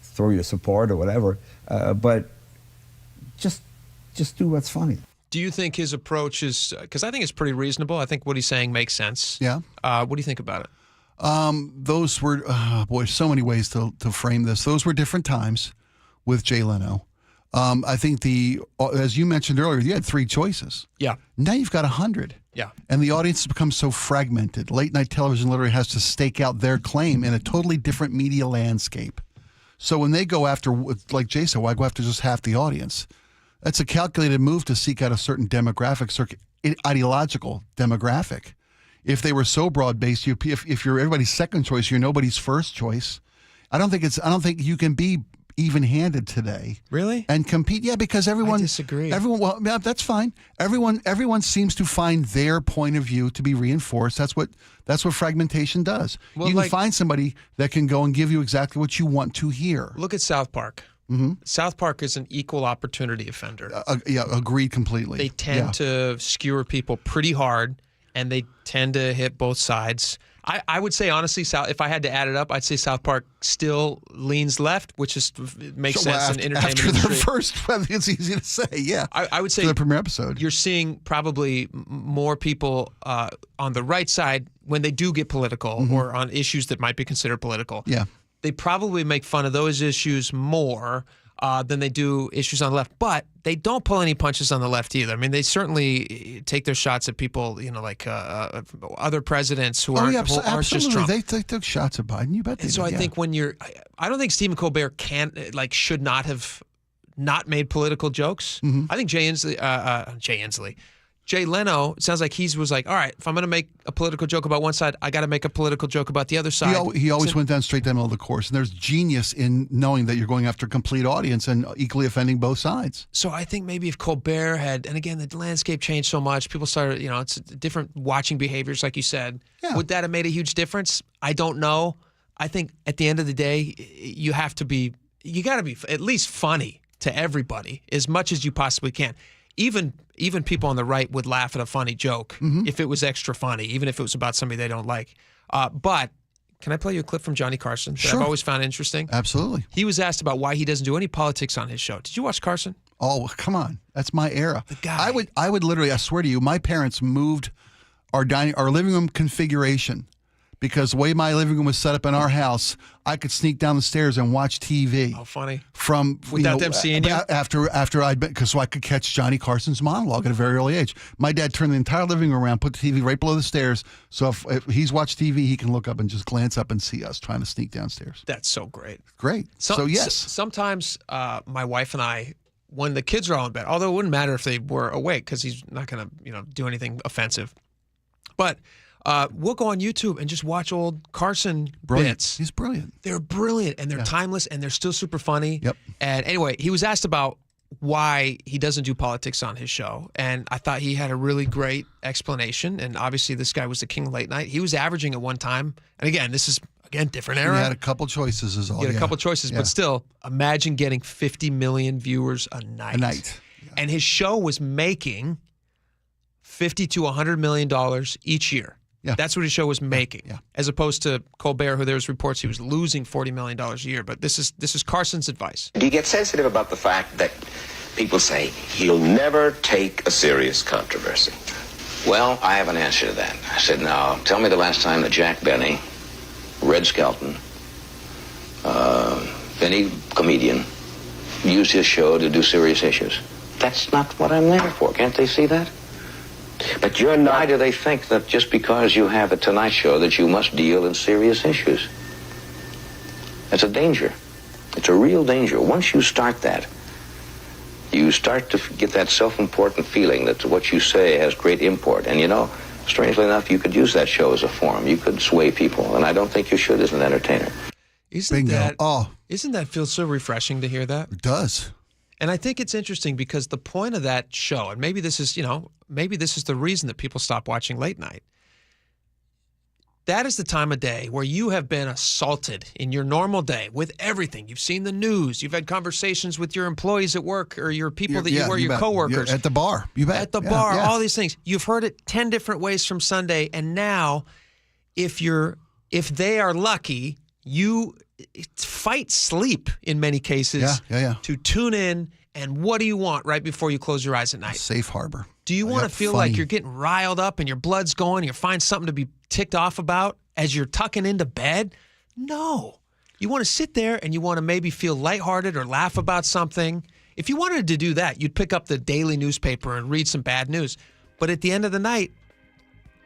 throw your support or whatever, but just do what's funny. Do you think his approach is, because I think it's pretty reasonable. I think what he's saying makes sense. Yeah. What do you think about it? Those were, so many ways to frame this. Those were different times with Jay Leno. I think as you mentioned earlier, you had 3 choices. Yeah. Now you've got 100. Yeah. And the audience has become so fragmented. Late night television literally has to stake out their claim in a totally different media landscape. So when they go after, like Jay said, why go after just half the audience? That's a calculated move to seek out a certain demographic, ideological demographic. If they were so broad-based, if you're everybody's second choice, you're nobody's first choice. I don't think you can be even-handed today. Really? And compete. Yeah, because everyone. I disagree. Well, yeah, that's fine. Everyone seems to find their point of view to be reinforced. That's what fragmentation does. Well, you can find somebody that can go and give you exactly what you want to hear. Look at South Park. Mm-hmm. South Park is an equal opportunity offender. Yeah, agreed completely. They tend to skewer people pretty hard, and they tend to hit both sides. I would say, honestly, if I had to add it up, I'd say South Park still leans left, which makes sense in entertainment after industry. the first, it's easy to say, yeah. I would say for the premiere episode. You're seeing probably more people on the right side when they do get political or on issues that might be considered political. Yeah. They probably make fun of those issues more than they do issues on the left. But they don't pull any punches on the left either. I mean, they certainly take their shots at people, like other presidents who aren't just Trump. They took shots at Biden. You bet they did. So I think I don't think Stephen Colbert should not have not made political jokes. I think Jay Leno, it sounds like he was like, all right, if I'm going to make a political joke about one side, I got to make a political joke about the other side. He always went down straight down the middle of the course. And there's genius in knowing that you're going after a complete audience and equally offending both sides. So I think maybe if Colbert had, and again, the landscape changed so much, people started, it's different watching behaviors, like you said. Yeah. Would that have made a huge difference? I don't know. I think at the end of the day, you got to be at least funny to everybody as much as you possibly can. Even people on the right would laugh at a funny joke if it was extra funny, even if it was about somebody they don't like. But can I play you a clip from Johnny Carson that I've always found interesting? Absolutely. He was asked about why he doesn't do any politics on his show. Did you watch Carson? Oh, come on. That's my era. The guy. I would literally, I swear to you, my parents moved our living room configuration because the way my living room was set up in our house, I could sneak down the stairs and watch TV. Oh, funny. Without them seeing you? After I'd been, so I could catch Johnny Carson's monologue at a very early age. My dad turned the entire living room around, put the TV right below the stairs, so if he's watched TV, he can look up and just glance up and see us trying to sneak downstairs. That's so great. Great. So yes. Sometimes my wife and I, when the kids are all in bed, although it wouldn't matter if they were awake because he's not going to do anything offensive, but we'll go on YouTube and just watch old Carson bits. He's brilliant. They're brilliant, and they're timeless, and they're still super funny. Yep. And anyway, he was asked about why he doesn't do politics on his show, and I thought he had a really great explanation. And obviously, this guy was the king of late night. He was averaging at one time, and again, this is different era. He had a couple choices is all. He had a couple choices, but still, imagine getting 50 million viewers a night. And his show was making $50 to $100 million each year. Yeah. That's what his show was making, as opposed to Colbert, who there was reports he was losing $40 million a year. But this is Carson's advice. Do you get sensitive about the fact that people say he'll never take a serious controversy? Well, I have an answer to that. I said, now, tell me the last time that Jack Benny, Red Skelton, any comedian, used his show to do serious issues. That's not what I'm there for. Can't they see that? But you're not. Why do they think that just because you have a Tonight Show that you must deal in serious issues? That's a danger. It's a real danger. Once you start that, you start to get that self-important feeling that what you say has great import. And strangely enough, you could use that show as a forum. You could sway people, and I don't think you should as an entertainer. Isn't that feel so refreshing to hear that? It does. And I think it's interesting because the point of that show, and maybe this is the reason that people stop watching late night. That is the time of day where you have been assaulted in your normal day with everything. You've seen the news. You've had conversations with your employees at work or your people your coworkers. At the bar. You bet. At the bar, all these things. You've heard it 10 different ways from Sunday. And now, if they are lucky, you fight sleep in many cases to tune in. And what do you want right before you close your eyes at night? Safe harbor. Do you want to feel like you're getting riled up and your blood's going, you find something to be ticked off about as you're tucking into bed? No. You want to sit there and you want to maybe feel lighthearted or laugh about something. If you wanted to do that, you'd pick up the daily newspaper and read some bad news. But at the end of the night,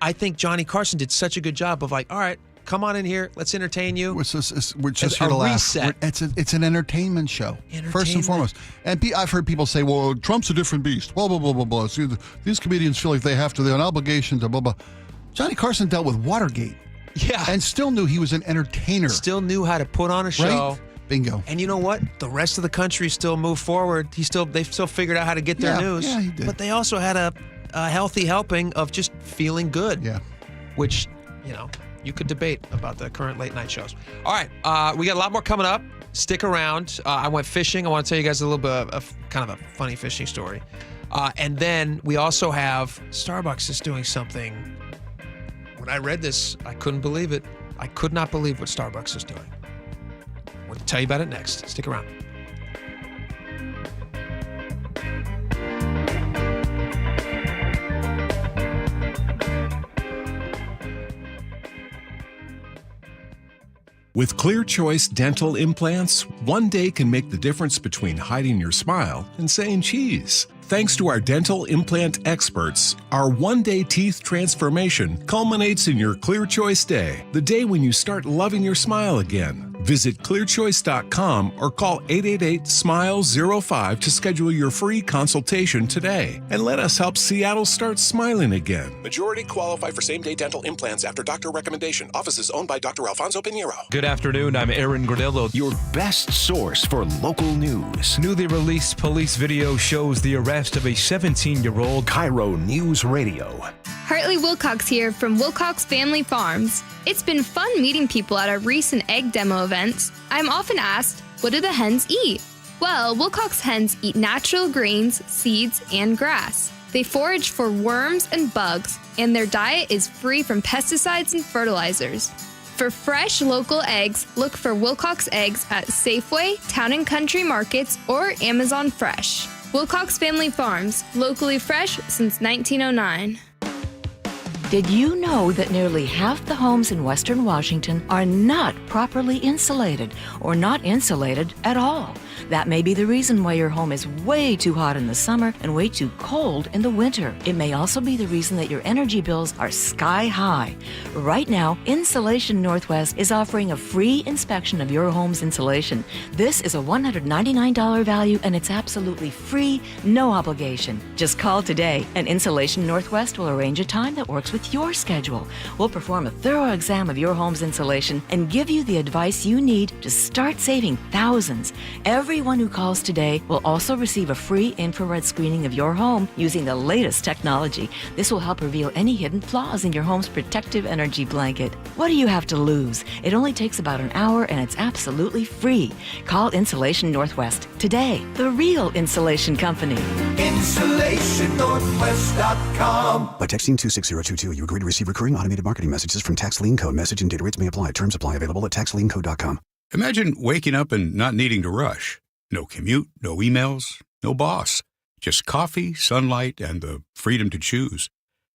I think Johnny Carson did such a good job of like, all right, come on in here, let's entertain you. We're just here to laugh. It's an entertainment show, first and foremost. And I've heard people say, well, Trump's a different beast, blah, blah, blah, blah, blah. See, these comedians feel like they have an obligation to blah, blah. Johnny Carson dealt with Watergate. Yeah. And still knew he was an entertainer. Still knew how to put on a show. Right? Bingo. And you know what? The rest of the country still moved forward. They've still figured out how to get their news. Yeah, he did. But they also had a healthy helping of just feeling good. Yeah. Which, you could debate about the current late night shows. All right. We got a lot more coming up. Stick around. I went fishing. I want to tell you guys a little bit of kind of a funny fishing story. And then we also have Starbucks is doing something. When I read this, I couldn't believe it. I could not believe what Starbucks is doing. We'll tell you about it next. Stick around. With Clear Choice dental implants, one day can make the difference between hiding your smile and saying cheese. Thanks to our dental implant experts, our one-day teeth transformation culminates in your Clear Choice Day, the day when you start loving your smile again. Visit clearchoice.com or call 888-SMILE-05 to schedule your free consultation today. And let us help Seattle start smiling again. Majority qualify for same-day dental implants after doctor recommendation. Offices owned by Dr. Alfonso Pinheiro. Good afternoon. I'm Aaron Granillo. Your best source for local news. Newly released police video shows the arrest of a 17-year-old. KIRO Newsradio. Hartley Wilcox here from Wilcox Family Farms. It's been fun meeting people at our recent egg demo events. I'm often asked, what do the hens eat? Well, Wilcox hens eat natural grains, seeds, and grass. They forage for worms and bugs, and their diet is free from pesticides and fertilizers. For fresh local eggs, look for Wilcox eggs at Safeway, Town & Country Markets, or Amazon Fresh. Wilcox Family Farms, locally fresh since 1909. Did you know that nearly half the homes in Western Washington are not properly insulated or not insulated at all? That may be the reason why your home is way too hot in the summer and way too cold in the winter. It may also be the reason that your energy bills are sky high. Right now, Insulation Northwest is offering a free inspection of your home's insulation. This is a $199 value and it's absolutely free, no obligation. Just call today and Insulation Northwest will arrange a time that works with your schedule. We'll perform a thorough exam of your home's insulation and give you the advice you need to start saving thousands. Everyone who calls today will also receive a free infrared screening of your home using the latest technology. This will help reveal any hidden flaws in your home's protective energy blanket. What do you have to lose? It only takes about an hour and it's absolutely free. Call Insulation Northwest today, the real insulation company. InsulationNorthwest.com. By texting 26022, you agree to receive recurring automated marketing messages from Tax Lien Code. Message and data rates may apply. Terms apply. Available at taxliencode.com. Imagine waking up and not needing to rush. No commute, no emails, no boss. Just coffee, sunlight, and the freedom to choose.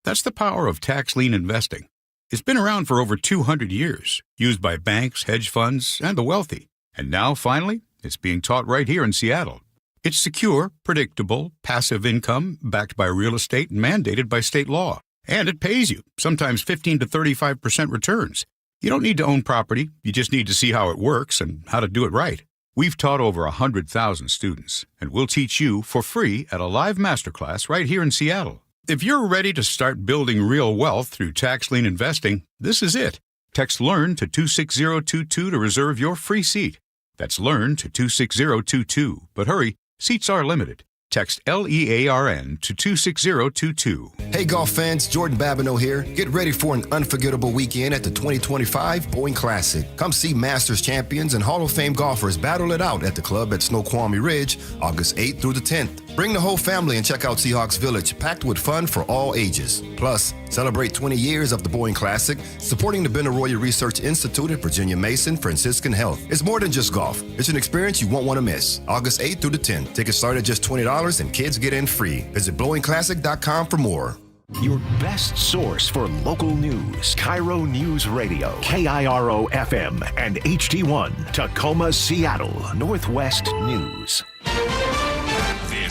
That's the power of tax lien investing. It's been around for over 200 years, used by banks, hedge funds, and the wealthy. And now, finally, it's being taught right here in Seattle. It's secure, predictable, passive income backed by real estate and mandated by state law. And it pays you, sometimes 15 to 35% returns. You don't need to own property. You just need to see how it works and how to do it right. We've taught over 100,000 students, and we'll teach you for free at a live masterclass right here in Seattle. If you're ready to start building real wealth through tax lien investing, this is it. Text LEARN to 26022 to reserve your free seat. That's LEARN to 26022. But hurry, seats are limited. Text LEARN to 26022. Hey golf fans, Jordan Babineau here. Get ready for an unforgettable weekend at the 2025 Boeing Classic. Come see Masters champions and Hall of Fame golfers battle it out at the club at Snoqualmie Ridge, August 8th through the 10th. Bring the whole family and check out Seahawks Village, packed with fun for all ages. Plus, celebrate 20 years of the Boeing Classic, supporting the Benaroya Research Institute at Virginia Mason Franciscan Health. It's more than just golf. It's an experience you won't want to miss. August 8th through the 10th. Tickets start at just $20 and kids get in free. Visit blowingclassic.com for more. Your best source for local news. KIRO Newsradio, KIRO FM and HD1, Tacoma, Seattle, Northwest News.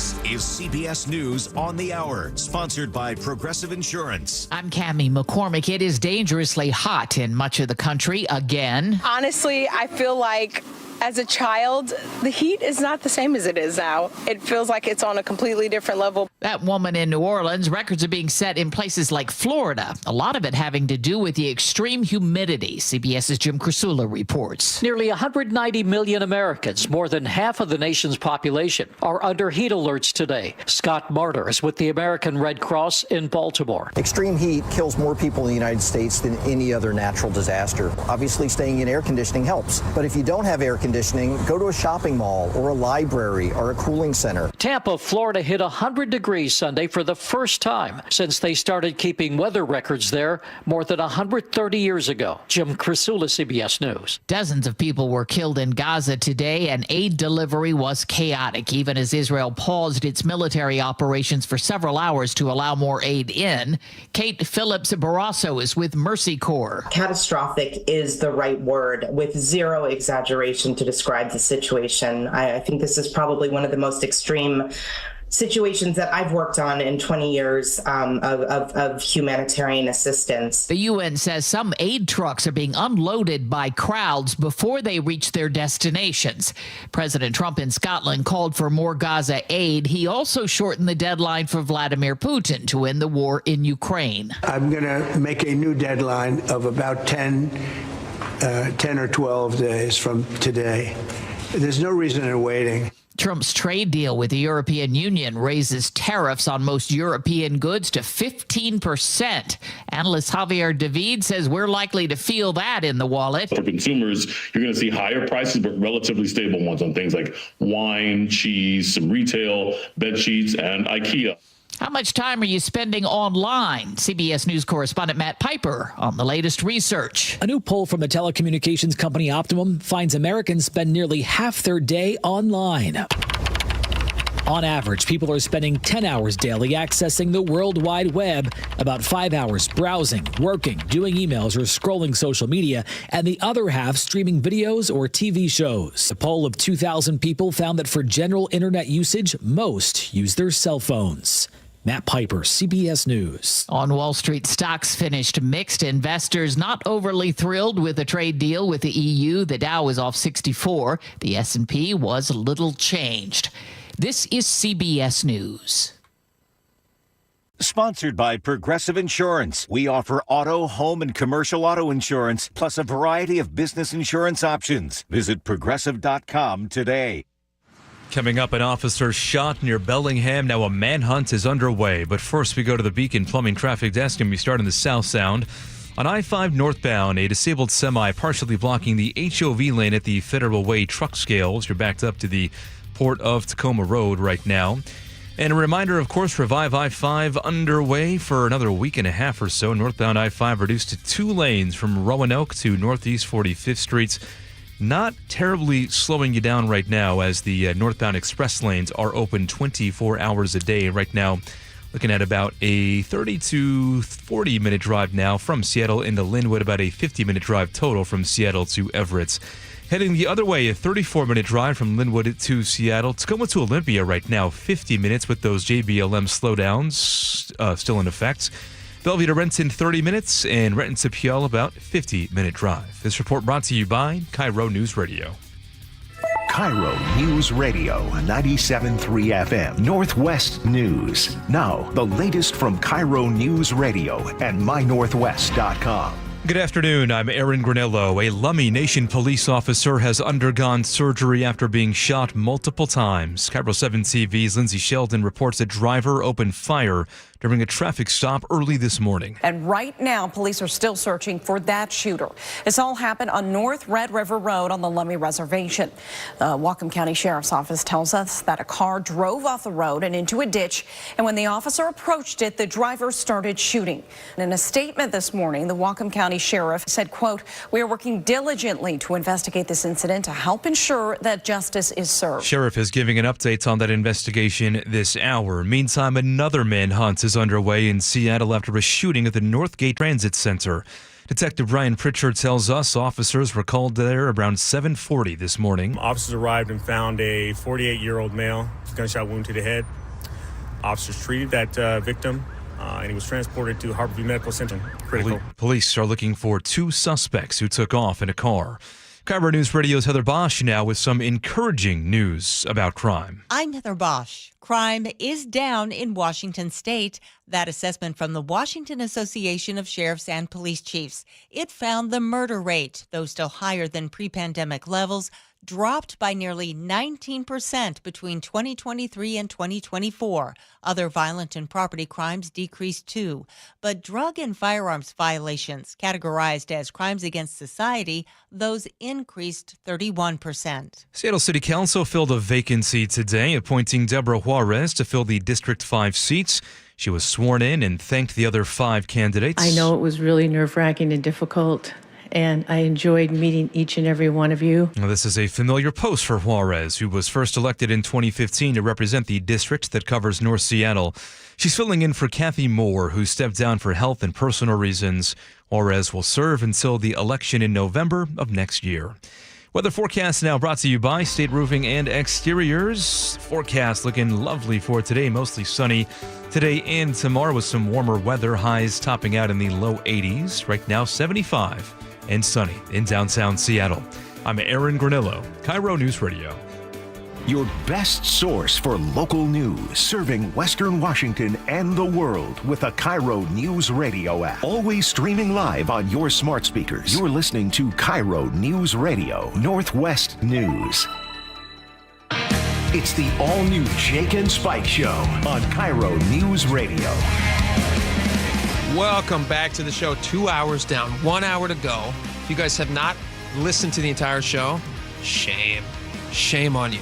This is CBS News on the Hour, sponsored by Progressive Insurance. I'm Cammie McCormick. It is dangerously hot in much of the country again. Honestly, I feel like as a child, the heat is not the same as it is now. It feels like it's on a completely different level. That woman in New Orleans, records are being set in places like Florida, a lot of it having to do with the extreme humidity. CBS's Jim Krasula reports. Nearly 190 million Americans, more than half of the nation's population, are under heat alerts today. Scott Martyr is with the American Red Cross in Baltimore. Extreme heat kills more people in the United States than any other natural disaster. Obviously, staying in air conditioning helps. But if you don't have air conditioning, go to a shopping mall or a library or a cooling center. Tampa, Florida hit 100 degrees Sunday for the first time since they started keeping weather records there more than 130 years ago. Jim Krasula, CBS News. Dozens of people were killed in Gaza today, and aid delivery was chaotic, even as Israel paused its military operations for several hours to allow more aid in. Kate Phillips-Barrasso is with Mercy Corps. Catastrophic is the right word, with zero exaggeration to describe the situation. I think this is probably one of the most extreme situations that I've worked on in 20 years of humanitarian assistance. The UN says some aid trucks are being unloaded by crowds before they reach their destinations. President Trump in Scotland called for more Gaza aid. He also shortened the deadline for Vladimir Putin to end the war in Ukraine. I'm going to make a new deadline of about 10 or 12 days from today. There's no reason in waiting. Trump's trade deal with the European Union raises tariffs on most European goods to 15%. Analyst Javier David says we're likely to feel that in the wallet. For consumers, you're going to see higher prices, but relatively stable ones on things like wine, cheese, some retail, bed sheets, and IKEA. How much time are you spending online? CBS News correspondent Matt Piper on the latest research. A new poll from the telecommunications company Optimum finds Americans spend nearly half their day online. On average, people are spending 10 hours daily accessing the World Wide Web, about 5 hours browsing, working, doing emails, or scrolling social media, and the other half streaming videos or TV shows. A poll of 2,000 people found that for general internet usage, most use their cell phones. Matt Piper, CBS News. On Wall Street, stocks finished mixed. Investors not overly thrilled with the trade deal with the EU. The Dow was off 64. The S&P was little changed. This is CBS News. Sponsored by Progressive Insurance. We offer auto, home, and commercial auto insurance, plus a variety of business insurance options. Visit Progressive.com today. Coming up, an officer shot near Bellingham. Now a manhunt is underway. But first, we go to the Beacon Plumbing Traffic Desk, and we start in the South Sound. On I-5 northbound, a disabled semi partially blocking the HOV lane at the Federal Way truck scales. You're backed up to the Port of Tacoma Road right now. And a reminder, of course, Revive I-5 underway for another week and a half or so. Northbound I-5 reduced to 2 lanes from Roanoke to Northeast 45th Street. Not terribly slowing you down right now, as the northbound express lanes are open 24 hours a day right now. Looking at about a 30 to 40-minute drive now from Seattle into Linwood, about a 50-minute drive total from Seattle to Everett. Heading the other way, a 34-minute drive from Linwood to Seattle. Tacoma to Olympia right now, 50 minutes with those JBLM slowdowns still in effect. Bellevue to Renton, 30 minutes, and Renton to Puyallup, about 50-minute drive. This report brought to you by KIRO News Radio. KIRO News Radio, 97.3 FM, Northwest News. Now, the latest from KIRO News Radio and mynorthwest.com. Good afternoon. I'm Aaron Granello. A Lummi Nation police officer has undergone surgery after being shot multiple times. KIRO 7 TV's Lindsay Sheldon reports a driver opened fire during a traffic stop early this morning. And right now, police are still searching for that shooter. This all happened on North Red River Road on the Lummi Reservation. The Whatcom County Sheriff's Office tells us that a car drove off the road and into a ditch, and when the officer approached it, the driver started shooting. And in a statement this morning, the Whatcom County Sheriff said, quote, "We are working diligently to investigate this incident to help ensure that justice is served." Sheriff is giving an update on that investigation this hour. Meantime, another manhunt is underway in Seattle after a shooting at the Northgate Transit Center. Detective Brian Pritchard tells us officers were called there around 7:40 this morning. Officers arrived and found a 48-year-old male, gunshot wound to the head. Officers treated that victim, and he was transported to Harborview Medical Center. Critical. Police are looking for 2 suspects who took off in a car. KIRO News Radio's Heather Bosch now with some encouraging news about crime. I'm Heather Bosch. Crime is down in Washington state. That assessment from the Washington Association of Sheriffs and Police Chiefs. It found the murder rate, though still higher than pre-pandemic levels, dropped by nearly 19% between 2023 and 2024. Other violent and property crimes decreased too. But drug and firearms violations, categorized as crimes against society, those increased 31%. Seattle City Council filled a vacancy today, appointing Deborah Juarez to fill the District 5 seats. She was sworn in and thanked the other 5 candidates. I know it was really nerve-wracking and difficult, and I enjoyed meeting each and every one of you. Now, this is a familiar post for Juarez, who was first elected in 2015 to represent the district that covers North Seattle. She's filling in for Kathy Moore, who stepped down for health and personal reasons. Juarez will serve until the election in November of next year. Weather forecast now brought to you by State Roofing and Exteriors. Forecast looking lovely for today, mostly sunny today and tomorrow with some warmer weather, highs topping out in the low 80s. Right now, 75 and sunny in downtown Seattle. I'm Aaron Granillo, KIRO News Radio. Your best source for local news, serving Western Washington and the world with a KIRO Newsradio app. Always streaming live on your smart speakers. You're listening to KIRO News Radio, Northwest News. It's the all-new Jake and Spike Show on KIRO News Radio. Welcome back to the show. 2 hours down, 1 hour to go. If you guys have not listened to the entire show, shame. Shame on you.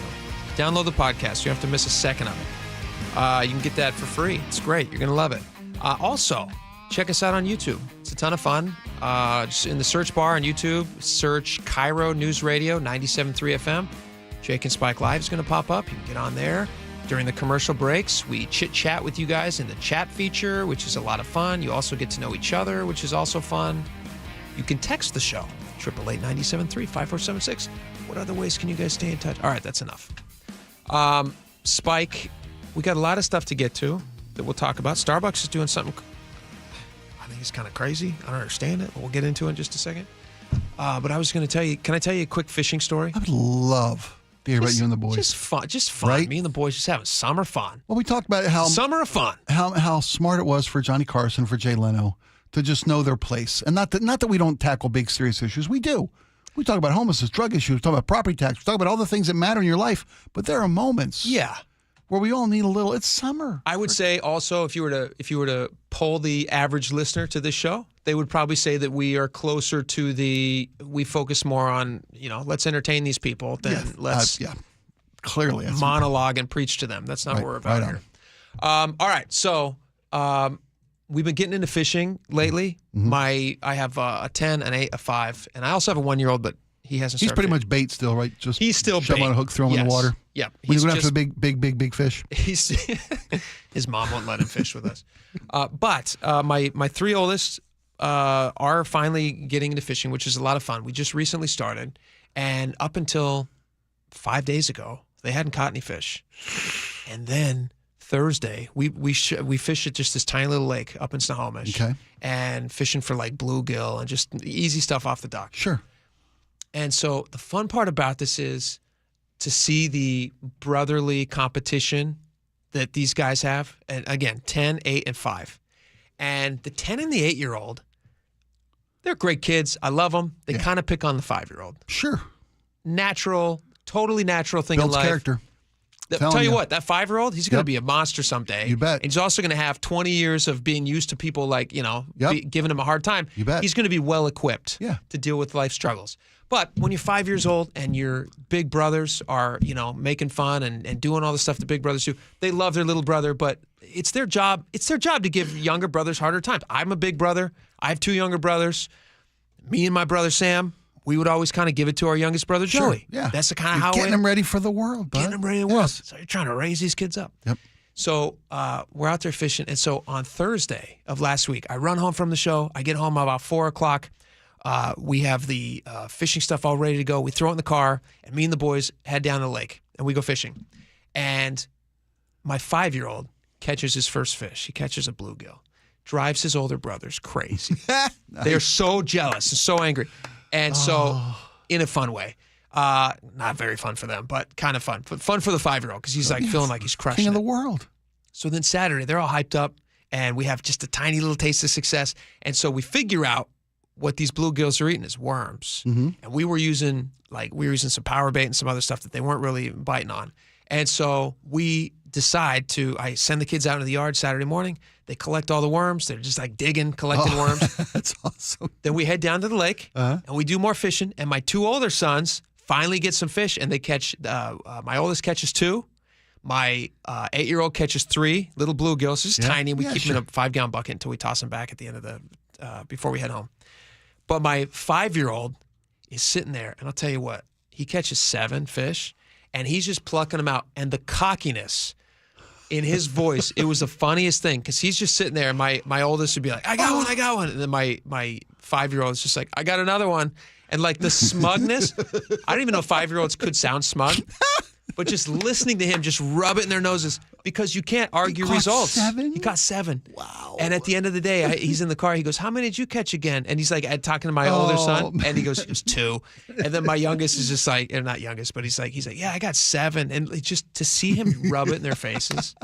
Download the podcast. You don't have to miss a second of it. You can get that for free. It's great. You're going to love it. Also, check us out on YouTube. It's a ton of fun. Just in the search bar on YouTube, search KIRO News Radio 97.3 FM. Jake and Spike Live is going to pop up. You can get on there. During the commercial breaks, we chit-chat with you guys in the chat feature, which is a lot of fun. You also get to know each other, which is also fun. You can text the show, 888-973-5476. What other ways can you guys stay in touch? All right, that's enough. Spike, we got a lot of stuff to get to that we'll talk about. Starbucks is doing something I think it's kind of crazy. I don't understand it, but we'll get into it in just a second. But I was going to tell you, can I tell you a quick fishing story? I would love to hear about you and the boys. Just fun. Right? Me and the boys just having summer fun. Well, we talked about how summer of fun. How smart it was for Johnny Carson, for Jay Leno, to just know their place. And not that we don't tackle big, serious issues. We do. We talk about homelessness, drug issues, we talk about property tax, we talk about all the things that matter in your life. But there are moments, where we all need a little. It's summer. I would say also, if you were to poll the average listener to this show, they would probably say that we are closer to we focus more on, let's entertain these people than let's clearly monologue and preach to them. That's not what we're about here. All right, so. We've been getting into fishing lately. Mm-hmm. I have a 10, an 8, a 5, and I also have a 1-year-old, but he hasn't. He's pretty much bait still, right? Just he's still shove bait. On a hook, throw him in the water. Yeah, he's going after the big fish. His mom won't let him fish with us. But my 3 oldest are finally getting into fishing, which is a lot of fun. We just recently started, and up until 5 days ago, they hadn't caught any fish, and then Thursday, we fish at just this tiny little lake up in Snohomish, and fishing for like bluegill and just easy stuff off the dock. Sure. And so the fun part about this is to see the brotherly competition that these guys have. And again, 10, 8, and 5. And the 10 and the 8-year-old, they're great kids. I love them. They kind of pick on the 5-year-old. Sure. Totally natural thing Builds in life. Character. Tell you what, that 5-year-old, he's going to be a monster someday. You bet. And he's also going to have 20 years of being used to people like, giving him a hard time. You bet. He's going to be well equipped to deal with life struggles. But when you're 5 years old and your big brothers are, making fun and doing all the stuff the big brothers do, they love their little brother, but it's their job. It's their job to give younger brothers harder times. I'm a big brother. I have 2 younger brothers. Me and my brother Sam, we would always kind of give it to our youngest brother, Joey. Yeah. That's the kind of how getting them ready for the world, bud. Getting them ready for the world. So you're trying to raise these kids up. Yep. So we're out there fishing. And so on Thursday of last week, I run home from the show. I get home about 4 o'clock. We have the fishing stuff all ready to go. We throw it in the car, and me and the boys head down the lake, and we go fishing. And my 5-year-old catches his first fish. He catches a bluegill. Drives his older brothers crazy. Nice. They're so jealous and so angry. And so, in a fun way. Not very fun for them, but kind of fun. Fun for the 5-year-old because he's like feeling like he's crushing King of it. the world. So then Saturday, they're all hyped up, and we have just a tiny little taste of success. And so we figure out what these bluegills are eating is worms. Mm-hmm. And we were using some power bait and some other stuff that they weren't really biting on. And so we decide I send the kids out into the yard Saturday morning. They collect all the worms. They're just like digging, collecting worms. That's awesome. Then we head down to the lake, and we do more fishing. And my 2 older sons finally get some fish, and they catch, my oldest catches 2. My 8-year-old catches 3 little bluegills, just tiny. We keep them in a 5-gallon bucket until we toss them back at the end of before we head home. But my 5-year-old is sitting there, and I'll tell you what, he catches 7 fish, and he's just plucking them out. And the cockiness in his voice, it was the funniest thing, because he's just sitting there, and my oldest would be like, I got one. And then my 5-year-old is just like, I got another one. And like the smugness, I don't even know if 5-year-olds could sound smug, but just listening to him just rub it in their noses, because you can't argue results. 7? He caught 7. Wow. And at the end of the day, he's in the car. He goes, how many did you catch again? And he's like talking to my older son, and he goes, it was 2. And then my youngest is just like, or not youngest, but he's like, yeah, I got 7. And just to see him rub it in their faces,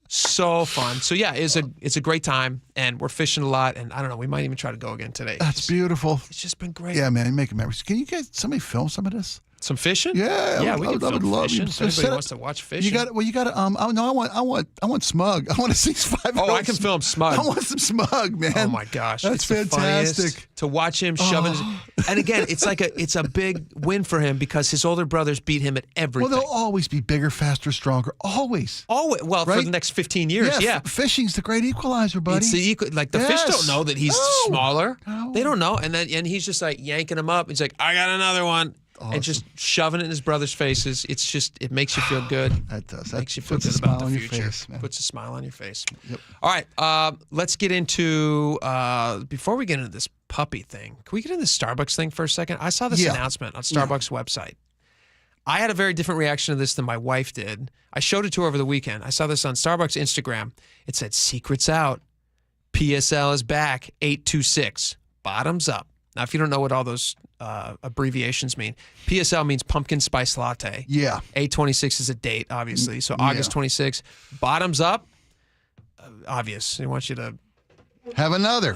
so fun. So yeah, it's a great time, and we're fishing a lot. And I don't know, we might even try to go again today. That's beautiful. It's just been great. Yeah, man, making memories. Can you get somebody film some of this? Some fishing? Yeah, we can film love fishing. you. If anybody wants to watch fishing. You got to. I want Smug. I want to see 5. Oh, I can film Smug. I want some Smug, man. Oh my gosh, that's it's the fantastic. funniest to watch him shoving. And again, it's a big win for him, because his older brothers beat him at everything. Well, they'll always be bigger, faster, stronger. Always. Always. Well, right? for the next 15 years, yeah. Fishing's the great equalizer, buddy. It's the the fish don't know that he's smaller. No. They don't know, and he's just like yanking them up. He's like, I got another one. Awesome. And just shoving it in his brothers' faces. It makes you feel good. That does. That makes you feel good about the future. Puts a smile on your face. Yep. All right, let's get into, before we get into this puppy thing, can we get into the Starbucks thing for a second? I saw this announcement on Starbucks website. I had a very different reaction to this than my wife did. I showed it to her over the weekend. I saw this on Starbucks Instagram. It said, secrets out. PSL is back, 826. Bottoms up. Now, if you don't know what all those abbreviations mean, PSL means pumpkin spice latte. Yeah. 826 is a date, obviously. So August 26th. Bottoms up. Obvious. They want you to have another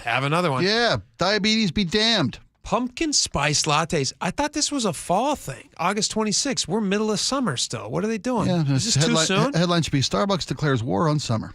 one. Yeah. Diabetes be damned. Pumpkin spice lattes. I thought this was a fall thing. August 26th. We're middle of summer still. What are they doing? Yeah, is this too soon? Headline should be Starbucks declares war on summer.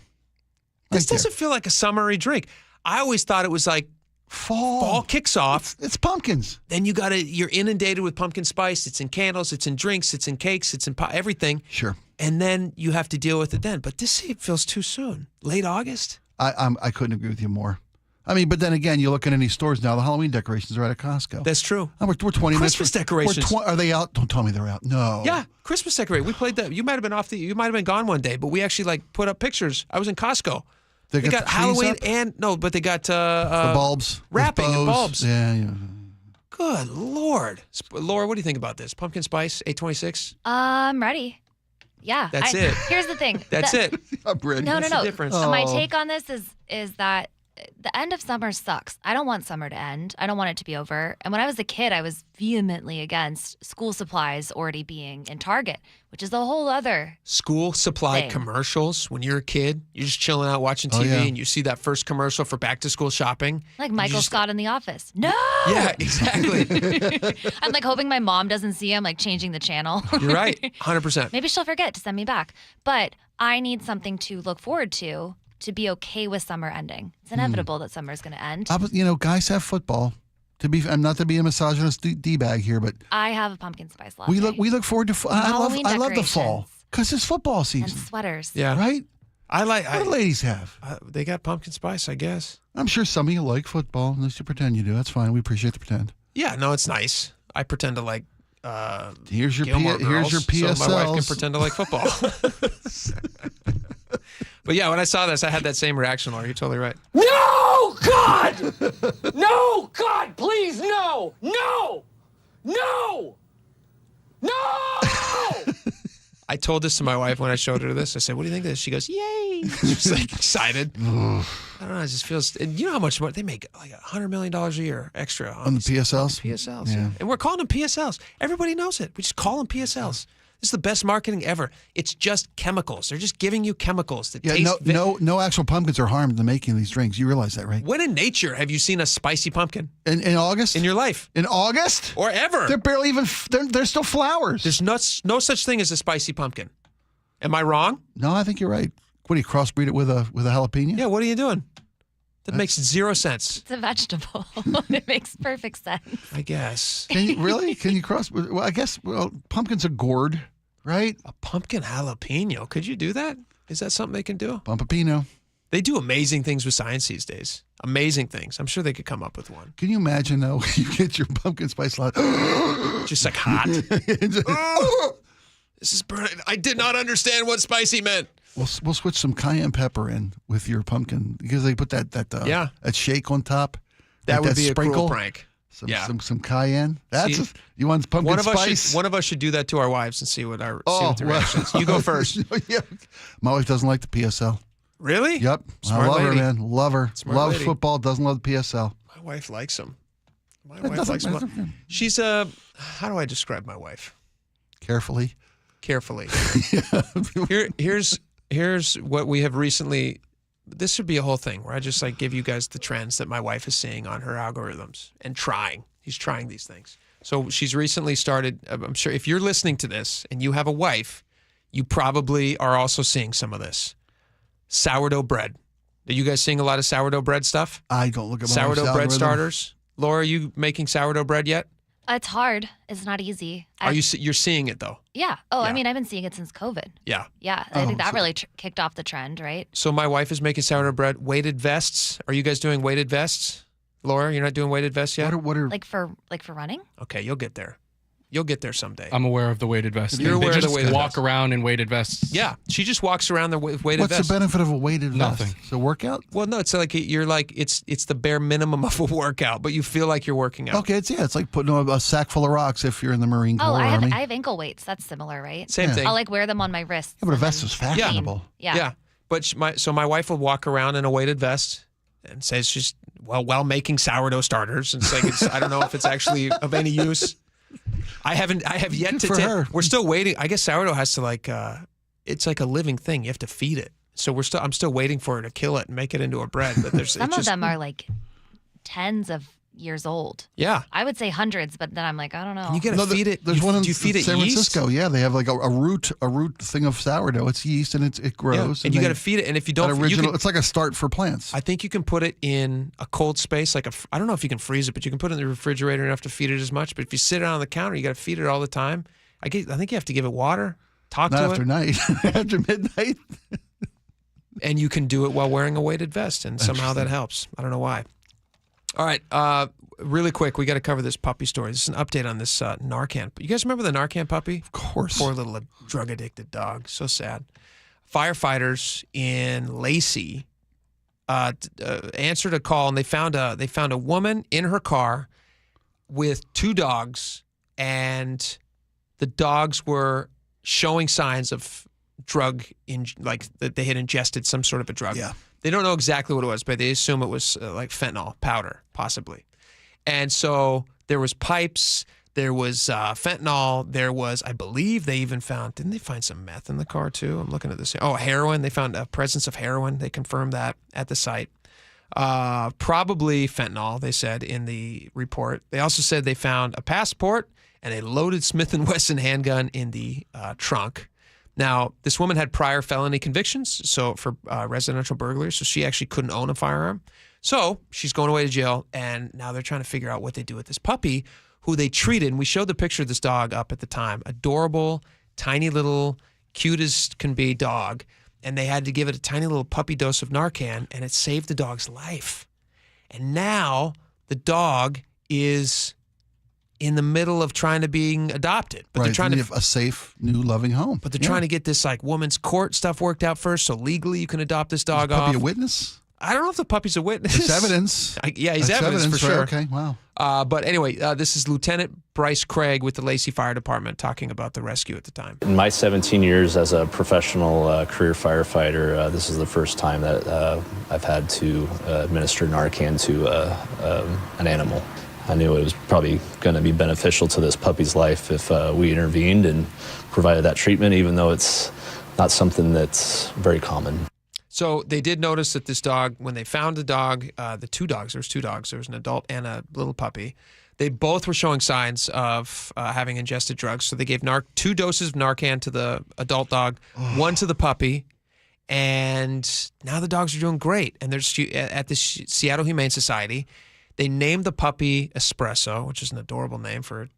This doesn't feel like a summery drink. I always thought it was like Fall kicks off. It's pumpkins. Then you're inundated with pumpkin spice. It's in candles. It's in drinks. It's in cakes. It's in everything. Sure. And then you have to deal with it then. But this feels too soon. Late August. I couldn't agree with you more. I mean, but then again, you look in any stores now, the Halloween decorations are out at Costco. That's true. We're 20 minutes. Christmas decorations. Are they out? Don't tell me they're out. No. Yeah, Christmas decoration. We played that. You might have been you might have been gone one day, but we actually put up pictures. I was in Costco. They got the Halloween up? but they got the bulbs, wrapping and bulbs. Yeah. Good Lord, Laura, what do you think about this? Pumpkin spice 826. I'm ready. Yeah, that's it. Here's the thing. That's it. No. The difference. My take on this is that the end of summer sucks. I don't want summer to end. I don't want it to be over. And when I was a kid, I was vehemently against school supplies already being in Target, which is a whole other school supply thing. Commercials. When you're a kid, you're just chilling out watching TV and you see that first commercial for back to school shopping. Like Michael Scott in The Office. No! Yeah, exactly. I'm like hoping my mom doesn't see him, like changing the channel. You're right. 100%. Maybe she'll forget to send me back. But I need something to look forward to be okay with summer ending. It's inevitable that summer's going to end. Guys have football. I'm not to be a misogynist d-bag here, but I have a pumpkin spice latte. We look forward to. I love the fall because it's football season. And sweaters. Yeah, right. What do ladies have? They got pumpkin spice, I guess. I'm sure some of you like football, unless you pretend you do. That's fine. We appreciate the pretend. Yeah, no, it's nice. I pretend to like. Here's your Gilmore Girls, PSL. So my wife can pretend to like football. But yeah, when I saw this, I had that same reaction, Laura. You're totally right. No, God! No, God, please, no! No! No! No! I told this to my wife when I showed her this. I said, what do you think of this? She goes, yay. She's like excited. I don't know. It just feels, and you know how much money they make, like $100 million a year extra on the PSLs? PSLs. Yeah. And we're calling them PSLs. Everybody knows it. We just call them PSLs. This is the best marketing ever. It's just chemicals. They're just giving you chemicals that taste. No actual pumpkins are harmed in the making of these drinks. You realize that, right? When in nature have you seen a spicy pumpkin? In August? In your life? In August? Or ever? They're barely even. They're still flowers. There's no such thing as a spicy pumpkin. Am I wrong? No, I think you're right. What do you crossbreed it with a jalapeno? Yeah. What are you doing? That makes zero sense. It's a vegetable. It makes perfect sense. I guess. Can you cross? Well, I guess. Well, pumpkins are gourd, right? A pumpkin jalapeno. Could you do that? Is that something they can do? Pumpapino. They do amazing things with science these days. Amazing things. I'm sure they could come up with one. Can you imagine though? You get your pumpkin spice latte, just like hot. This is burning. I did not understand what spicy meant. We'll switch some cayenne pepper in with your pumpkin because they put that shake on top. That would be sprinkle. A cruel prank. Some cayenne. You want pumpkin spice? One of us should do that to our wives and see what the reaction is. You go first. Yeah. My wife doesn't like the PSL. Really? Yep. Smart I love lady. her, man. Love her. Smart Loves lady. football. Doesn't love the PSL. My wife likes them. My That wife doesn't likes them. matter. She's how do I describe my wife? Carefully. Here's what we have recently. This should be a whole thing where I just like give you guys the trends that my wife is seeing on her algorithms and trying. He's trying these things. So she's recently started. I'm sure if you're listening to this and you have a wife, you probably are also seeing some of this. Sourdough bread. Are you guys seeing a lot of sourdough bread stuff? I don't look at my sourdough bread starters. Laura, are you making sourdough bread yet? It's hard. It's not easy. You're seeing it though? Yeah. Oh, I mean, I've been seeing it since COVID. Yeah. Yeah. I think that really kicked off the trend, right? So my wife is making sourdough bread. Weighted vests. Are you guys doing weighted vests? Laura, you're not doing weighted vests yet? What are like for running? Okay, you'll get there. You'll get there someday. I'm aware of the weighted vests. You're aware of the weighted walk around in weighted vests. Yeah, she just walks around with weighted vests. What's the benefit of a weighted vest? Nothing. It's a workout? Well, no, it's like it's the bare minimum of a workout, but you feel like you're working out. Okay, it's like putting a sack full of rocks if you're in the Marine Corps. Oh, I Army. have ankle weights. That's similar, right? Same thing. I'll like wear them on my wrists. Yeah, but a vest is fashionable. Yeah. But my wife will walk around in a weighted vest and says she's while making sourdough starters. And it's like I don't know if it's actually of any use. I have yet Good to for her. We're still waiting. I guess sourdough has to it's like a living thing. You have to feed it. So I'm still waiting for her to kill it and make it into a bread. But there's some of them are like tens of years old. Yeah. I would say hundreds, but then I'm like, I don't know. And you got to feed it. There's one in do you feed it San yeast? Francisco. Yeah, they have like a root thing of sourdough. It's yeast and it grows. Yeah. And you got to feed it. And if you don't, it's like a start for plants. I think you can put it in a cold space. I don't know if you can freeze it, but you can put it in the refrigerator enough to feed it as much. But if you sit it on the counter, you got to feed it all the time. I think you have to give it water. Talk Not to after it. night, after midnight. And you can do it while wearing a weighted vest, and somehow that helps. I don't know why. All right, really quick, we got to cover this puppy story. This is an update on this Narcan. You guys remember the Narcan puppy? Of course. Poor little drug-addicted dog. So sad. Firefighters in Lacey answered a call, and they found a woman in her car with two dogs, and the dogs were showing signs of drug, like that they had ingested some sort of a drug. Yeah. They don't know exactly what it was, but they assume it was like fentanyl powder, possibly. And so there was pipes, there was fentanyl, there was, I believe they even found, didn't they find some meth in the car too? I'm looking at this. Oh, heroin. They found a presence of heroin. They confirmed that at the site. Probably fentanyl, they said in the report. They also said they found a passport and a loaded Smith & Wesson handgun in the trunk. Now, this woman had prior felony convictions, so for residential burglary, so she actually couldn't own a firearm. So she's going away to jail, and now they're trying to figure out what they do with this puppy, who they treated. And we showed the picture of this dog up at the time. Adorable, tiny little, cute as can be dog. And they had to give it a tiny little puppy dose of Narcan, and it saved the dog's life. And now the dog is in the middle of trying to being adopted. But they're trying to have a safe, new, loving home. But they're trying to get this like woman's court stuff worked out first, so legally you can adopt this dog off. Puppy a witness? I don't know if the puppy's a witness. It's evidence. He's That's evidence for sure. Right? Okay, wow. But anyway, this is Lieutenant Bryce Craig with the Lacey Fire Department talking about the rescue at the time. In my 17 years as a professional career firefighter, this is the first time that I've had to administer Narcan to an animal. I knew it was probably going to be beneficial to this puppy's life if we intervened and provided that treatment, even though it's not something that's very common. So they did notice that this dog, when they found the dog, the two dogs, there was an adult and a little puppy. They both were showing signs of having ingested drugs. So they gave 2 doses of Narcan to the adult dog, 1 to the puppy, and now the dogs are doing great. And they're at the Seattle Humane Society. They named the puppy Espresso, which is an adorable name for an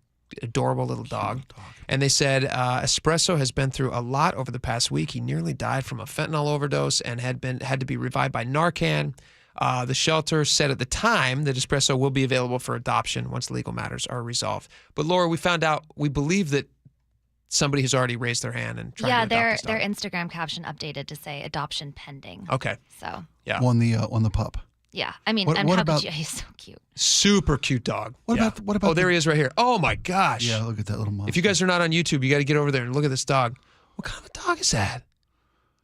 adorable little dog. And they said Espresso has been through a lot over the past week. He nearly died from a fentanyl overdose and had to be revived by Narcan. The shelter said at the time that Espresso will be available for adoption once legal matters are resolved. But Laura, we believe that somebody has already raised their hand and tried to adopt this dog. Their Instagram caption updated to say adoption pending. Okay. So yeah, on the pup. Yeah, I mean, What how about- could you? He's so cute. Super cute dog. What about? Oh, there he is right here. Oh my gosh. Yeah, look at that little monster. If you guys are not on YouTube, you got to get over there and look at this dog. What kind of a dog is that?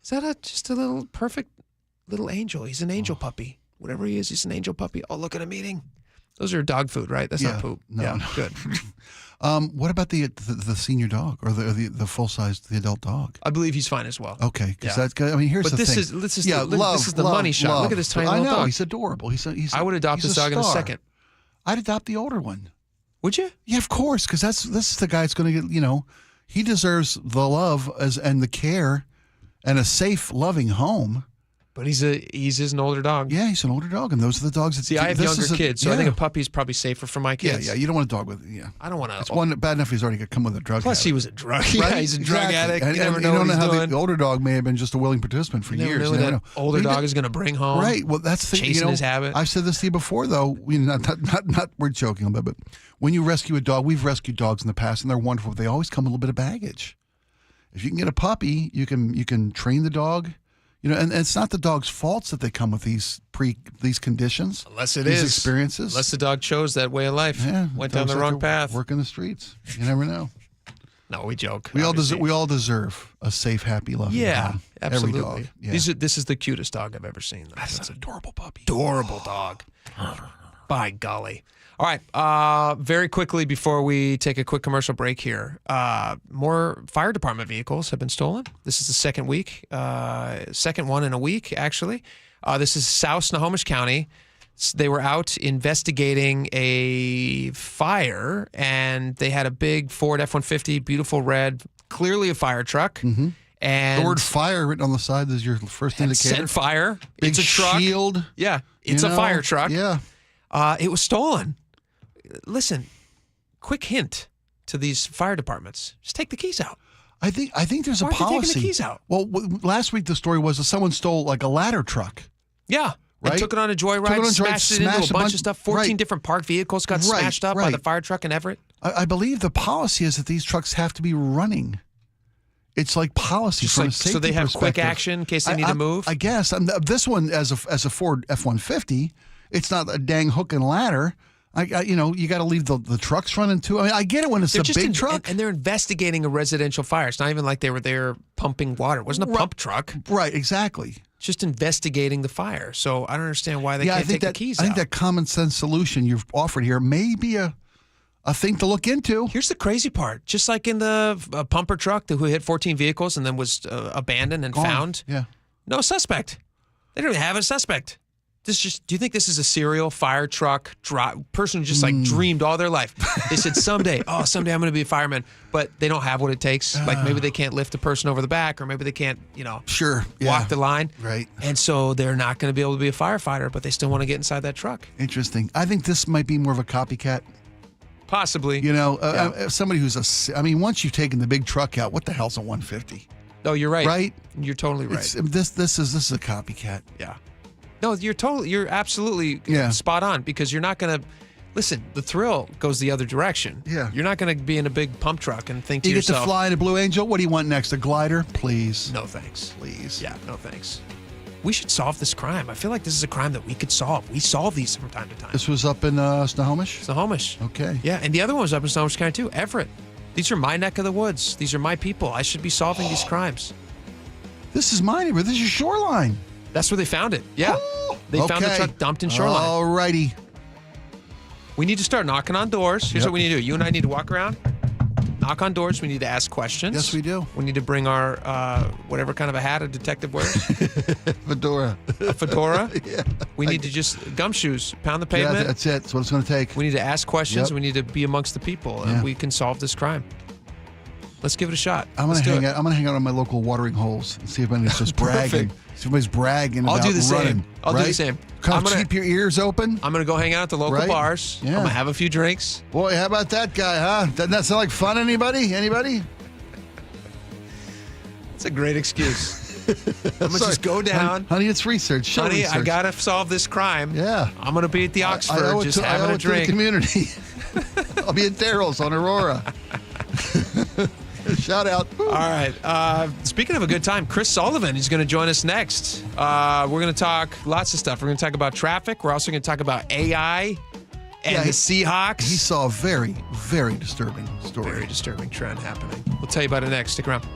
Is that just a little perfect little angel? He's an angel puppy. Whatever he is, he's an angel puppy. Oh, look at him eating. Those are dog food, right? That's not poop. No, yeah, no. good. What about the senior dog or the full sized adult dog? I believe he's fine as well. Okay, because that's good. I mean, here's But the this thing. is this is love, this is the love, money shot. love. Look at this tiny I little know dog. he's adorable. I would adopt he's this dog in a star. second. I'd adopt the older one. Would you? Yeah, of course, because this is the guy that's going to get. He deserves the love and the care, and a safe, loving home. But he's an older dog. Yeah, he's an older dog, and those are the dogs that. See, I have younger kids, so I think a puppy's probably safer for my kids. Yeah, you don't want a dog with. Yeah, I don't want to. It's one bad enough he's already come with a drug. Plus, habit. he was a drug. Right? Yeah, he's a drug addict. You never know what he's how doing. the older dog may have been just a willing participant for years. You never know what that older dog is going to bring home. Right. Well, that's the chasing his habit. I've said this to you before, though. Not we're joking a little bit, but when you rescue a dog, we've rescued dogs in the past, and they're wonderful. But they always come with a little bit of baggage. If you can get a puppy, you can train the dog. And it's not the dog's faults that they come with these conditions. Unless it these is. experiences. Unless the dog chose that way of life. Yeah, went down the wrong path. Work in the streets. You never know. No, we joke. We all deserve a safe, happy, loving home. Absolutely. Every dog. Yeah. This is the cutest dog I've ever seen. That's an adorable puppy. Adorable dog. By golly. All right. Very quickly before we take a quick commercial break here, more fire department vehicles have been stolen. This is the second one in a week, actually. This is South Snohomish County. They were out investigating a fire, and they had a big Ford F-150, beautiful red, clearly a fire truck. Mm-hmm. And the word fire written on the side is your first indicator. Said fire. Big it's a truck. Shield. Yeah, it's a fire truck. Yeah. It was stolen. Listen, quick hint to these fire departments: just take the keys out. I think there's Why a aren't they policy. taking the keys out? Well, last week the story was that someone stole like a ladder truck. Yeah. Right? And took it on a joyride, smashed it into a bunch of stuff. 14 different parked vehicles got smashed up by the fire truck in Everett. I believe the policy is that these trucks have to be running. It's like policy Just from like, a safety so they have quick perspective. action in case they need to move? I guess. This one, as a Ford F-150, it's not a dang hook and ladder. You got to leave the trucks running too. I mean, I get it when it's a big truck. And they're investigating a residential fire. It's not even like they were there pumping water. It wasn't a pump truck. Right, exactly. Just investigating the fire. So I don't understand why they can't take the keys out. I think that common sense solution you've offered here may be a thing to look into. Here's the crazy part. Just like in the pumper truck who hit 14 vehicles and then was abandoned and found. Yeah. No suspect. They don't even have a suspect. Do you think this is a serial fire truck person who just like dreamed all their life? They said someday I'm going to be a fireman, but they don't have what it takes. Like maybe they can't lift a person over the back, or maybe they can't, walk the line. Right. And so they're not going to be able to be a firefighter, but they still want to get inside that truck. Interesting. I think this might be more of a copycat. Possibly. Somebody who's once you've taken the big truck out, what the hell's a 150? Oh, you're right. Right? You're totally right. This is a copycat. Yeah. No, you're absolutely spot on, because you're not going to Listen, the thrill goes the other direction. Yeah. You're not going to be in a big pump truck and think to You get yourself, to fly in a Blue Angel. What do you want next? A glider? Please. no thanks. Please. Yeah, no thanks. We should solve this crime. I feel like this is a crime that we could solve. We solve these from time to time. This was up in Snohomish? Snohomish. Okay. Yeah, and the other one was up in Snohomish County too. Everett. These are my neck of the woods. These are my people. I should be solving these crimes. This is my neighborhood. This is Shoreline. That's where they found it. Yeah. They found the Okay. truck dumped in Shoreline. All righty. We need to start knocking on doors. Here's what we need to do. You and I need to walk around, knock on doors. We need to ask questions. Yes, we do. We need to bring our whatever kind of a hat a detective wears. Fedora. A fedora. Yeah. We need to just gumshoes, pound the Yeah, pavement. that's it. That's what it's going to take. We need to ask questions. Yep. We need to be amongst the people, and Yeah. we can solve this crime. Let's give it a shot. I'm Let's gonna do hang it. out. I'm gonna hang out on my local watering holes and see if anybody's just bragging. See if anybody's bragging I'll about do the same. running. I'll do the right? same. Come I'm gonna- keep your ears open. I'm going to go hang out at the local Right? bars. Yeah. I'm going to have a few drinks. Boy, how about that guy, huh? Doesn't that sound like fun? Anybody? Anybody? It's a great excuse. I'm going to just go down. Honey, it's research. Show Honey, research. I got to solve this crime. Yeah. I'm going to be at the Oxford I owe it just to, I having owe a it to the drink. community. I'll be at Daryl's on Aurora. Shout out. All right. Speaking of a good time, Chris Sullivan is going to join us next. We're going to talk lots of stuff. We're going to talk about traffic. We're also going to talk about AI and the Seahawks. He saw a very, very disturbing story. Very disturbing trend happening. We'll tell you about it next. Stick around.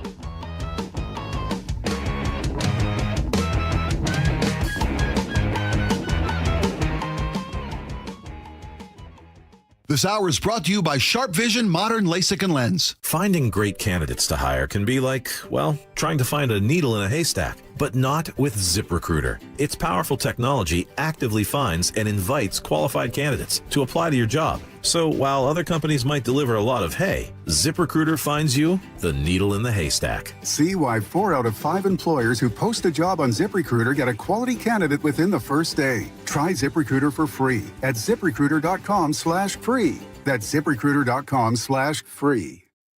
This hour is brought to you by Sharp Vision Modern LASIK and Lens. Finding great candidates to hire can be like, well, trying to find a needle in a haystack, but not with ZipRecruiter. Its powerful technology actively finds and invites qualified candidates to apply to your job. So while other companies might deliver a lot of hay, ZipRecruiter finds you the needle in the haystack. See why 4 out of 5 employers who post a job on ZipRecruiter get a quality candidate within the first day. Try ZipRecruiter for free at ZipRecruiter.com/free. That's ZipRecruiter.com/free.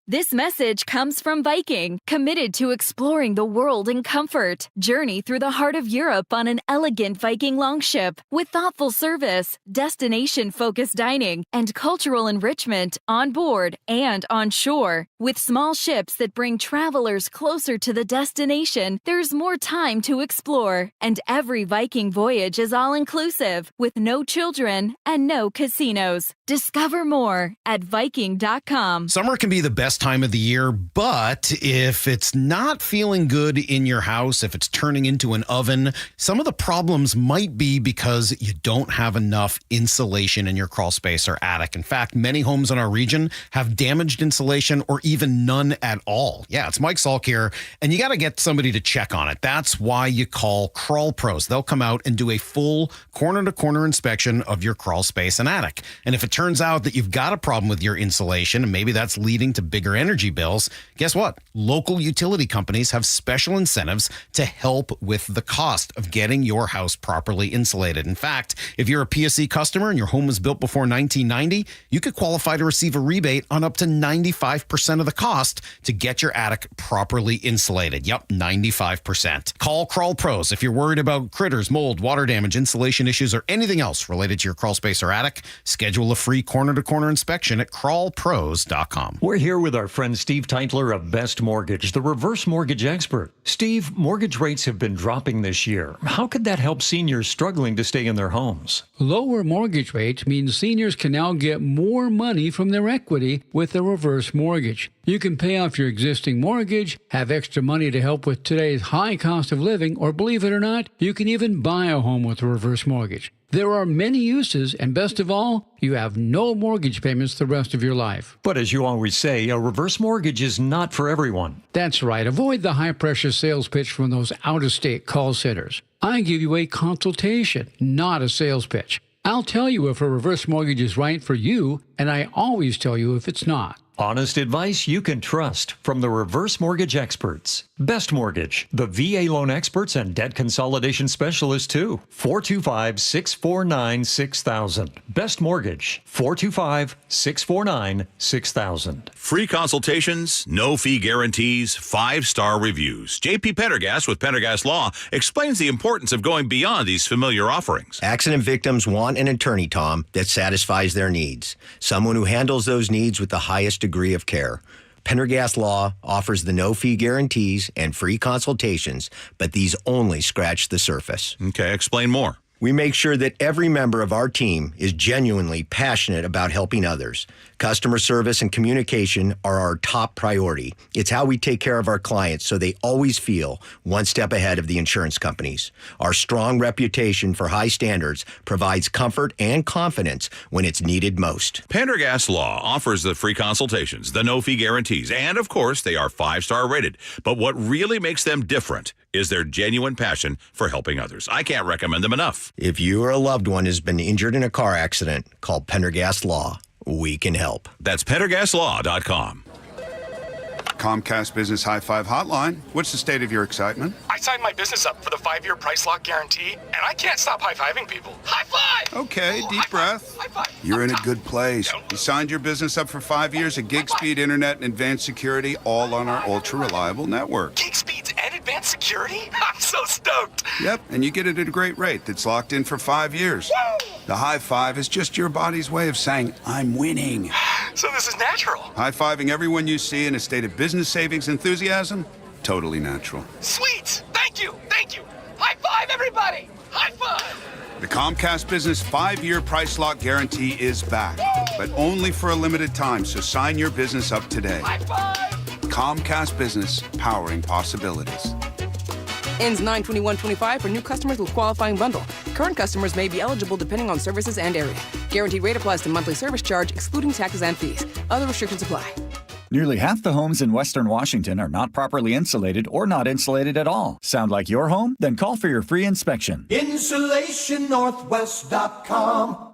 This message comes from Viking, committed to exploring the world in comfort. Journey through the heart of Europe on an elegant Viking longship with thoughtful service, destination-focused dining, and cultural enrichment on board and on shore. With small ships that bring travelers closer to the destination, there's more time to explore. And every Viking voyage is all-inclusive, with no children and no casinos. Discover more at Viking.com. Summer can be the best time of the year, but if it's not feeling good in your house, if it's turning into an oven, some of the problems might be because you don't have enough insulation in your crawl space or attic. In fact, many homes in our region have damaged insulation or even none at all. Yeah, it's Mike Salk here, and you got to get somebody to check on it. That's why you call Crawl Pros. They'll come out and do a full corner-to-corner inspection of your crawl space and attic. And if it turns out that you've got a problem with your insulation, and maybe that's leading to bigger energy bills, guess what? Local utility companies have special incentives to help with the cost of getting your house properly insulated. In fact, if you're a PSC customer and your home was built before 1990, you could qualify to receive a rebate on up to 95% of the cost to get your attic properly insulated. Yep, 95%. Call Crawl Pros if you're worried about critters, mold, water damage, insulation issues, or anything else related to your crawl space or attic. Schedule a free corner-to-corner inspection at crawlpros.com. We're here with our friend Steve Teitler of Best Mortgage, the reverse mortgage expert. Steve, mortgage rates have been dropping this year. How could that help seniors struggling to stay in their homes? Lower mortgage rates means seniors can now get more money from their equity with a reverse mortgage. You can pay off your existing mortgage, have extra money to help with today's high cost of living, or believe it or not, you can even buy a home with a reverse mortgage. There are many uses, and best of all, you have no mortgage payments the rest of your life. But as you always say, a reverse mortgage is not for everyone. That's right. Avoid the high-pressure sales pitch from those out-of-state call centers. I give you a consultation, not a sales pitch. I'll tell you if a reverse mortgage is right for you, and I always tell you if it's not. Honest advice you can trust from the reverse mortgage experts. Best Mortgage, the VA loan experts and debt consolidation specialists too. 425-649-6000. Best Mortgage, 425-649-6000. Free consultations, no fee guarantees, 5-star reviews. JP Pendergast with Pendergast Law explains the importance of going beyond these familiar offerings. Accident victims want an attorney, Tom, that satisfies their needs. Someone who handles those needs with the highest degree of care. Pendergast Law offers the no-fee guarantees and free consultations, but these only scratch the surface. Okay, explain more. We make sure that every member of our team is genuinely passionate about helping others. Customer service and communication are our top priority. It's how we take care of our clients so they always feel one step ahead of the insurance companies. Our strong reputation for high standards provides comfort and confidence when it's needed most. Pendergast Law offers the free consultations, the no-fee guarantees, and of course, they are 5-star rated. But what really makes them different is their genuine passion for helping others. I can't recommend them enough. If you or a loved one has been injured in a car accident, call Pendergast Law. We can help. That's PendergastLaw.com. Comcast Business High Five Hotline. What's the state of your excitement? I signed my business up for the 5-year price lock guarantee, and I can't stop high-fiving people. High five! Okay, deep breath. You're in a good place. You signed your business up for 5 years of gig speed internet and advanced security, all on our ultra-reliable network. Gig speeds and advanced security? I'm so stoked. Yep, and you get it at a great rate that's locked in for 5 years. Woo! The high five is just your body's way of saying, I'm winning. So this is natural. High-fiving everyone you see in a state of business savings enthusiasm? Totally natural. Sweet! Thank you! Thank you! High five, everybody! High five! The Comcast Business 5-year price lock guarantee is back, but only for a limited time, so sign your business up today. High five! Comcast Business, powering possibilities. Ends 9/21/25 for new customers with qualifying bundle. Current customers may be eligible depending on services and area. Guaranteed rate applies to monthly service charge, excluding taxes and fees. Other restrictions apply. Nearly half the homes in Western Washington are not properly insulated or not insulated at all. Sound like your home? Then call for your free inspection. InsulationNorthwest.com.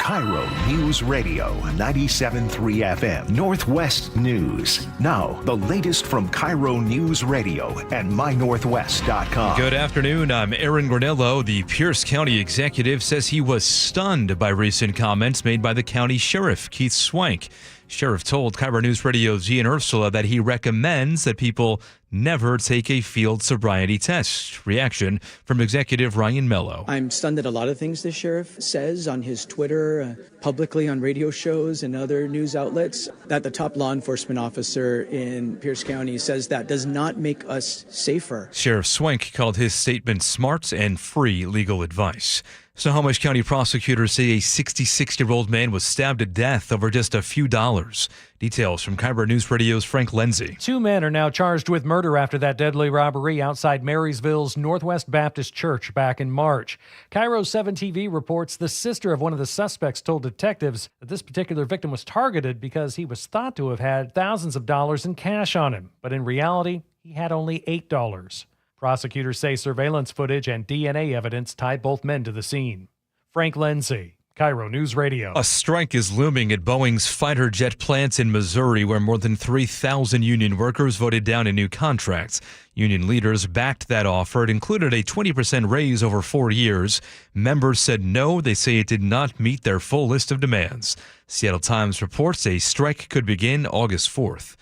KIRO News Radio 97.3 FM Northwest News. Now, the latest from KIRO News Radio and mynorthwest.com. Good afternoon. I'm Aaron Granello. The Pierce County executive says he was stunned by recent comments made by the county sheriff, Keith Swank. Sheriff told KIRO News Radio's Gian Ursula that he recommends that people never take a field sobriety test. Reaction from Executive Ryan Mello. I'm stunned at a lot of things the sheriff says on his Twitter, publicly on radio shows and other news outlets. That the top law enforcement officer in Pierce County says that does not make us safer. Sheriff Swank called his statement smart and free legal advice. Snohomish County prosecutors say a 66-year-old man was stabbed to death over just a few dollars. Details from KIRO News Radio's Frank Lindsay. 2 men are now charged with murder after that deadly robbery outside Marysville's Northwest Baptist Church back in March. KIRO 7 TV reports the sister of one of the suspects told detectives that this particular victim was targeted because he was thought to have had thousands of dollars in cash on him, but in reality, he had only $8. Prosecutors say surveillance footage and DNA evidence tied both men to the scene. Frank Lindsay, KIRO News Radio. A strike is looming at Boeing's fighter jet plants in Missouri, where more than 3,000 union workers voted down a new contract. Union leaders backed that offer. It included a 20% raise over 4 years. Members said no. They say it did not meet their full list of demands. Seattle Times reports a strike could begin August 4th.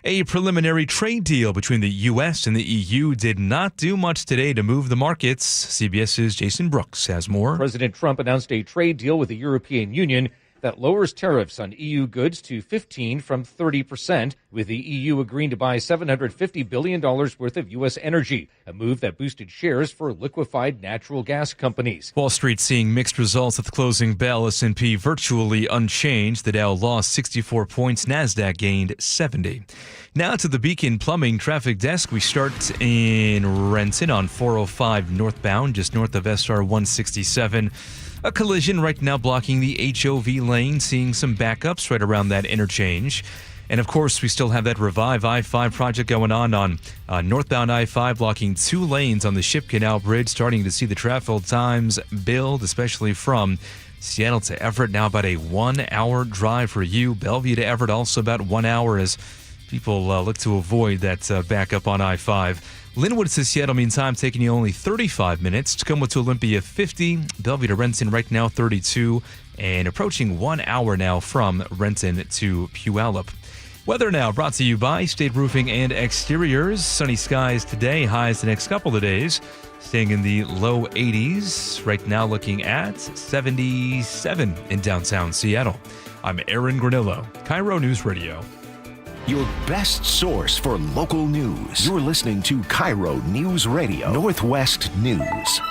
A preliminary trade deal between the U.S. and the EU did not do much today to move the markets. CBS's Jason Brooks has more. President Trump announced a trade deal with the European Union that lowers tariffs on EU goods to 15% from 30%, with the EU agreeing to buy $750 billion worth of U.S. energy, a move that boosted shares for liquefied natural gas companies. Wall Street seeing mixed results at the closing bell. S&P virtually unchanged. The Dow lost 64 points. NASDAQ gained 70. Now to the Beacon Plumbing traffic desk. We start in Renton on 405 northbound, just north of SR 167. A collision right now blocking the HOV lane, seeing some backups right around that interchange. And of course, we still have that Revive I-5 project going on northbound I-5, blocking 2 lanes on the Ship Canal Bridge, starting to see the travel times build, especially from Seattle to Everett, now about a 1-hour drive for you. Bellevue to Everett, also about 1 hour as people look to avoid that backup on I-5. Linwood to Seattle, meantime, taking you only 35 minutes. Tacoma to Olympia, 50. Bellevue to Renton right now, 32. And approaching 1 hour now from Renton to Puyallup. Weather now brought to you by State Roofing and Exteriors. Sunny skies today, highs the next couple of days. Staying in the low 80s. Right now looking at 77 in downtown Seattle. I'm Aaron Granillo, KIRO News Radio. Your best source for local news. You're listening to KIRO News Radio, Northwest News.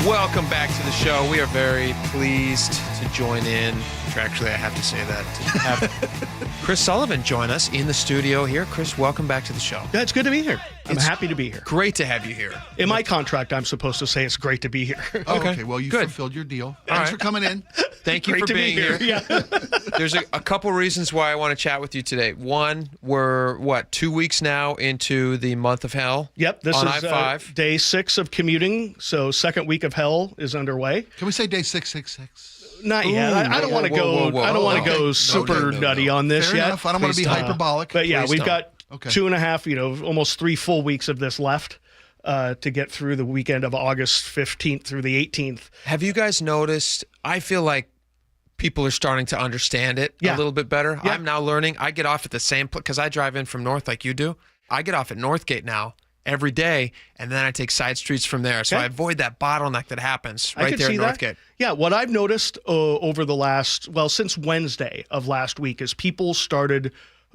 Welcome back to the show. We are very pleased to join in. Actually, I have to say that. To have Chris Sullivan join us in the studio here. Chris, welcome back to the show. Yeah, it's good to be here. I'm happy to be here. Great to have you here. In my contract, I'm supposed to say it's great to be here. Okay, well, you fulfilled your deal. Thanks for coming in. Thank you Great for to be being here. Yeah. There's a couple reasons why I want to chat with you today. One, we're, 2 weeks now into the month of hell? Yep, this on is I-5. Day 6 of commuting, so second week of hell is underway. Can we say day 666? Not yet. I don't want to go. I don't want to go super nutty on this Fair yet. enough. I don't want to be hyperbolic. But yeah, we've got Okay. 2.5, almost 3 full weeks of this left to get through the weekend of August 15th through the 18th. Have you guys noticed? I feel like people are starting to understand it a little bit better. Yeah. I'm now learning. I get off at the same place because I drive in from North like you do. I get off at Northgate now every day, and then I take side streets from there. So I avoid that bottleneck that happens right there at Northgate. Yeah, what I've noticed over the since Wednesday of last week is people started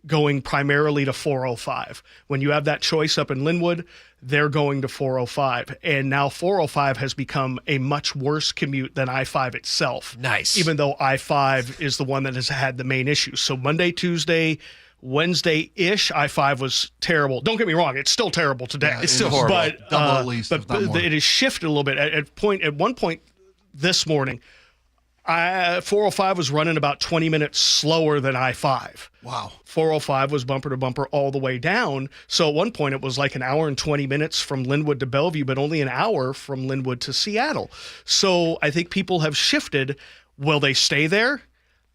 going primarily to 405. When you have that choice up in Linwood, they're going to 405. And now 405 has become a much worse commute than I-5 itself. Nice. Even though I-5 is the one that has had the main issues. So Monday, Tuesday, Wednesday-ish, I-5 was terrible. Don't get me wrong, it's still terrible today. Yeah, it's still horrible. But, Double at least, but if not more. it has shifted a little bit. At one point this morning, 405 was running about 20 minutes slower than I-5. Wow. 405 was bumper to bumper all the way down. So at one point it was like an hour and 20 minutes from Linwood to Bellevue, but only an hour from Linwood to Seattle. So I think people have shifted. Will they stay there?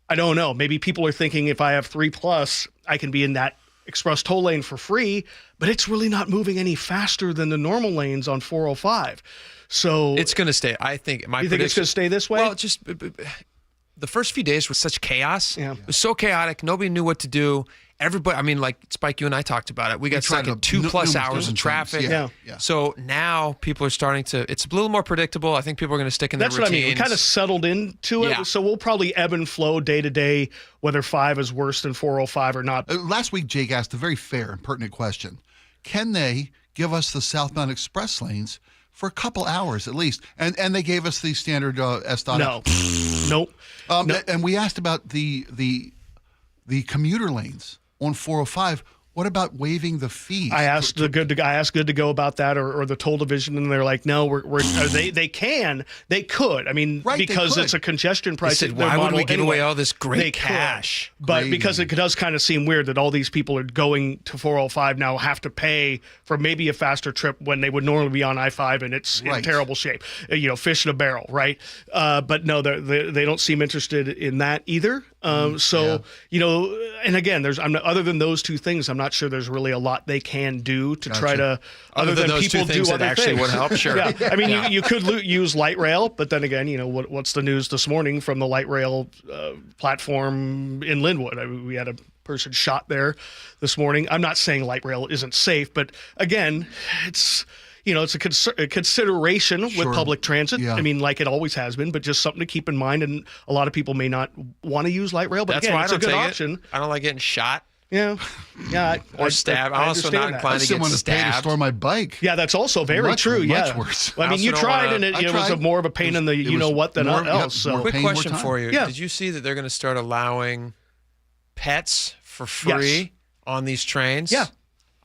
I don't know. Maybe people are thinking if I have 3+, I can be in that express toll lane for free, but it's really not moving any faster than the normal lanes on 405. So it's going to stay. I think you think it's going to stay this way? Well, just the first few days was such chaos. Yeah. It was so chaotic. Nobody knew what to do. Everybody, I mean, like Spike, you and I talked about it. We got stuck in 2+ hours of traffic. Yeah. So now people are starting to, it's a little more predictable. I think people are going to stick in their routines. That's what I mean. We kind of settled into it. Yeah. So we'll probably ebb and flow day to day, whether 5 is worse than 405 or not. Last week, Jake asked a very fair and pertinent question. Can they give us the southbound express lanes for a couple hours at least? And they gave us the standard S.F. No. Nope. No. And we asked about the commuter lanes on 405. What about waiving the fees? I asked Good to Go about that, or the toll division, and they're like, no, they could. I mean, Right, because they could. it's a congestion price. They said, their why would model we give anyway. away all this great They cash? could. But Gravy. because it does kind of seem weird that all these people are going to 405 now have to pay for maybe a faster trip when they would normally be on I-5, and it's in Right. terrible shape. Fish in a barrel, right? But no, they don't seem interested in that either. And again, other than those two things, I'm not sure there's really a lot they can do to try to, other than those people two things do that other actually things. would help, sure. Yeah, I mean, Yeah. you could use light rail, but then again, what's the news this morning from the light rail platform in Linwood? We had a person shot there this morning. I'm not saying light rail isn't safe, but again, it's a consideration with public transit. Yeah. I mean, like it always has been, but just something to keep in mind. And a lot of people may not want to use light rail, but That's again, why it's I a don't good take option. it. I don't like getting shot. Yeah. Or stabbed. I'm also understand not that. inclined to get Someone to pay to stabbed. store my bike. Yeah, that's also very Much- true. much Yeah, worse. Well, I mean, I you also don't tried, wanna- and I it was tried. more of a pain in the It was what than more- else. more So Quick pain, question more time. for you. Yeah. Did you see that they're going to start allowing pets for free on these trains? Yeah.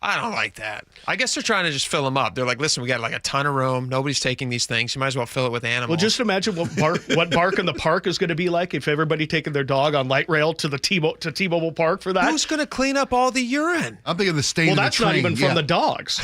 I don't like that. I guess they're trying to just fill them up. They're like, listen, we got like a ton of room. Nobody's taking these things. You might as well fill it with animals. Well, just imagine what Bark in the Park is going to be like if everybody taking their dog on light rail to the T-Mobile Park for that. Who's going to clean up all the urine? I'm thinking the stain. Well, of that's the train. not even from the dogs.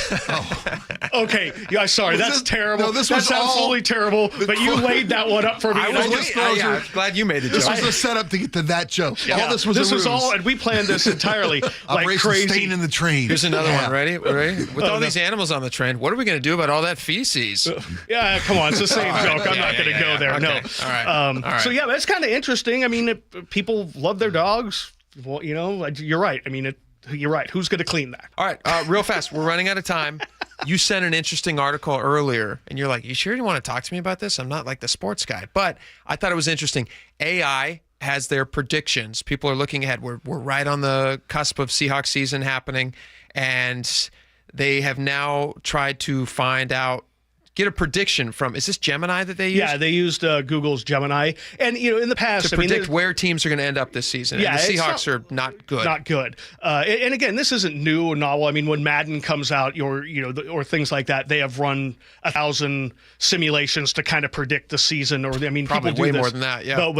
Okay, yeah, sorry, that's terrible. No, this that's was absolutely terrible. But you laid that one up for me. I'm glad you made the joke. This was a setup to get to that joke. Yeah. All this was this a was ruse. all, and we planned this entirely like Operation crazy. Stain in the train. Here's another one. Ready? With all these animals on the train, what are we going to do about all that feces? Yeah, come on, it's the same joke. I'm not going to go there. Okay. No. All right. All right. So yeah, that's kind of interesting. I mean, people love their dogs. Well, you're right. I mean, you're right. Who's going to clean that? All right, real fast. We're running out of time. You sent an interesting article earlier, and you're like, you sure you want to talk to me about this? I'm not like the sports guy. But I thought it was interesting. AI has their predictions. People are looking ahead. We're right on the cusp of Seahawks season happening, and they have now tried to get a prediction from, is this Gemini that they use? Yeah, they used Google's Gemini. And, in the past, to predict where teams are going to end up this season. Yeah, and the Seahawks are not good. Not good. And again, this isn't new or novel. I mean, when Madden comes out, or things like that, they have run 1,000 simulations to kind of predict the season. Or Probably people do way this. more than that. Yeah. But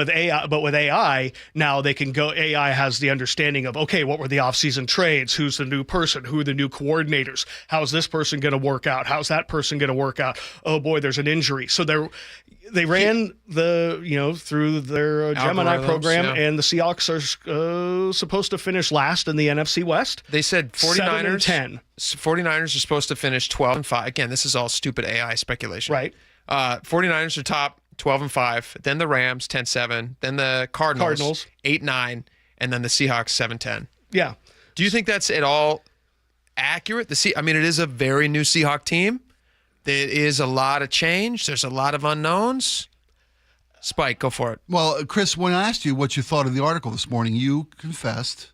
with AI, now they can go. AI has the understanding of, okay, what were the offseason trades? Who's the new person? Who are the new coordinators? How's this person going to work out? How's that person going to work out? Oh boy, there's an injury. So they ran through their Gemini program, and the Seahawks are supposed to finish last in the NFC West. They said 49ers 7-10. 49ers are supposed to finish 12-5. Again, this is all stupid AI speculation. Right. 49ers are top 12-5. Then the Rams 10-7. Then the Cardinals 8-9, and then the Seahawks 7-10. Yeah. Do you think that's at all accurate? It is a very new Seahawk team. There is a lot of change. There's a lot of unknowns. Spike, go for it. Well, Chris, when I asked you what you thought of the article this morning, you confessed.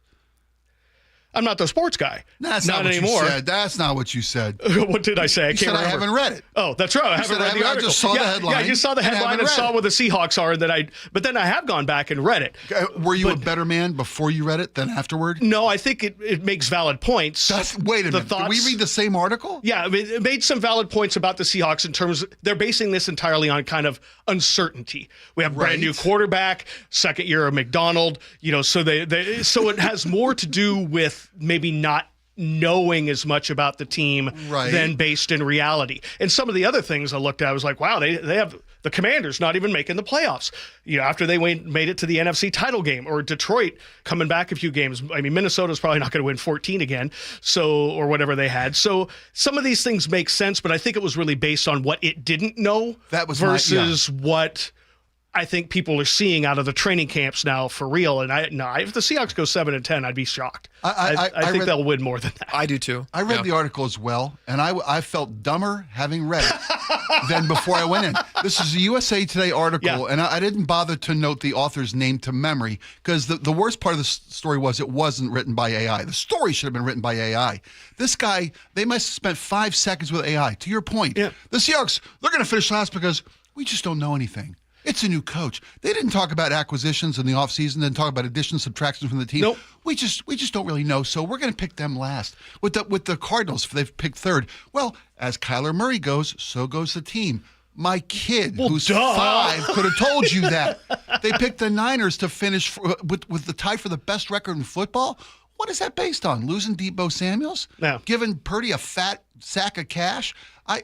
I'm not the sports guy. That's not what anymore. You said. That's not what you said. What did I say? I can't remember. I haven't read it. Oh, that's right. I haven't read the article. I just saw the headline. Yeah, you saw the headline and saw what the Seahawks are. But then I have gone back and read it. Were you a better man before you read it than afterward? No, I think it makes valid points. Wait a minute. Did we read the same article? Yeah, it made some valid points about the Seahawks in terms of they're basing this entirely on kind of uncertainty. We have brand new quarterback, second year of McDonald. So so it has more to do with maybe not knowing as much about the team than based in reality. And some of the other things I looked at, I was like, wow, they have the Commanders not even making the playoffs. After they made it to the NFC title game, or Detroit coming back a few games. I mean, Minnesota's probably not going to win 14 again, or whatever they had. So some of these things make sense, but I think it was really based on what it didn't know versus what I think people are seeing out of the training camps now for real. And if the Seahawks go 7-10, I'd be shocked. I think they'll win more than that. I do too. I read the article as well, and I felt dumber having read it than before I went in. This is a USA Today article, and I didn't bother to note the author's name to memory because the worst part of the story was it wasn't written by AI. The story should have been written by AI. This guy, they must have spent 5 seconds with AI. To your point, the Seahawks, they're going to finish last because we just don't know anything. It's a new coach. They didn't talk about acquisitions in the offseason, didn't talk about additions, subtractions from the team. Nope. We just don't really know, so we're going to pick them last. With the Cardinals, they've picked third. Well, as Kyler Murray goes, so goes the team. My kid, who's 5, could have told you that. They picked the Niners to finish with the tie for the best record in football. What is that based on? Losing Deebo Samuels? No. Giving Purdy a fat sack of cash? I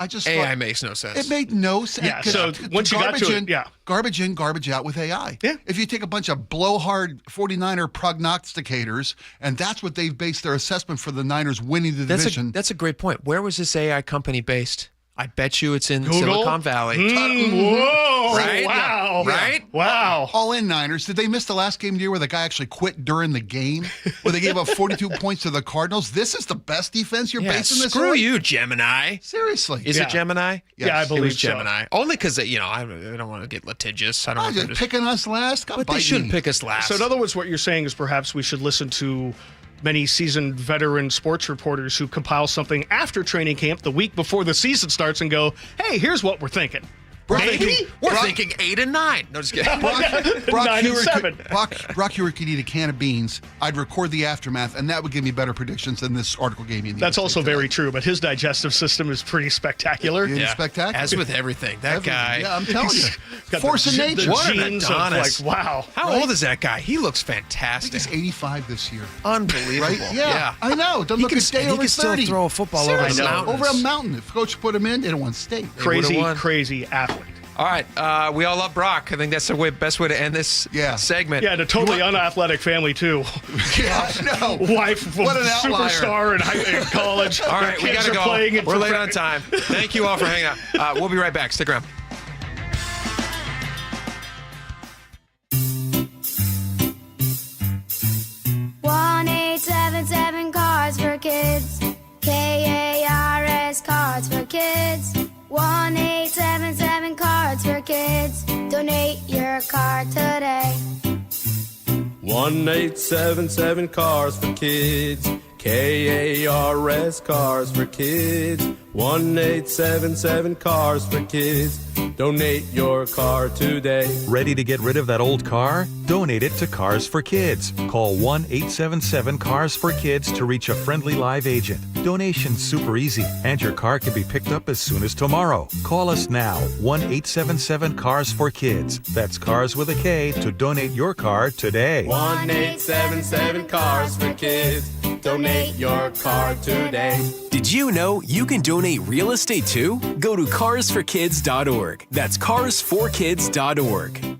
just AI thought, makes no sense. It made no sense. Yeah, so once you got to it, garbage in, garbage out with AI. Yeah. If you take a bunch of blowhard 49er prognosticators, and that's what they've based their assessment for the Niners winning the division. That's a great point. Where was this AI company based? I bet you it's in Google? Silicon Valley. Whoa! Right? Wow! Right? Wow! All in Niners. Did they miss the last game of the year where the guy actually quit during the game? Where they gave up 42 points to the Cardinals? This is the best defense you're basing this on? Screw you, Gemini. Seriously. Is it Gemini? Yes. Yeah, I believe it was so. Gemini. Only because, I don't want to get litigious. I don't want Just picking us last? But they shouldn't pick us last. So in other words, what you're saying is perhaps we should listen to many seasoned veteran sports reporters who compile something after training camp the week before the season starts and go, hey, here's what we're thinking. We're thinking 8 and 9. No, just kidding. Brock 9 and 7. Brock Hewitt could eat a can of beans. I'd record the aftermath, and that would give me better predictions than this article gave me. That's also very true, but his digestive system is pretty spectacular. Spectacular. As with everything, that guy. Yeah, I'm telling you. Got Force of nature. The What an genes of Adonis. wow. How old is that guy? He looks I think fantastic. he's 85 this year. Unbelievable. Right? Yeah, I know. Doesn't He look can, a day he over can still 30. throw a football over the Seriously. mountains. Over a mountain. If coach put him in, they don't want state. Crazy athlete. All right, we all love Brock. I think that's the best way to end this segment. Yeah, and a totally unathletic family, too. Yeah, I know. Wife, What an outlier. superstar in college. All right, we Kids got to are go. playing in We're late on time. Thank you all for hanging out. We'll be right back. Stick around. Cards for Kids. KARS Cards for Kids. 1-877 Cards for Kids. Donate your card today. 1-877 Cars for Kids. KARS Cars for Kids. 1-877 Cars for Kids. Donate your car today. Ready to get rid of that old car? Donate it to Cars for Kids. Call 1-877-CARS-FOR-KIDS to reach a friendly live agent. Donation's super easy, and your car can be picked up as soon as tomorrow. Call us now, 1-877-CARS-FOR-KIDS. That's Cars with a K to donate your car today. 1-877 Cars for Kids. Donate your car today. Did you know you can donate real estate too? Go to carsforkids.org. That's carsforkids.org.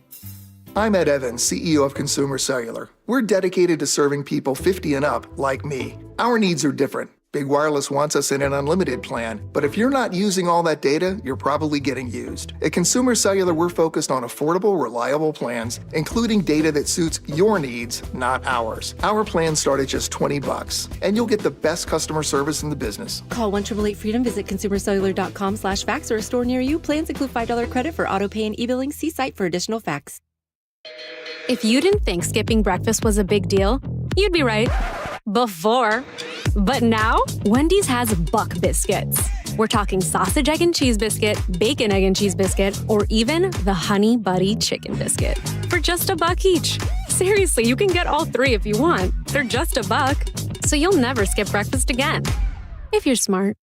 I'm Ed Evans, CEO of Consumer Cellular. We're dedicated to serving people 50 and up, like me. Our needs are different. Big Wireless wants us in an unlimited plan, but if you're not using all that data, you're probably getting used. At Consumer Cellular, we're focused on affordable, reliable plans, including data that suits your needs, not ours. Our plans start at just $20, and you'll get the best customer service in the business. Call 1-888-FREEDOM, visit consumercellular.com/fax or a store near you. Plans include $5 credit for auto pay and e-billing. See site for additional facts. If you didn't think skipping breakfast was a big deal, you'd be right. Before. But now, Wendy's has Buck Biscuits. We're talking sausage, egg, and cheese biscuit, bacon, egg, and cheese biscuit, or even the Honey Buddy chicken biscuit for just $1 each. Seriously, you can get all three if you want. They're just $1, so you'll never skip breakfast again. If you're smart.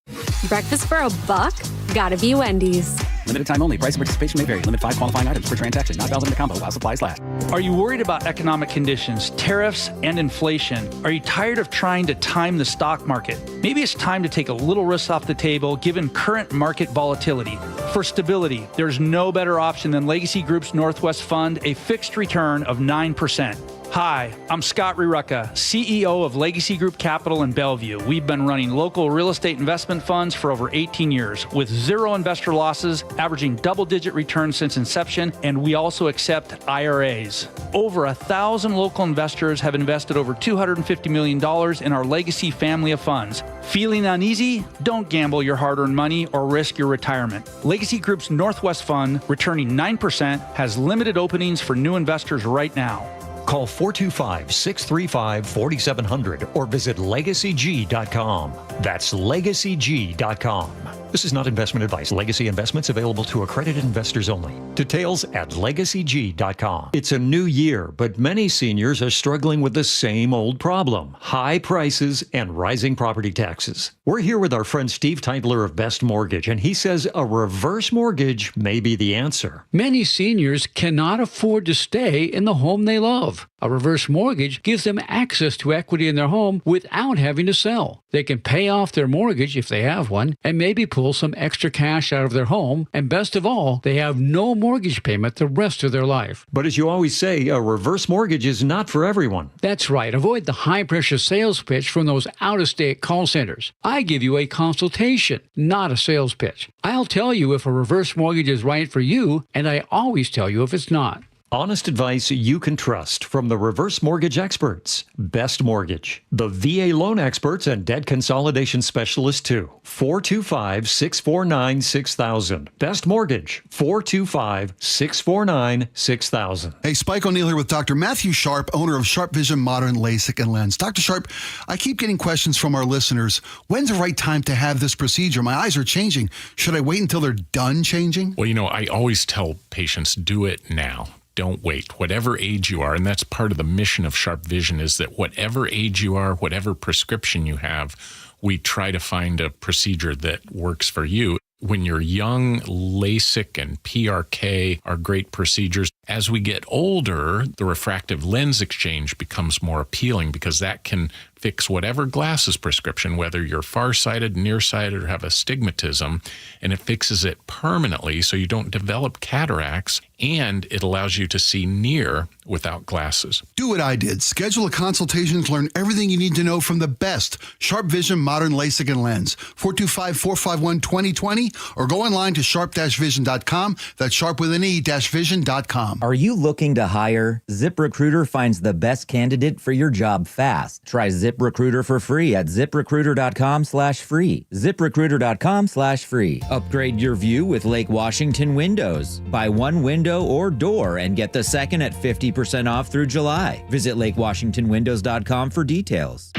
Breakfast for $1? Gotta be Wendy's. Limited time only. Price and participation may vary. Limit 5 qualifying items per transaction. Not valid in a combo while supplies last. Are you worried about economic conditions, tariffs, and inflation? Are you tired of trying to time the stock market? Maybe it's time to take a little risk off the table given current market volatility. For stability, there's no better option than Legacy Group's Northwest Fund, a fixed return of 9%. Hi, I'm Scott Rirucka, CEO of Legacy Group Capital in Bellevue. We've been running local real estate investment funds for over 18 years with zero investor losses, averaging double-digit returns since inception, and we also accept IRAs. Over 1,000 local investors have invested over $250 million in our Legacy family of funds. Feeling uneasy? Don't gamble your hard-earned money or risk your retirement. Legacy Group's Northwest Fund, returning 9%, has limited openings for new investors right now. Call 425-635-4700 or visit LegacyG.com. That's LegacyG.com. This is not investment advice. Legacy investments available to accredited investors only. Details at LegacyG.com. It's a new year, but many seniors are struggling with the same old problem: high prices and rising property taxes. We're here with our friend Steve Teitler of Best Mortgage, and he says a reverse mortgage may be the answer. Many seniors cannot afford to stay in the home they love. A reverse mortgage gives them access to equity in their home without having to sell. They can pay off their mortgage if they have one, and maybe pull some extra cash out of their home, and best of all, they have no mortgage payment the rest of their life. But as you always say, a reverse mortgage is not for everyone. That's right. Avoid the high-pressure sales pitch from those out-of-state call centers. I give you a consultation, not a sales pitch. I'll tell you if a reverse mortgage is right for you, and I always tell you if it's not. Honest advice you can trust from the reverse mortgage experts. Best Mortgage, the VA loan experts and debt consolidation specialists too. 425-649-6000. Best Mortgage, 425-649-6000. Hey, Spike O'Neill here with Dr. Matthew Sharp, owner of Sharp Vision Modern LASIK and Lens. Dr. Sharp, I keep getting questions from our listeners. When's the right time to have this procedure? My eyes are changing. Should I wait until they're done changing? Well, I always tell patients, do it now. Don't wait. Whatever age you are, and that's part of the mission of Sharp Vision, is that whatever age you are, whatever prescription you have, we try to find a procedure that works for you. When you're young, LASIK and PRK are great procedures. As we get older, the refractive lens exchange becomes more appealing because that can fix whatever glasses prescription, whether you're farsighted, nearsighted, or have astigmatism, and it fixes it permanently so you don't develop cataracts, and it allows you to see near without glasses. Do what I did. Schedule a consultation to learn everything you need to know from the best Sharp Vision Modern LASIK and Lens. 425-451-2020 or go online to sharp-vision.com. That's sharp with an E-vision.com. Are you looking to hire? ZipRecruiter finds the best candidate for your job fast. Try ZipRecruiter for free at ziprecruiter.com/free. ZipRecruiter.com/free. Upgrade your view with Lake Washington windows. Buy one window or door and get the second at 50% off through July. Visit LakeWashingtonWindows.com for details.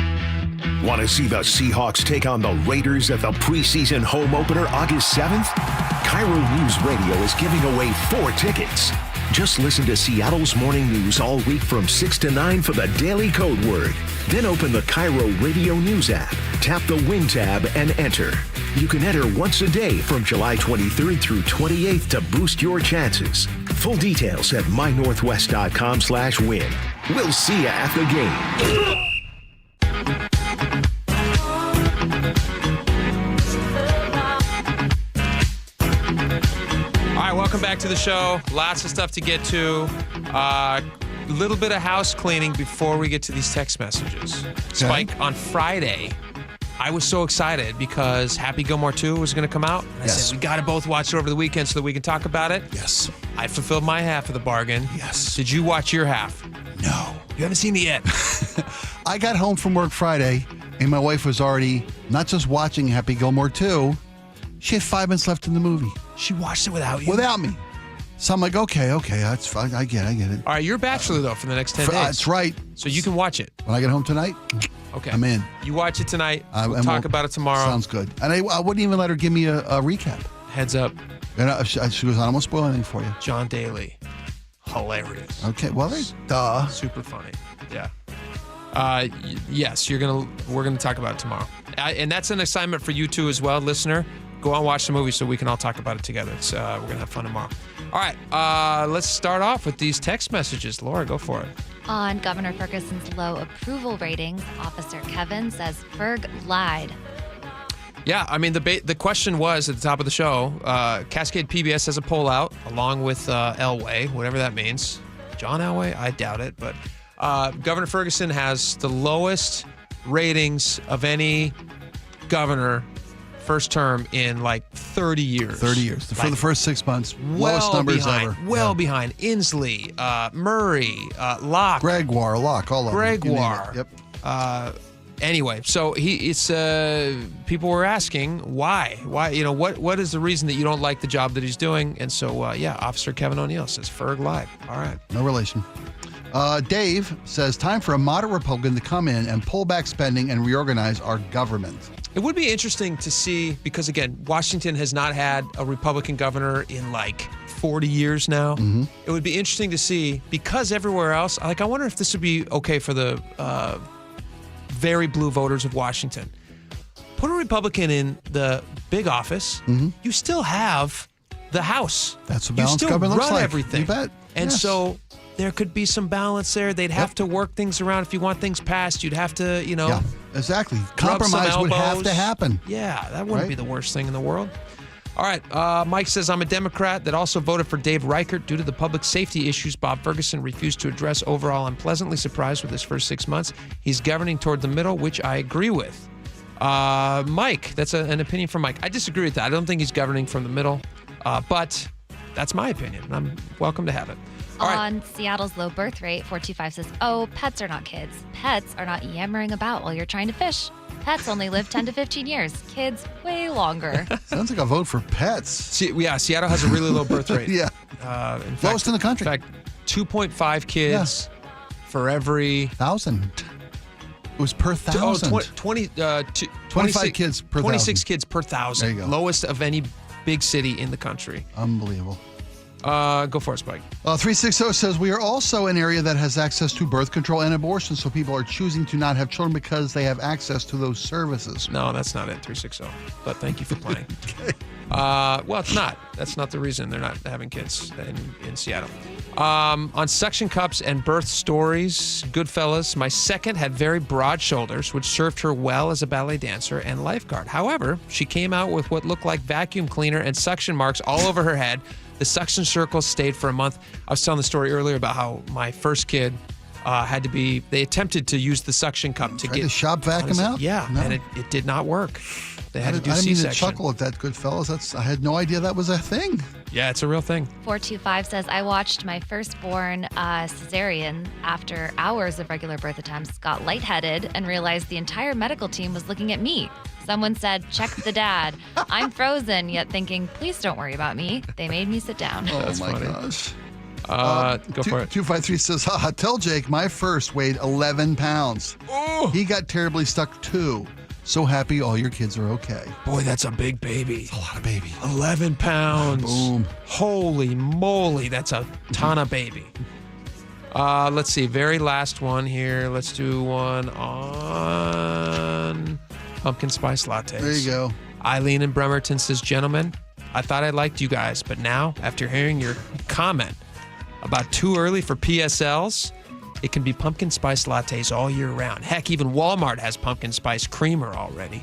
Want to see the Seahawks take on the Raiders at the preseason home opener August 7th? KIRO Newsradio is giving away 4 tickets. Just listen to Seattle's morning news all week from 6 to 9 for the daily code word. Then open the KIRO Radio News app, tap the Win tab, and enter. You can enter once a day from July 23rd through 28th to boost your chances. Full details at mynorthwest.com/win. We'll see you at the game. Welcome back to the show. Lots of stuff to get to. A little bit of house cleaning before we get to these text messages. Spike, on Friday, I was so excited because Happy Gilmore 2 was going to come out. And I said, we got to both watch it over the weekend so that we can talk about it. Yes. I fulfilled my half of the bargain. Yes. Did you watch your half? No. You haven't seen it yet. I got home from work Friday, and my wife was already not just watching Happy Gilmore 2, she had 5 minutes left in the movie. She watched it without you? Without me. So I'm like, okay, that's fine. I get it. All right, you're a bachelor, though, for the next 10 days. That's right. So you can watch it. When I get home tonight, okay, I'm in. You watch it tonight. We'll talk about it tomorrow. Sounds good. And I wouldn't even let her give me a recap. Heads up. And she goes, I don't want to spoil anything for you. John Daly. Hilarious. Okay, well, duh. Super funny. Yeah. Yes, we're gonna talk about it tomorrow. And that's an assignment for you, too, as well, listener. Go on, watch the movie so we can all talk about it together. We're going to have fun tomorrow. All right, let's start off with these text messages. Laura, go for it. On Governor Ferguson's low approval ratings, Officer Kevin says Ferg lied. Yeah, I mean, the question was at the top of the show, Cascade PBS has a poll out, along with Elway, whatever that means. John Elway? I doubt it. But Governor Ferguson has the lowest ratings of any governor first term in like 30 years. 30 years. For the first 6 months. Well lowest numbers behind, ever. Well behind. Inslee, Murray, Locke. Gregoire, Locke, all of them. Gregoire. Yep. Anyway, so people were asking why, what is the reason that you don't like the job that he's doing? And so, Officer Kevin O'Neill says Ferg lied. All right. No relation. Dave says, time for a moderate Republican to come in and pull back spending and reorganize our government. It would be interesting to see, because again, Washington has not had a Republican governor in like 40 years now. Mm-hmm. It would be interesting to see, because everywhere else, I wonder if this would be okay for the very blue voters of Washington. Put a Republican in the big office, you still have the House. That's what balanced government looks like. Everything. You bet. And yes. So there could be some balance there. They'd have to work things around. If you want things passed, you'd have to, Yeah, exactly. Compromise would have to happen. Yeah, that wouldn't be the worst thing in the world. All right, Mike says, I'm a Democrat that also voted for Dave Reichert due to the public safety issues Bob Ferguson refused to address. Overall, I'm pleasantly surprised with his first 6 months. He's governing toward the middle, which I agree with. Mike, that's an opinion from Mike. I disagree with that. I don't think he's governing from the middle, but That's my opinion. I'm welcome to have it. All right. On Seattle's low birth rate, 425 says, oh, pets are not kids. Pets are not yammering about while you're trying to fish. Pets only live 10 to 15 years. Kids, way longer. Sounds like a vote for pets. Seattle has a really low birth rate. Yeah. Lowest in the country. In fact, 2.5 kids for every 1,000. It was per 1,000. 25 kids per 26 kids per 1,000. There you go. Lowest of any big city in the country. Unbelievable. Go for it, Spike. 360 says, we are also an area that has access to birth control and abortion, so people are choosing to not have children because they have access to those services. No, that's not it, 360. But thank you for playing. Okay. Well, it's not. That's not the reason they're not having kids in Seattle. On suction cups and birth stories, Goodfellas, my second had very broad shoulders, which served her well as a ballet dancer and lifeguard. However, she came out with what looked like vacuum cleaner and suction marks all over her head. The suction circles stayed for a month. I was telling the story earlier about how my first kid they attempted to use the suction cup to get the shop vacuum out? Yeah, No. and it did not work. They had to do I didn't mean to C-section. chuckle at that, Goodfellas. I had no idea that was a thing. Yeah, it's a real thing. 425 says, I watched my firstborn cesarean after hours of regular birth attempts, got lightheaded, and realized the entire medical team was looking at me. Someone said, check the dad. I'm frozen, yet thinking, please don't worry about me. They made me sit down. Oh, That's my funny. gosh. Go for it. 253 says, tell Jake my first weighed 11 pounds. Oh. He got terribly stuck too. So happy all your kids are okay. Boy, that's a big baby. A lot of baby. 11 pounds. Boom. Holy moly, that's a ton of baby. Let's see, very last one here. Let's do one on pumpkin spice lattes. There you go. Eileen in Bremerton says, gentlemen, I thought I liked you guys, but now, after hearing your comment about too early for PSLs, it can be pumpkin spice lattes all year round. Heck, even Walmart has pumpkin spice creamer already.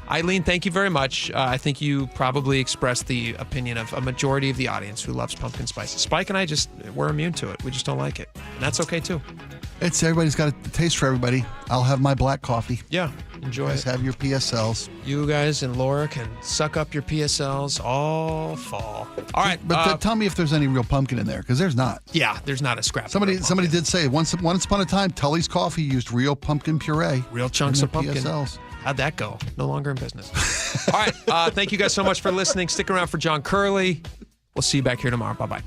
Eileen, thank you very much. I think you probably expressed the opinion of a majority of the audience who loves pumpkin spice. Spike and I we're immune to it. We just don't like it. And that's okay too. Everybody's got a taste for everybody. I'll have my black coffee. Yeah, enjoy you guys it. have your PSLs. You guys and Laura can suck up your PSLs all fall. All right. But tell me if there's any real pumpkin in there, because there's not. Yeah, there's not a scrap. Somebody did say once upon a time, Tully's Coffee used real pumpkin puree. Real chunks of pumpkin. PSLs. How'd that go? No longer in business. All right. Thank you guys so much for listening. Stick around for John Curley. We'll see you back here tomorrow. Bye-bye.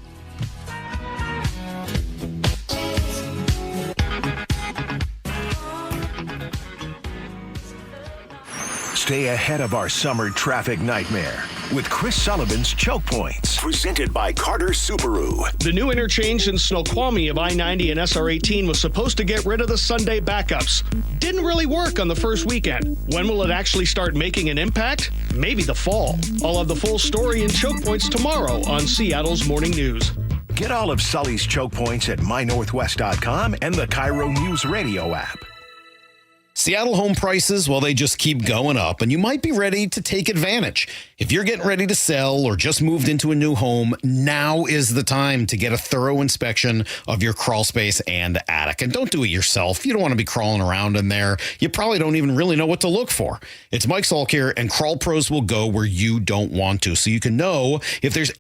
Stay ahead of our summer traffic nightmare with Chris Sullivan's Choke Points, presented by Carter Subaru. The new interchange in Snoqualmie of I-90 and SR-18 was supposed to get rid of the Sunday backups. Didn't really work on the first weekend. When will it actually start making an impact? Maybe the fall. I'll have the full story in Choke Points tomorrow on Seattle's Morning News. Get all of Sully's Choke Points at mynorthwest.com and the KIRO Newsradio app. Seattle home prices, well, they just keep going up, and you might be ready to take advantage. If you're getting ready to sell or just moved into a new home, now is the time to get a thorough inspection of your crawl space and attic. And don't do it yourself. You don't want to be crawling around in there. You probably don't even really know what to look for. It's Mike Salk here, and Crawl Pros will go where you don't want to, so you can know if there's